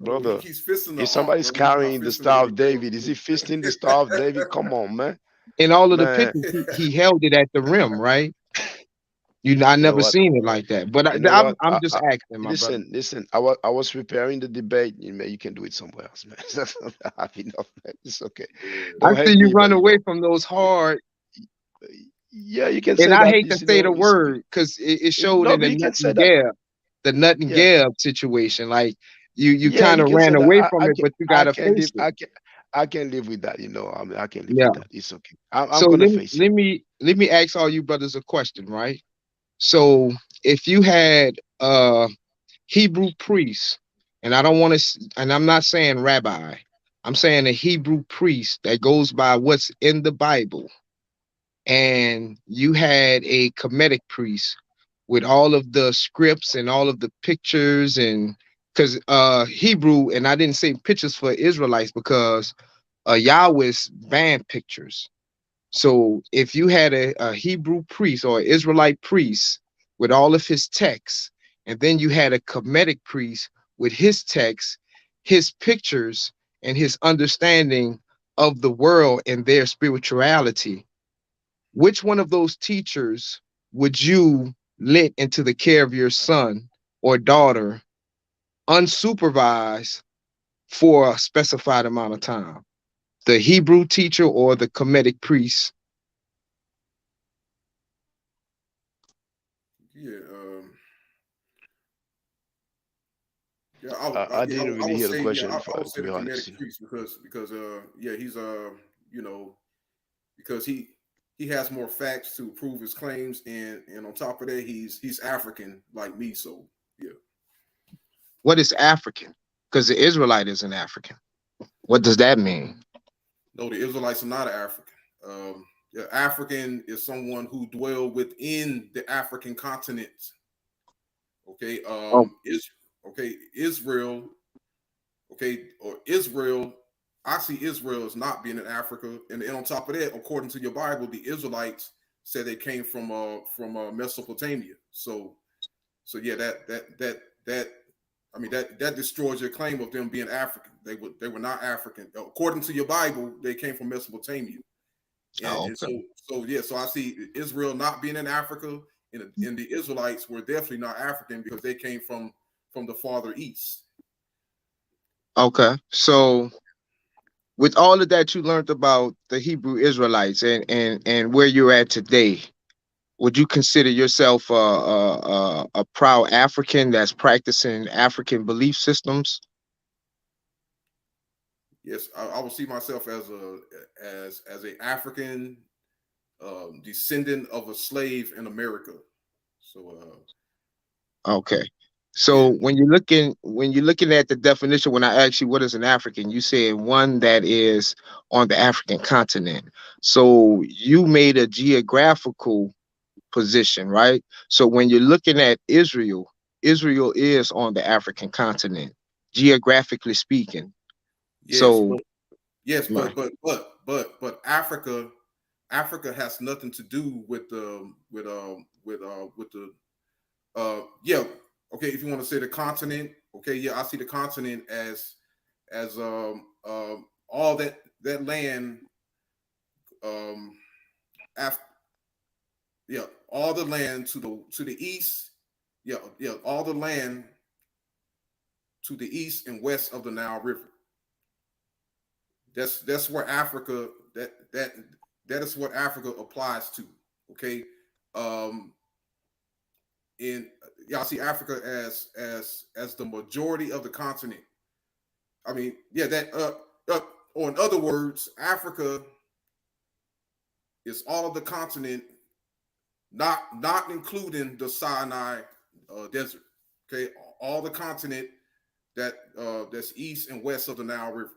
Oh, he Brother, keeps fisting the if ark, somebody's brother. He's not carrying the fisting it Star of anymore. David, is he fisting the Star of David? Come on, man. In all of the Man, pictures, he held it at the rim, right? I you know never what? seen it like that. But You know I'm what? I'm just asking, my brother. Listen. I was preparing the debate. You can do it somewhere else, man. I have enough, man. It's okay. Yeah. I Don't see hate you me, run but away from those hard, yeah, you can and say I that. hate to say the It's okay. word, because it showed No, in but the you nut can say and that. gab, Yeah, situation. Like you yeah, kind you of can say ran that. away from it, but you I gotta can face live. it. I can live with that. I mean, I can live with Yeah. that. It's okay. I'm So gonna face it. let me ask all you brothers a question, right? So if you had Hebrew priest, and I don't want to, and I'm not saying rabbi, I'm saying a Hebrew priest that goes by what's in the Bible, and you had a Kemetic priest with all of the scripts and all of the pictures, and because Hebrew, and I didn't say pictures for Israelites because Yahweh's banned pictures. So if you had a Hebrew priest or Israelite priest with all of his texts, and then you had a Kemetic priest with his texts, his pictures, and his understanding of the world and their spirituality, which one of those teachers would you let into the care of your son or daughter unsupervised for a specified amount of time? The Hebrew teacher or the Kemetic priest? Yeah, I didn't I really would hear the say question, I would say to the be honest. Kemetic priest because yeah, he's you know, because he has more facts to prove his claims, and on top of that, he's African like me, so yeah. What is African? Because the Israelite is an African. What does that mean? No, the Israelites are not African. Yeah, African is someone who dwell within the African continent. Okay, Oh, is okay Israel. Okay, or Israel. I see Israel as not being in Africa, and on top of that, according to your Bible, the Israelites said they came from Mesopotamia. So yeah, that I mean that destroys your claim of them being African. They were not African according to your Bible. They came from Mesopotamia, and okay. so yeah. So I see Israel not being in Africa, and the Israelites were definitely not African because they came from the farther east. Okay. So with all of that you learned about the Hebrew Israelites and where you're at today, would you consider yourself a proud African that's practicing African belief systems? Yes, I would see myself as a African descendant of a slave in America. So Okay. yeah, So when you're looking at the definition, when I asked you what is an African, you said one that is on the African continent. So you made a geographical position, right? So when you're looking at Israel, Israel is on the African continent, geographically speaking. yes, So yes, right. but Africa has nothing to do with the yeah. Okay, if you want to say the continent, okay, yeah, I see the continent as all that land um after yeah, all the land to the east, yeah, all the land to the east and west of the Nile River. That's where Africa that is what Africa applies to. Okay, um, and y'all see Africa as the majority of the continent. I mean, yeah, or in other words, Africa is all of the continent, not including the Sinai desert. Okay, all the continent that's east and west of the Nile River.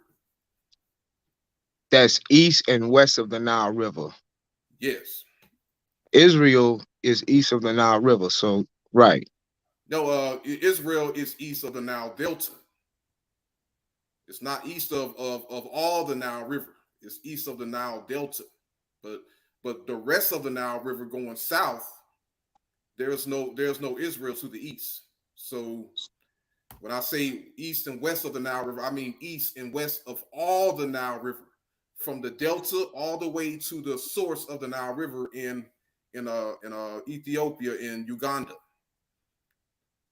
That's east and west of the Nile River. Yes. Israel is east of the Nile River. So right. No, Israel is east of the Nile Delta. It's not east of all the Nile River. It's east of the Nile Delta. But the rest of the Nile River going south, there's no Israel to the east. So when I say east and west of the Nile River, I mean east and west of all the Nile River, from the delta all the way to the source of the Nile River in Ethiopia and Uganda,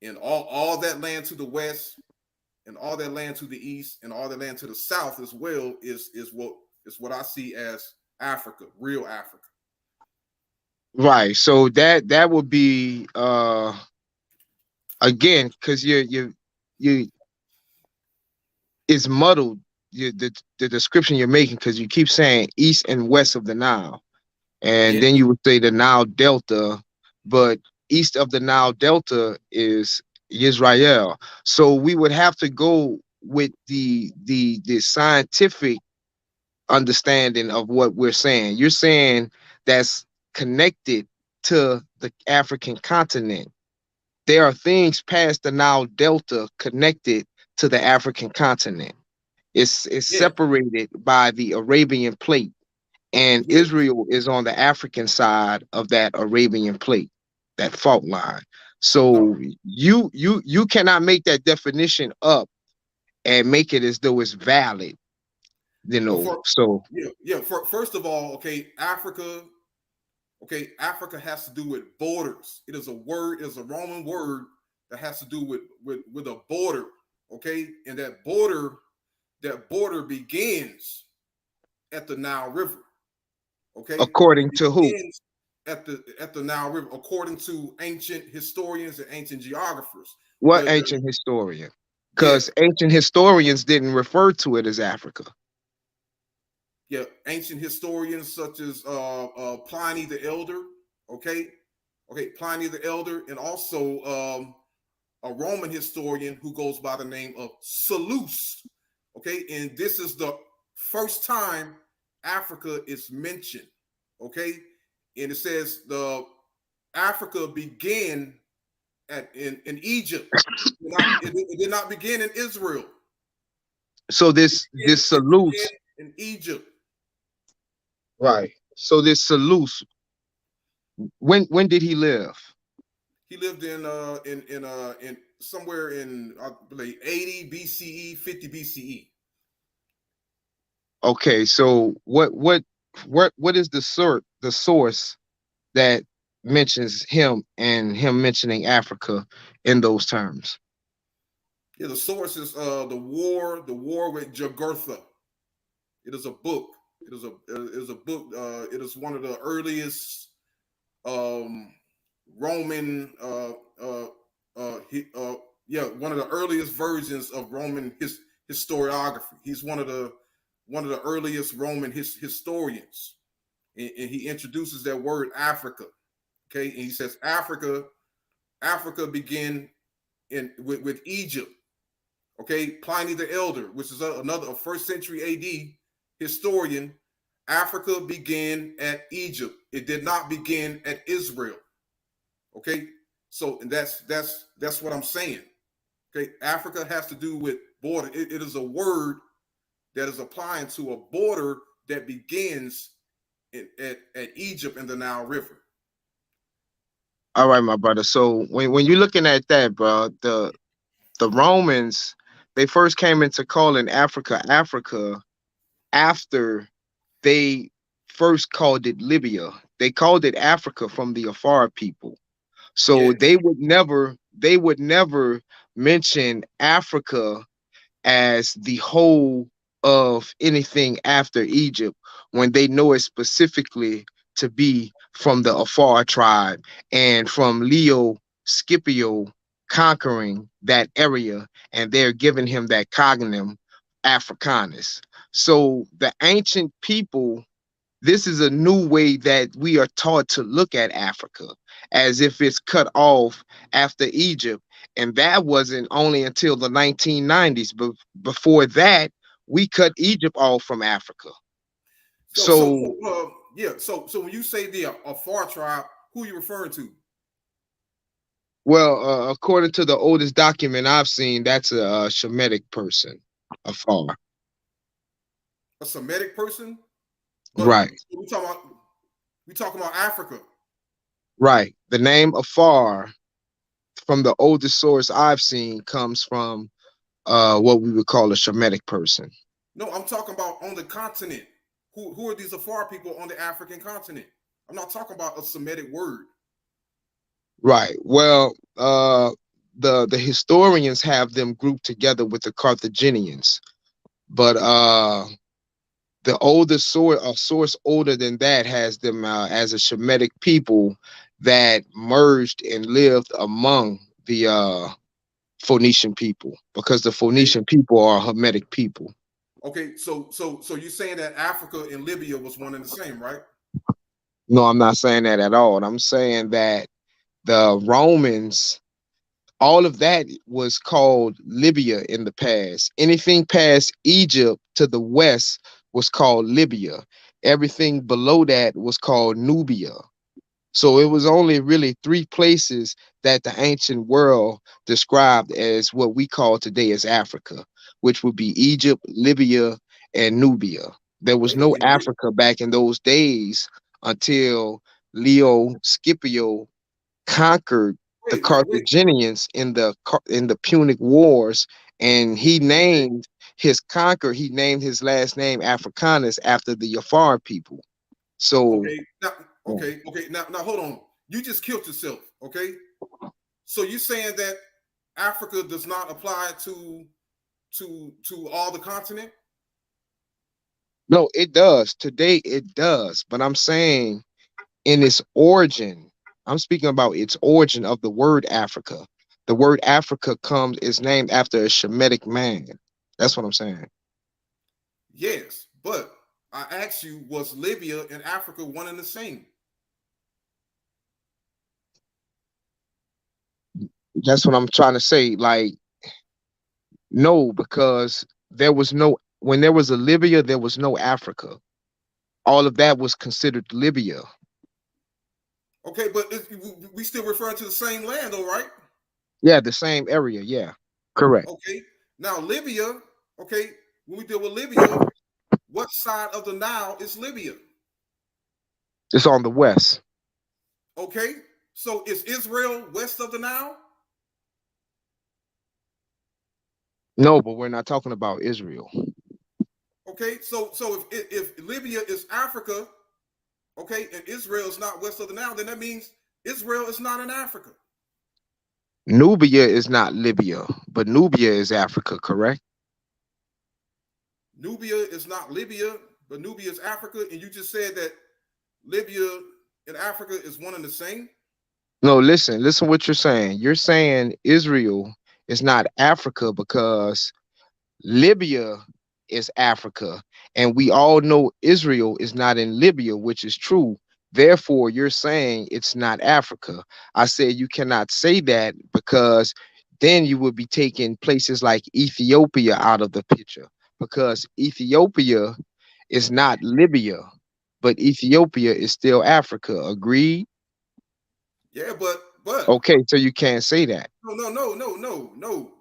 and all that land to the west, and all that land to the east, and all that land to the south as well is what I see as Africa, real Africa. Right. So that would be again, because you it's muddled, the description you're making, because you keep saying east and west of the Nile, and Yeah, then you would say the Nile Delta, but east of the Nile Delta is Israel. So we would have to go with the scientific understanding of what we're saying. You're saying that's connected to the African continent. There are things past the Nile Delta connected to the African continent. It's Yeah, separated by the Arabian Plate, and yeah. Israel is on the African side of that Arabian Plate, that fault line. No, So you cannot make that definition up and make it as though it's valid, no. For So yeah, yeah. For first of all, okay, Africa. Okay, Africa has to do with borders. It is a word. It is a Roman word that has to do with a border. Okay, and that border begins at the Nile River. Okay, according it to who? begins at the Nile River, according to ancient historians and ancient geographers. What The ancient historian? Yeah, Because ancient historians didn't refer to it as Africa. yeah, ancient historians such as Pliny the Elder. Okay, okay, Pliny the Elder, and also a Roman historian who goes by the name of Seleucus. Okay, and this is the first time Africa is mentioned. Okay, and it says the Africa began in Egypt. It did not begin in Israel. So It this it began Seleucus, in Egypt. right? So this Seleucus, when did he live? He lived in somewhere in I believe 80 BCE, 50 BCE. Okay, so what is the source that mentions him and him mentioning Africa in those terms? Yeah, the source is the war with Jugurtha. It is a book. It is a book. It is one of the earliest um, Roman yeah, one of the earliest versions of Roman historiography. He's one of the earliest Roman historians, and he introduces that word Africa. Okay, and he says Africa began with Egypt. Okay, Pliny the Elder, which is another first century AD historian. Africa began at Egypt. It did not begin at Israel. Okay, so and that's what I'm saying. Okay, Africa has to do with border. It is a word that is applying to a border that begins at Egypt and the Nile River. All right, my brother. So when you're looking at that, bro, the Romans, they first came into calling Africa Africa after they first called it Libya. They called it Africa from the Afar people. Yeah. So they would never mention Africa as the whole of anything after Egypt when they know it specifically to be from the Afar tribe and from Leo Scipio conquering that area, and they're giving him that cognomen Africanus. So the ancient people, this is a new way that we are taught to look at Africa, as if it's cut off after Egypt. And that wasn't only until the 1990s, but before that, we cut Egypt off from Africa. So, Yeah. So when you say the Afar tribe, who are you referring to? well, according to the oldest document I've seen, that's a Shemitic person, Afar. A Semitic person? But Right, we talking about Africa. right. The name Afar, from the oldest source I've seen, comes from what we would call a Shemitic person. No, I'm talking about on the continent. Who are these Afar people on the African continent? I'm not talking about a Semitic word. Right. Well, the historians have them grouped together with the Carthaginians, but the oldest source, a source older than that, has them as a Shemitic people that merged and lived among the Phoenician people, because the Okay. Phoenician people are a Hamitic people. Okay. So you're saying that Africa and Libya was one and the same, right? No, I'm not saying that at all. I'm saying that the Romans, all of that was called Libya in the past. Anything past Egypt to the west was called Libya. Everything below that was called Nubia. So it was only really three places that the ancient world described as what we call today as Africa, which would be Egypt, Libya, and Nubia. There was Wait a no minute. Africa back in those days until Leo Scipio conquered the Wait. Carthaginians in the Punic Wars, and he named his last name Africanus after the Yafar people. So Okay. Now, okay. Now, hold on. You just killed yourself. Okay. So you're saying that Africa does not apply to all the continent? no, it does. Today it does. But I'm saying in its origin, I'm speaking about its origin of the word Africa. The word Africa is named after a Shemitic man. That's what I'm saying. Yes, but I asked you, was Libya and Africa one and the same? That's what I'm trying to say. Like, no, because when there was a Libya, there was no Africa. All of that was considered Libya. Okay, but we still referring to the same land, though, right? Yeah, the same area. Yeah, correct. Okay. Now Libya. Okay, when we deal with Libya, what side of the Nile is Libya? It's on the west. Okay, so is Israel west of the Nile? No, but we're not talking about Israel. Okay, so if Libya is Africa, okay, and Israel is not west of the Nile, then that means Israel is not in Africa. Nubia is not Libya, but Nubia is Africa, correct? Nubia is not Libya, but Nubia is Africa, and you just said that Libya and Africa is one and the same. No, listen what you're saying. You're saying Israel is not Africa because Libya is Africa, and we all know Israel is not in Libya, which is true. Therefore, you're saying it's not Africa. I said you cannot say that because then you would be taking places like Ethiopia out of the picture because Ethiopia is not Libya, but Ethiopia is still Africa. Agreed? Yeah, but Okay, so you can't say that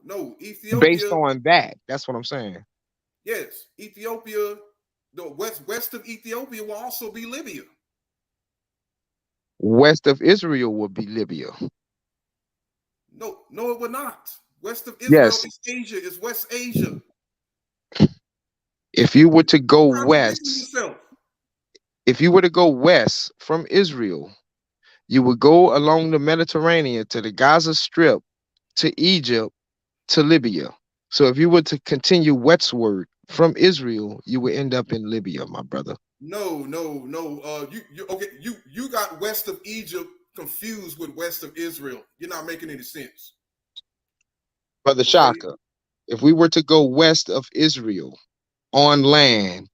no. based Ethiopia, on that. That's what I'm saying. yes, Ethiopia, the west of Ethiopia will also be Libya. West of Israel would be Libya. No, it would not. West of Israel Yes. is Asia, is West Asia. If you were to go You're contradicting west, yourself. if you were to go west from Israel, you would go along the Mediterranean to the Gaza Strip, to Egypt, to Libya. So if you were to continue westward from Israel, you would end up in Libya, my brother. No. You okay? You got west of Egypt confused with west of Israel. You're not making any sense. Brother Okay, Shaka, if we were to go west of Israel on land,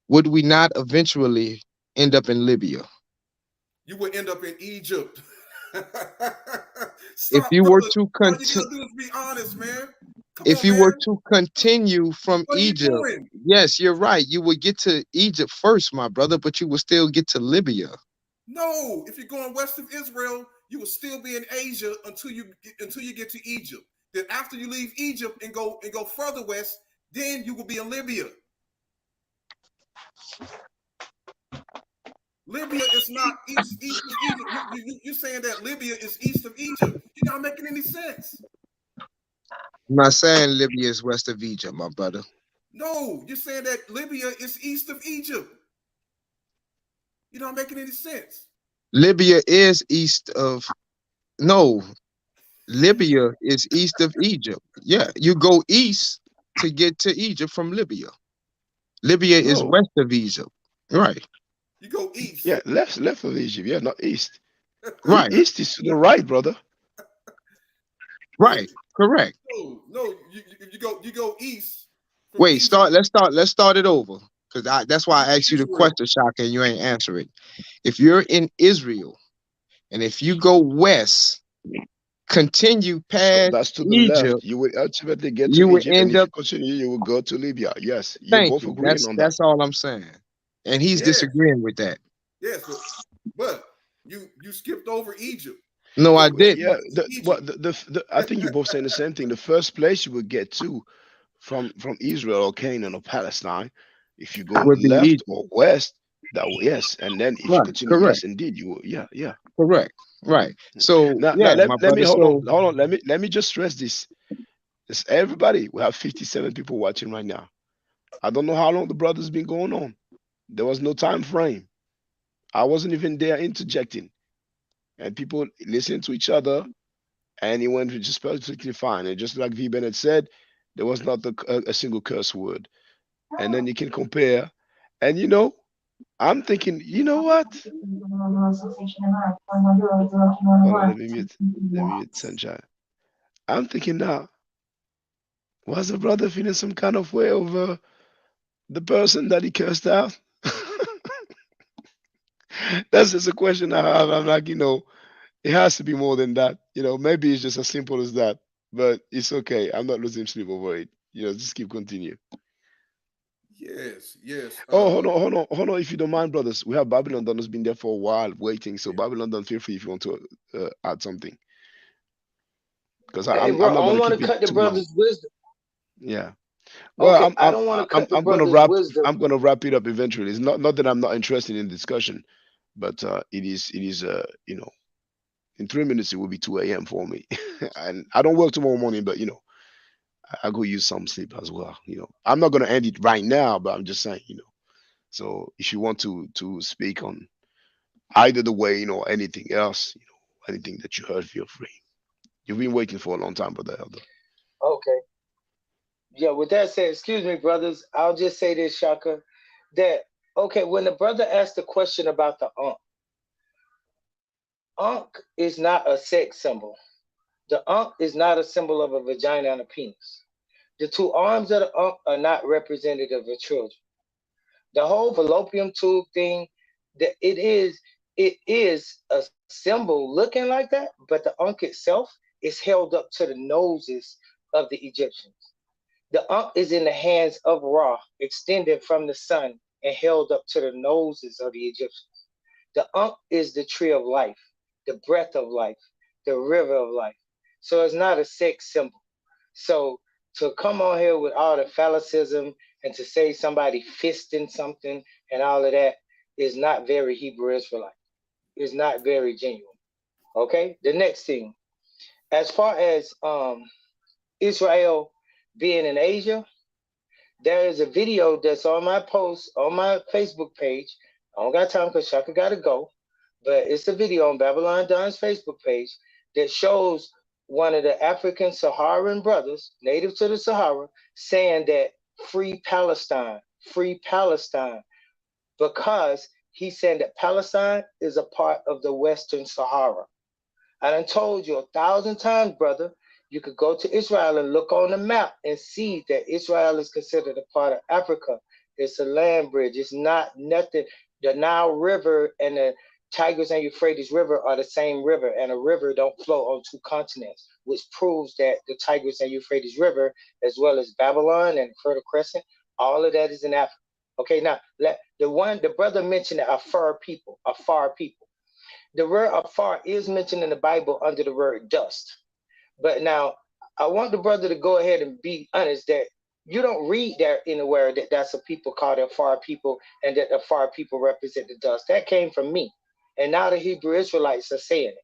would we not eventually end up in Libya? you would end up in Egypt. If Stop, you were brother. to All you continue, gotta do is be honest, man. Come if on, you were man. to continue from What are you Egypt, doing? yes, you're right. You would get to Egypt first, my brother, but you would still get to Libya. No, if you're going west of Israel, you will still be in Asia until you get to Egypt. Then after you leave Egypt and go further west, then you will be in Libya. Libya is not east of Egypt. You're saying that Libya is east of Egypt. You're not making any sense. I'm not saying Libya is west of Egypt, my brother. No, you're saying that Libya is east of Egypt. You're not making any sense. Libya is east of, no, Libya is east of Egypt. Yeah, you go east to get to Egypt from Libya. Libya is No. west of Egypt. Right, You go east. Yeah, left of Egypt. Yeah, not east. right, East is to the right, brother. right, correct. No. You go east from Wait, Egypt. let's start it over. Because that's why I asked you the Israel. question, Shaka, and you ain't answer it. If you're in Israel and if you go west, continue So past that's to the left. Egypt, You will ultimately get to you would Egypt, and end if up. you continue, you will go to Libya. Yes, you're Thank both you. agreeing on that. That's all I'm saying. And he's Yes, disagreeing with that. yes, but You skipped over Egypt. No, I Well, didn't. yeah, What is Egypt? I think you're both saying the same thing. The first place you would get to from Israel or Canaan or Palestine, if you go Would be left Egypt. or west, yes, and then if you Right. continue Correct. east, indeed, you will, yeah, yeah. Correct. Right. So Now yeah, my let me brother. So hold on. Let me just stress this. This everybody. We have 57 people watching right now. I don't know how long the brother's been going on. There was no time frame. I wasn't even there interjecting, and people listening to each other, and it went just perfectly fine. And just like V Bennett said, there was not a single curse word. And then you can compare, and I'm thinking, you know what? Hold on, let me mute. Let me mute Sunshine. I'm thinking now, was the brother feeling some kind of way over the person that he cursed out? That's just a question I have. I'm like, it has to be more than that. Maybe it's just as simple as that. But it's okay. I'm not losing sleep over it. Just keep continue. Yes, yes. Oh, hold on. If you don't mind, brothers, we have Babylon Don who's been there for a while waiting. So Babylon Don, feel free if you want to add something, because Hey, I'm bro, I'm I not don't gonna want keep to it cut the too long. brother's wisdom. Yeah. Well, Okay, I don't want to cut the I'm gonna brother's wrap wisdom. I'm gonna wrap it up eventually. It's not that I'm not interested in discussion, but it is in 3 minutes it will be 2 a.m. for me, and I don't work tomorrow morning, but I go use some sleep as well. I'm not gonna end it right now, but I'm just saying. So if you want to speak on either the way, anything else, anything that you heard, feel free. You've been waiting for a long time, brother Elder. Okay. Yeah, with that said, excuse me, brothers. I'll just say this, Shaka, that okay, when the brother asked the question about the Ankh is not a sex symbol. The Ankh is not a symbol of a vagina and a penis. The two arms of the Ankh are not representative of children. The whole fallopian tube thing, that it is a symbol looking like that, but the Ankh itself is held up to the noses of the Egyptians. The Ankh is in the hands of Ra, extended from the sun and held up to the noses of the Egyptians. The Ankh is the tree of life, the breath of life, the river of life. So it's not a sex symbol. So to come on here with all the phallicism and to say somebody fisting something and all of that is not very Hebrew Israelite. It's not very genuine. Okay. The next thing, as far as Israel being in Asia, there is a video that's on my post on my Facebook page. I don't got time because Shaka got to go, but it's a video on Babylon Don's Facebook page that shows one of the African Saharan brothers, native to the Sahara, saying that free Palestine, because he's saying that Palestine is a part of the Western Sahara. I done told you 1,000 times, brother. You could go to Israel and look on the map and see that Israel is considered a part of Africa. It's a land bridge. It's not nothing. The Nile River and the Tigris and Euphrates River are the same river, and a river don't flow on two continents, which proves that the Tigris and Euphrates River, as well as Babylon and Fertile Crescent, all of that is in Africa. Okay, now the brother mentioned a far people, a far people. The word afar is mentioned in the Bible under the word dust. But now I want the brother to go ahead and be honest that you don't read there anywhere that that's a people called the afar people and that the afar people represent the dust. That came from me. And now the Hebrew Israelites are saying it.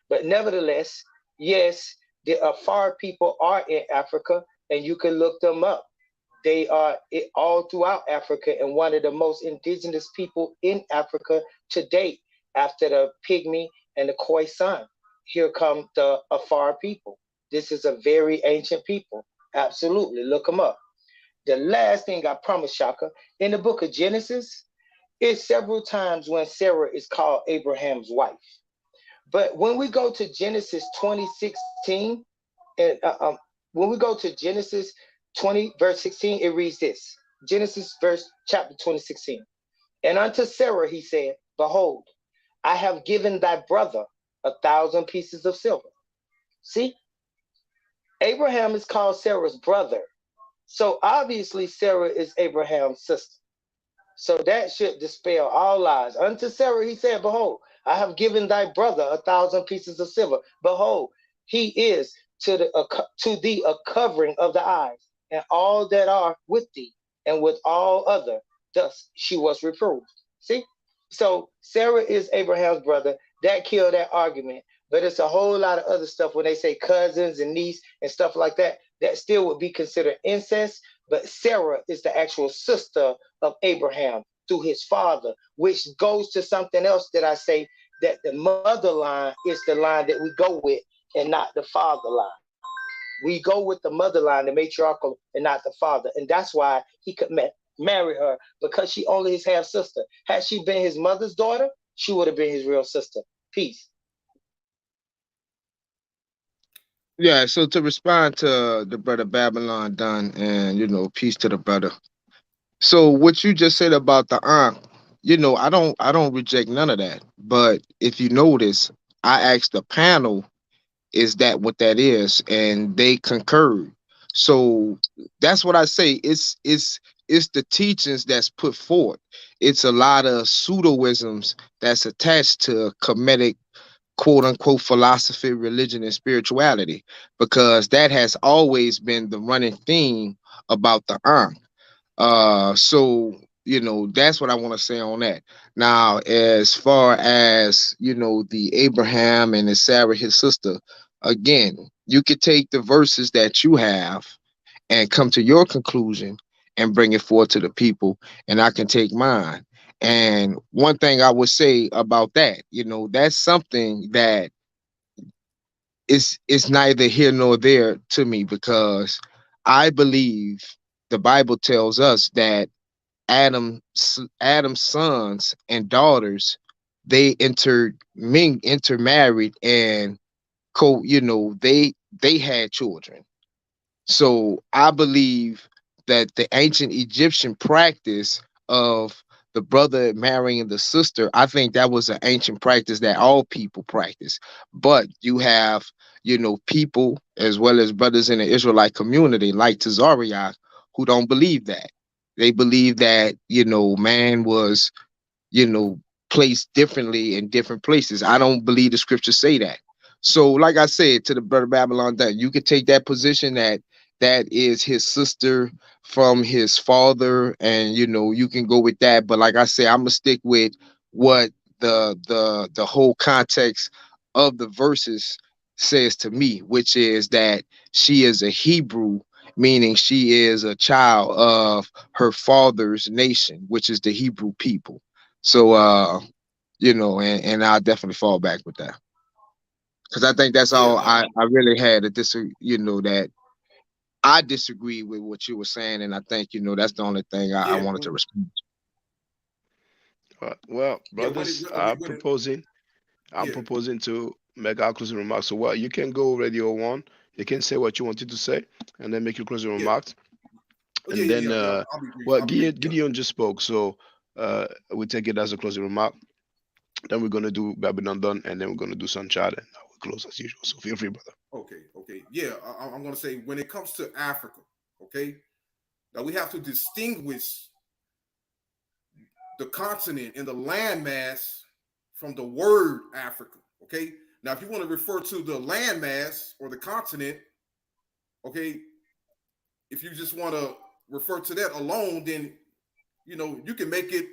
But nevertheless, yes, the afar people are in Africa and you can look them up. They are all throughout Africa and one of the most indigenous people in Africa to date after the Pygmy and the Khoisan. Here come the Afar people. This is a very ancient people. Absolutely. Look them up. The last thing I promise, Shaka, in the book of Genesis, it's several times when Sarah is called Abraham's wife. But when we go to Genesis 20:16, and when we go to Genesis 20, verse 16, it reads this. Genesis verse chapter 20:16. And unto Sarah he said, behold, I have given thy brother 1,000 pieces of silver. See, Abraham is called Sarah's brother. So obviously Sarah is Abraham's sister. So that should dispel all lies. Unto Sarah he said, behold, I have given thy brother 1,000 pieces of silver. Behold, he is to thee a covering of the eyes, and all that are with thee, and with all other. Thus she was reproved. See? So Sarah is Abraham's brother. That killed that argument. But it's a whole lot of other stuff when they say cousins and niece and stuff like that. That still would be considered incest. But Sarah is the actual sister of Abraham through his father, which goes to something else that I say, that the mother line is the line that we go with and not the father line. We go with the mother line, the matriarchal, and not the father. And that's why he could marry her, because she only his half sister. Had she been his mother's daughter, she would have been his real sister. Peace. Yeah, so to respond to the brother Babylon done, and peace to the brother. So what you just said about the aunt, I don't reject none of that. But if you notice, I asked the panel, is that what that is? And they concurred. So that's what I say. It's the teachings that's put forth. It's a lot of pseudoisms that's attached to Kemetic quote unquote philosophy, religion, and spirituality, because that has always been the running theme about the Ankh. So that's what I want to say on that. Now, as far as the Abraham and the Sarah, his sister, again, you could take the verses that you have and come to your conclusion and bring it forth to the people, and I can take mine. And one thing I would say about that, that's something that is neither here nor there to me, because I believe the Bible tells us that Adam's sons and daughters, they intermarried, and they had children. So I believe that the ancient Egyptian practice of the brother marrying the sister, I think that was an ancient practice that all people practice. But you have, people as well as brothers in the Israelite community like Tazariak who don't believe that. They believe that, man was, you know, placed differently in different places. I don't believe the scriptures say that. So, like I said to the brother Babylon, that you could take that position that that is his sister from his father, and you can go with that. But like I said, I'm gonna stick with what the whole context of the verses says to me, which is that she is a Hebrew, meaning she is a child of her father's nation, which is the Hebrew people. So and I'll definitely fall back with that. Because I think that's Yeah, all I really had to that I disagree with what you were saying, and I think that's the only thing I yeah, wanted to respond. Well, yeah. brothers, I'm Yeah, proposing to make our closing remarks. So, what you can go radio one, you can say what you wanted to say, and then make your closing yeah, remarks. oh, yeah, And yeah, then, yeah, yeah. I'll be brief. well, I'll be brief. Yeah, Gideon just spoke, so we take it as a closing remark. Then we're gonna do Babylon done, and then we're gonna do Sunshine, and I will close as usual. So feel free, brother. okay, okay. Yeah, I'm gonna say when it comes to Africa, okay, now we have to distinguish the continent and the landmass from the word Africa. Okay. Now, if you want to refer to the landmass or the continent, okay, if you just want to refer to that alone, then you can make it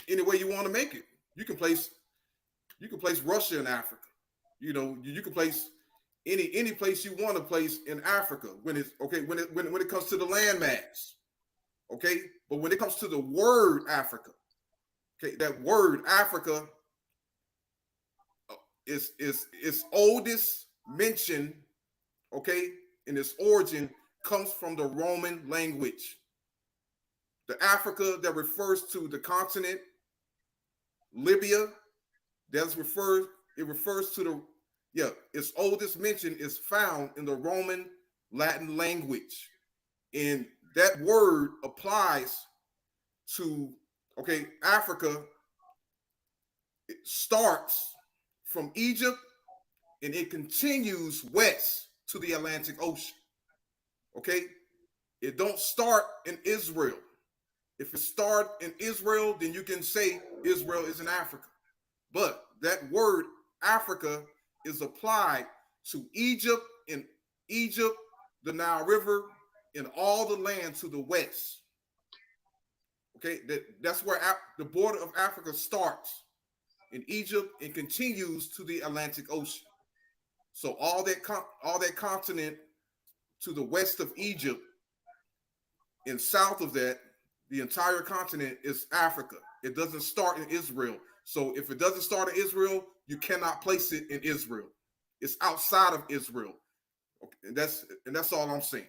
any way you want to make it. You can place Russia in Africa. You can place any place you want to place in Africa when it's okay when it comes to the landmass. Okay, but when it comes to the word Africa, okay, that word Africa is its oldest mention, okay, in its origin comes from the Roman language. The Africa that refers to the continent, Libya, it refers to its oldest mention is found in the Roman Latin language. And that word applies to, okay, Africa. It starts from Egypt and it continues west to the Atlantic Ocean. Okay? It don't start in Israel. If it start in Israel, then you can say Israel is in Africa. but that word Africa is applied to Egypt, the Nile River, and all the land to the west. Okay, that's where the border of Africa starts in Egypt and continues to the Atlantic Ocean. So all that continent to the west of Egypt and south of that, the entire continent is Africa. It doesn't start in Israel. So if it doesn't start in Israel, you cannot place it in Israel. It's outside of Israel. Okay, and that's all I'm saying.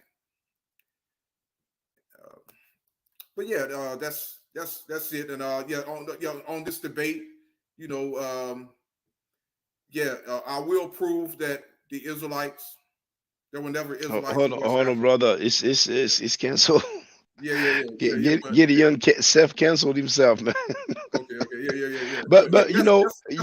But yeah, that's it. And on this debate, I will prove that the Israelites, there were never Israelites Hold in on, West hold on, Africa. brother. It's canceled. Yeah. Gideon self-canceled himself, man. Okay, yeah. But That's what I you want to say.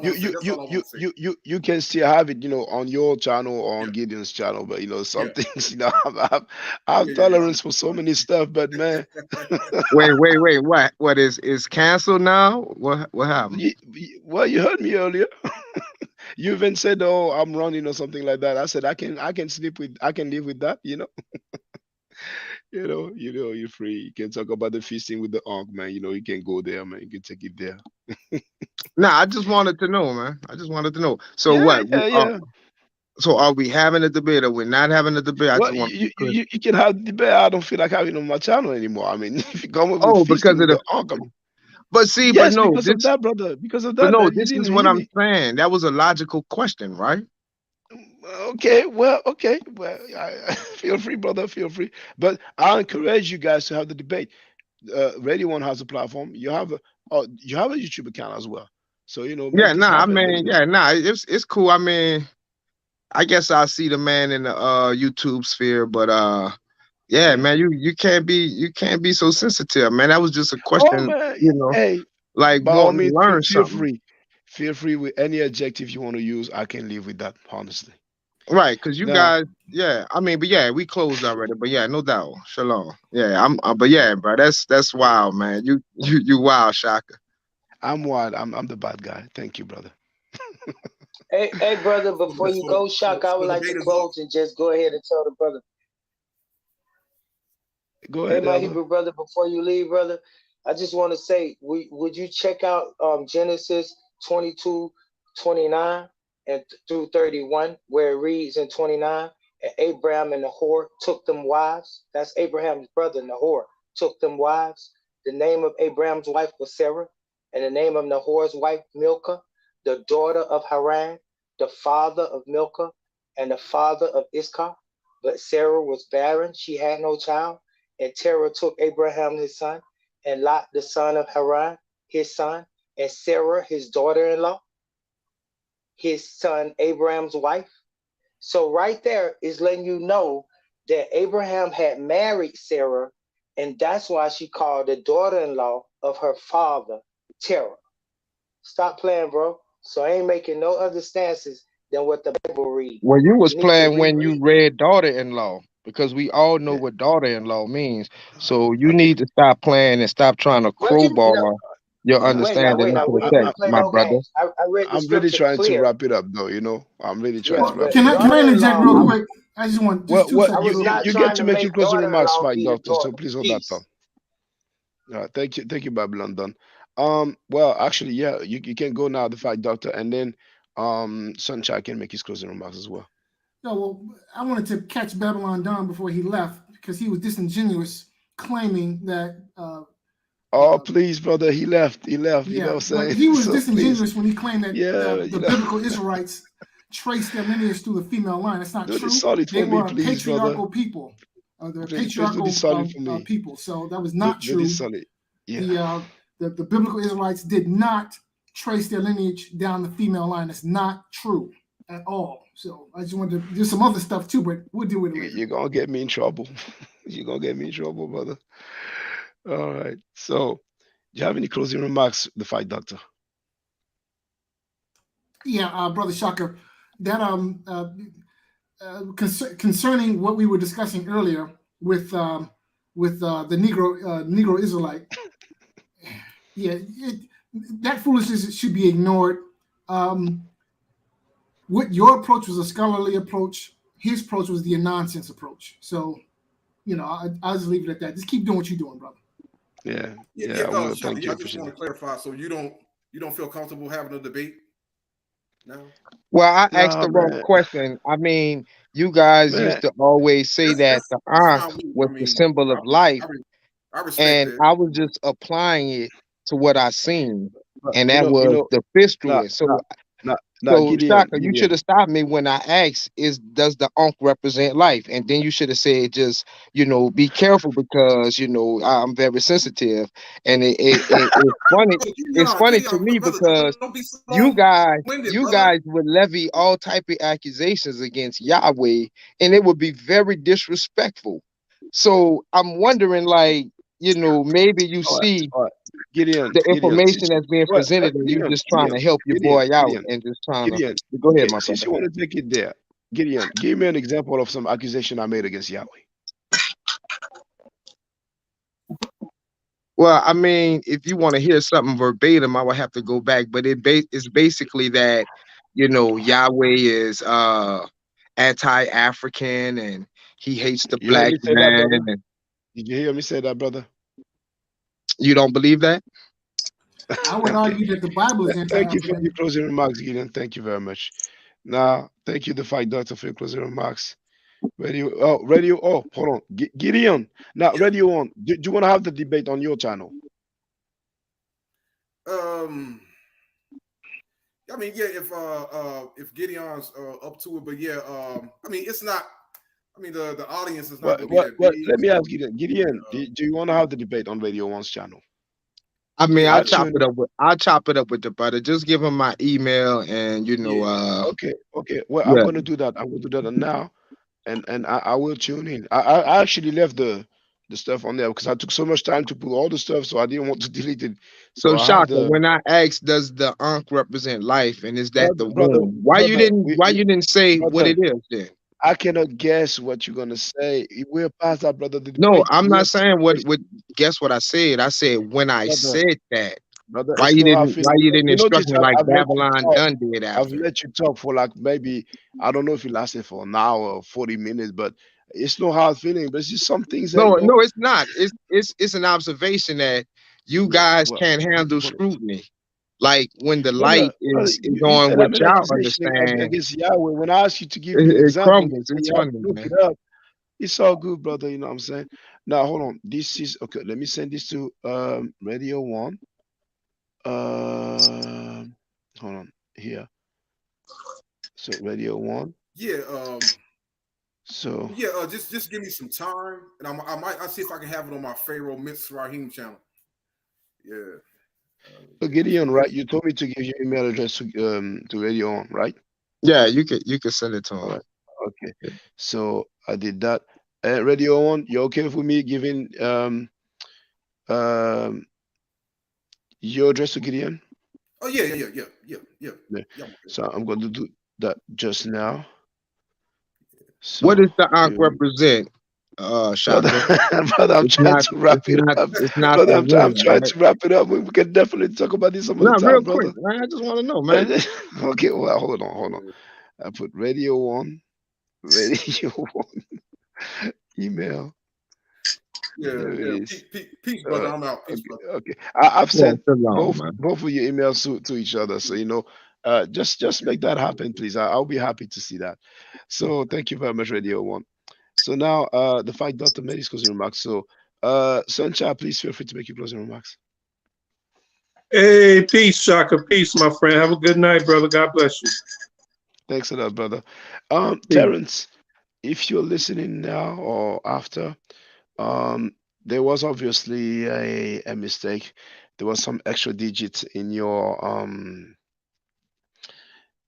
you That's you all I you want to say. you can still have it, on your channel or on Yeah, Gideon's channel. But some yeah, things, I have yeah. tolerance for so many stuff. But man, Wait. What is canceled now? What happened? well, you heard me earlier. You even said, "Oh, I'm running" or something like that. I said, I can I can live with that. You're free. You can talk about the feasting with the Ankh, man. You can go there, man. You can take it there. Nah, I just wanted to know, man. I just wanted to know. So Yeah, what? yeah, yeah. So are we having a debate or we're not having a debate? I Well, just want to be clear. you can have debate. I don't feel like having on my channel anymore. I mean, if you come up with Oh, because feasting of with the. the Ankh, But see, yes, because of that, brother. Because of that, you this is didn't what hear I'm me. saying. That was a logical question, right? Okay, well, feel free, brother. Feel free. But I encourage you guys to have the debate. Radio One has a platform. You have a YouTube account as well. So man, Yeah, just nah. I have it. Let me mean, know. yeah, nah. It's cool. I mean, I guess I see the man in the YouTube sphere, but yeah, Yeah. man, you can't be so sensitive, man. That was just a Oh question, man, hey, like by all wanting to means, learn feel something. free. Feel free with any adjective you want to use. I can live with that, honestly. Right, because you Now, guys, yeah, I mean, but yeah, we closed already, but yeah, no doubt, shalom. Yeah, but yeah, bro, that's wild, man. You wild, Shaka. I'm wild. I'm the bad guy. Thank you, brother. Hey, brother, before you go, So Shock, I would the like to debate is off. close and just go ahead and tell the brother. Go Hey, ahead, my Elder. Hebrew brother, before you leave, brother, I just want to say, would you check out Genesis 22:29 and through 31, where it reads in 29, and Abraham and Nahor took them wives. That's Abraham's brother, Nahor, took them wives. The name of Abraham's wife was Sarah, and the name of Nahor's wife, Milcah, the daughter of Haran, the father of Milcah, and the father of Iscah. But Sarah was barren, she had no child. And Terah took Abraham his son, and Lot the son of Haran his son, and Sarah his daughter-in-law, his son Abraham's wife. So right there is letting you know that Abraham had married Sarah, and that's why she called the daughter-in-law of her father Terah. Stop playing, bro. So I ain't making no other stances than what the Bible reads. Well, you was You need to playing when you reread. read daughter-in-law, because we all know Yeah. what daughter-in-law means. So you need to stop playing and stop trying to What you crowbar no, your Nah, understanding wait now. into the We ain't text, finna play my no brother. games. I read the I'm really scripture trying to clear. wrap it up, though. I'm really trying Yeah, to Well, wrap but it up. can I interject daughter-in-law, real quick? I just want just two Well, I seconds, was real quick. not you get trying to to make your make closing remarks, daughter-in-law Fight be the Doctor. So daughter. please hold that thought. Peace. Thank you, Babylon Done. Well, actually, yeah, you can go now, the Fight Doctor, and then Sunshine can make his closing remarks as well. No, well, I wanted to catch Babylon Don before he left because he was disingenuous, claiming that. Oh, please, brother, he left. You know what Yeah, I'm but saying? he was So please, disingenuous when he claimed that yeah, the biblical Israelites traced their lineage through the female line. That's not do this true. solid They for me, were a please, brother. patriarchal people. They're a Please do this patriarchal solid for me. people. So that was Do, not do this true. solid. Yeah. The biblical Israelites did not trace their lineage down the female line. That's not true at all. So I just wanted to do some other stuff too, but we'll deal with it later. You're gonna get me in trouble. You're gonna get me in trouble, brother. All right. So, do you have any closing remarks, the Fight Doctor? Yeah, Brother Shaka, that concerning what we were discussing earlier with the Negro Israelite. Yeah, that foolishness should be ignored. What your approach was a scholarly approach. His approach was the nonsense approach. So, I'll just leave it at that. Just keep doing what you're doing, brother. Yeah, I will. Thank you. I just want to clarify. So you don't feel comfortable having a debate now? Well, I asked No, the wrong man, question. I mean, you guys man. used to always say that the That's Ankh fine with me. was I the mean, symbol of life, I respect and that. I was just applying it to what I seen, But and that was the now, fistula. now, now, So Gideon, Shaka, you should Gideon. have stopped me when I asked, does the Ankh represent life? And then you should have said, just be careful because I'm very sensitive, and it's funny. It's funny to me Brother, because don't be so you guys long-winded, you brother. guys would levy all type of accusations against Yahweh, and it would be very disrespectful. So I'm wondering, like, maybe you All right, see all right. Gideon, the Since information that's being presented, and you Gideon, just trying to help your Gideon, boy out Gideon, and just trying to Gideon. go ahead, Okay, my since brother. you want to take it there, Gideon, give me an example of some accusation I made against Yahweh. Well, I mean, if you want to hear something verbatim, I would have to go back, but it's basically that Yahweh is anti-African and he hates the You heard black me say that, man. brother? And Did you hear me say that, brother? you don't believe that? I would Okay. argue that the Bible is Thank you for your anti-African. closing remarks, Gideon. Thank you very much. Now, thank you, the fight doctor, for your closing remarks. Radio. Oh, hold on, Gideon. Now, radio on. Do you want to have the debate on your channel? I mean, yeah, if Gideon's up to it, but yeah, I mean, it's not. I mean, the audience is not going to be that big. Let me So, ask Gideon. Gideon, do you want to have the debate on Radio One's channel? I mean, yeah, I'll I chop tune. it up with the brother. Just give him my email and yeah. Okay. Well, I'm yeah. gonna do that. I'm gonna do that now, and I will tune in. I actually left the stuff on there because I took so much time to put all the stuff, so I didn't want to delete it. So So I have Shaka, the when I asked, does the Ankh represent life, and is that the brother, womb? Why you didn't we, why you didn't say what brother. it is then? I cannot guess what you're gonna say. We're past that, brother. The No, debate. I'm We not have saying what guess what I said. I said when I brother. said that. Brother, Why it's you no hard didn't why feeling. you didn't You instruct notice me like I've let you Babylon talk. done did I've after? let you talk for like maybe I don't know if it lasted for an hour or 40 minutes, but it's no hard feeling. But it's just some things that No, no, it's not. It's an observation that you yeah. guys Well, can't handle hold on. scrutiny. Like when the Brother, light is you on said I what made an y'all accusation understand, against Yahweh. When I asked you to give me an it example, you crumbles. say It's you have funny, to look man. it up. It's all good, brother. You know what I'm saying? Now hold on. This is okay. Let me send this to Radio One. Hold on here. So Radio One. Yeah, So yeah. Just give me some time, and I'll see if I can have it on my Pharaoh Mitzrahim channel. Yeah. Gideon, right? You told me to give your email address to Radio On, right? Yeah, you could send it to All him. right. Okay. So I did that. Radio On, you okay with me giving um your address to Gideon? Oh yeah. Yeah. So I'm going to do that just now. What So does the Ankh represent, brother, Shaka? brother, I'm It's trying not to wrap it up. it's not Brother, the I'm womb, trying right? to wrap it up. We can definitely talk about this some other No, time, real quick, brother. man. I just want to know, man. Okay, well, hold on. I put Radio On, Radio One, email. Yeah. There it is. Peace, brother. I'm out. Peace, brother. Okay. I've Yeah, sent so long, man. both of your emails to each other, so just make that happen, please. I'll be happy to see that. So thank you very much, Radio One. So now, the fight Dr. made his closing remarks. So, Sunshine, please feel free to make your closing remarks. Hey, peace, Shaka. Peace, my friend. Have a good night, brother. God bless you. Thanks a lot, brother. Terrence, if you're listening now or after, there was obviously a mistake. There was some extra digits in your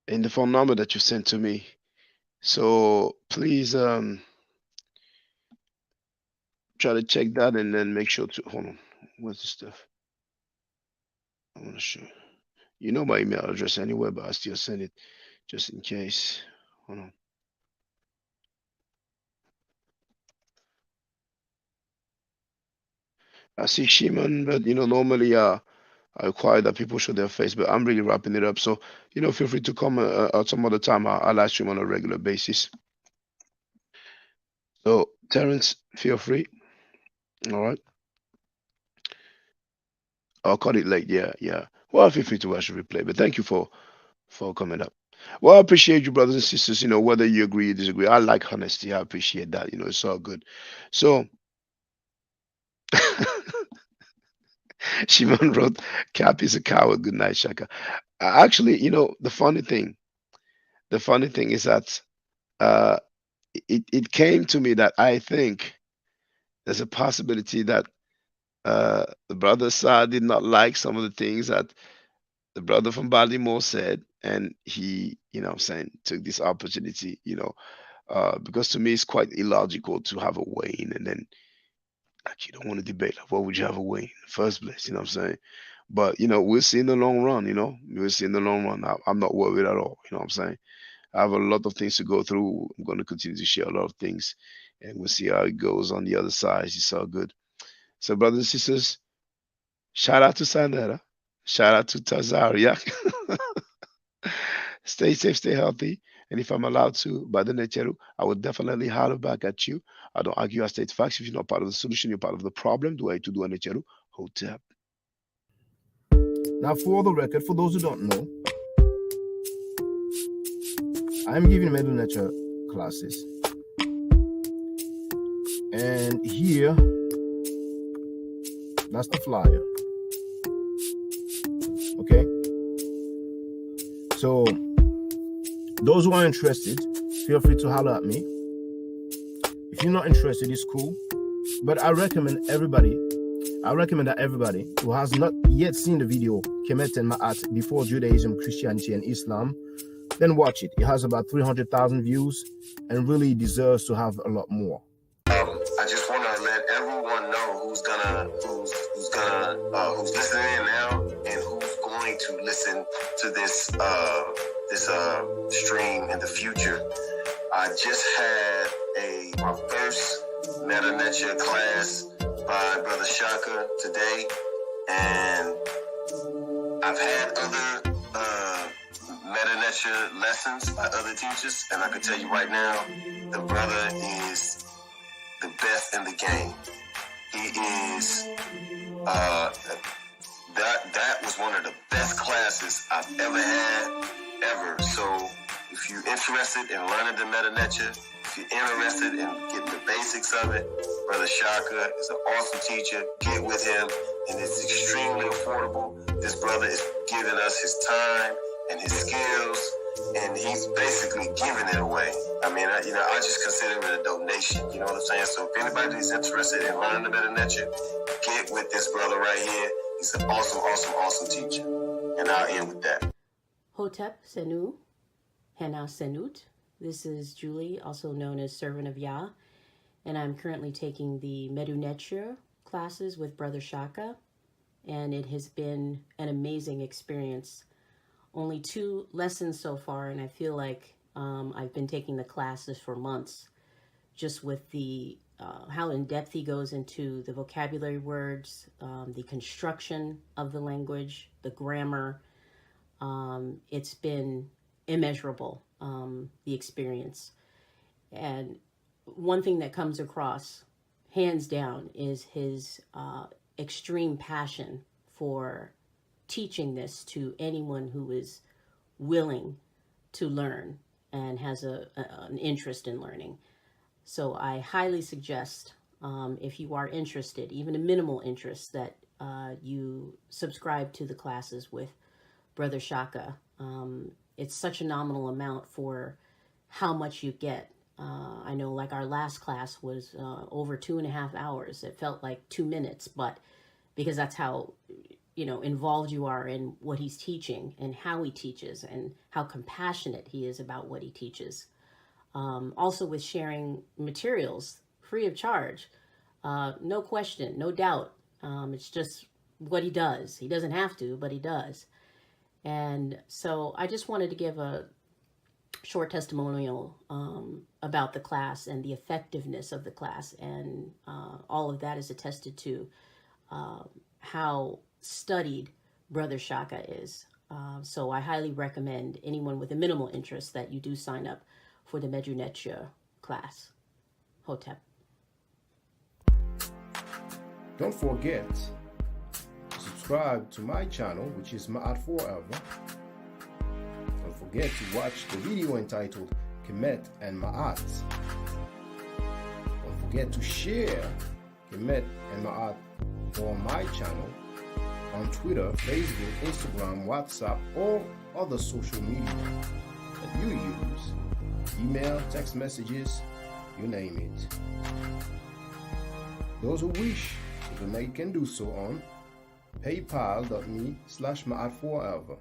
in the phone number that you sent to me. So please try to check that and then make sure to hold on. What's the stuff? I want to show you know my email address anyway, but I still send it just in case. Hold on. I see Shimon, but normally I require that people show their face, but I'm really wrapping it up. So, feel free to come at some other time. I'll live stream on a regular basis. So, Terrence, feel free. All right. I'll cut it late. Yeah. Well, feel free to watch the replay. But thank you for coming up. Well, I appreciate you, brothers and sisters. Whether you agree or disagree, I like honesty. I appreciate that. It's all good. So, Shimon wrote, "Cap is a coward. Good night, Shaka." Actually, the funny thing is that uh, it came to me that I think there's a possibility that the brother Sa did not like some of the things that the brother from Baltimore said, and he, I'm saying, took this opportunity, because to me it's quite illogical to have a Wayne and then like you don't want to debate. Like, what would you have a Wayne in the first place? You know what I'm saying? But we'll see in the long run. We'll see in the long run. I'm not worried at all. You know what I'm saying? I have a lot of things to go through. I'm going to continue to share a lot of things, and we'll see how it goes on the other side. It's all good. So, brothers and sisters, shout out to Sandera. Shout out to Tazaria. Stay safe, stay healthy. And if I'm allowed to, by the Necheru, I will definitely holler back at you. I don't argue, I state facts. If you're not part of the solution, you're part of the problem. Do I to do a Necheru? Hotep. Now, for the record, for those who don't know, I'm giving Medu Nature classes. And here, that's the flyer. Okay? So, those who are interested, feel free to holler at me. If you're not interested, it's cool. But I recommend that everybody who has not yet seen the video, Kemet and Ma'at, Before Judaism, Christianity, and Islam, then watch it. It has about 300,000 views and really deserves to have a lot more. I just want to let everyone know who's listening in now and who's going to listen to this stream in the future. I just had my first Meta Nature class by Brother Shaka today, and I've had other Meta Nature lessons by other teachers, and I can tell you right now, the brother is the best in the game. He is that was one of the best classes I've ever had, ever. So if you're interested in learning the Meta Nature, if you're interested in getting the basics of it, Brother Shaka is an awesome teacher. Get with him, and it's extremely affordable. This brother is giving us his time and his skills, and he's basically giving it away. I mean, I just consider it a donation. You know what I'm saying? So if anybody's interested in learning the Meta Nature, get with this brother right here. He's an awesome teacher. And I'll end with that. Hotep Senu, Hena Senut. This is Julie, also known as Servant of Yah, and I'm currently taking the Medu Neture classes with Brother Shaka, and it has been an amazing experience. Only 2 lessons so far, and I feel like I've been taking the classes for months, just with the how in depth he goes into the vocabulary words, the construction of the language, the grammar. It's been immeasurable, the experience. And one thing that comes across, hands down, is his extreme passion for teaching this to anyone who is willing to learn and has an interest in learning. So I highly suggest, if you are interested, even a minimal interest, that you subscribe to the classes with Brother Shaka. It's such a nominal amount for how much you get. I know, like, our last class was over 2.5 hours. It felt like 2 minutes, but because that's how involved you are in what he's teaching and how he teaches and how compassionate he is about what he teaches. Also with sharing materials free of charge, no question, no doubt. It's just what he does. He doesn't have to, but he does. And so I just wanted to give a short testimonial about the class and the effectiveness of the class. And all of that is attested to how studied Brother Shaka is. So I highly recommend anyone with a minimal interest that you do sign up for the Medunetia class. Hotep. Don't forget to subscribe to my channel, which is Ma'at Forever. Don't forget to watch the video entitled Kemet and Ma'at. Don't forget to share Kemet and Ma'at on my channel on Twitter, Facebook, Instagram, WhatsApp, or other social media that you use. Email, text messages, you name it. Those who wish to donate can do so on paypal.me/ma'atforever.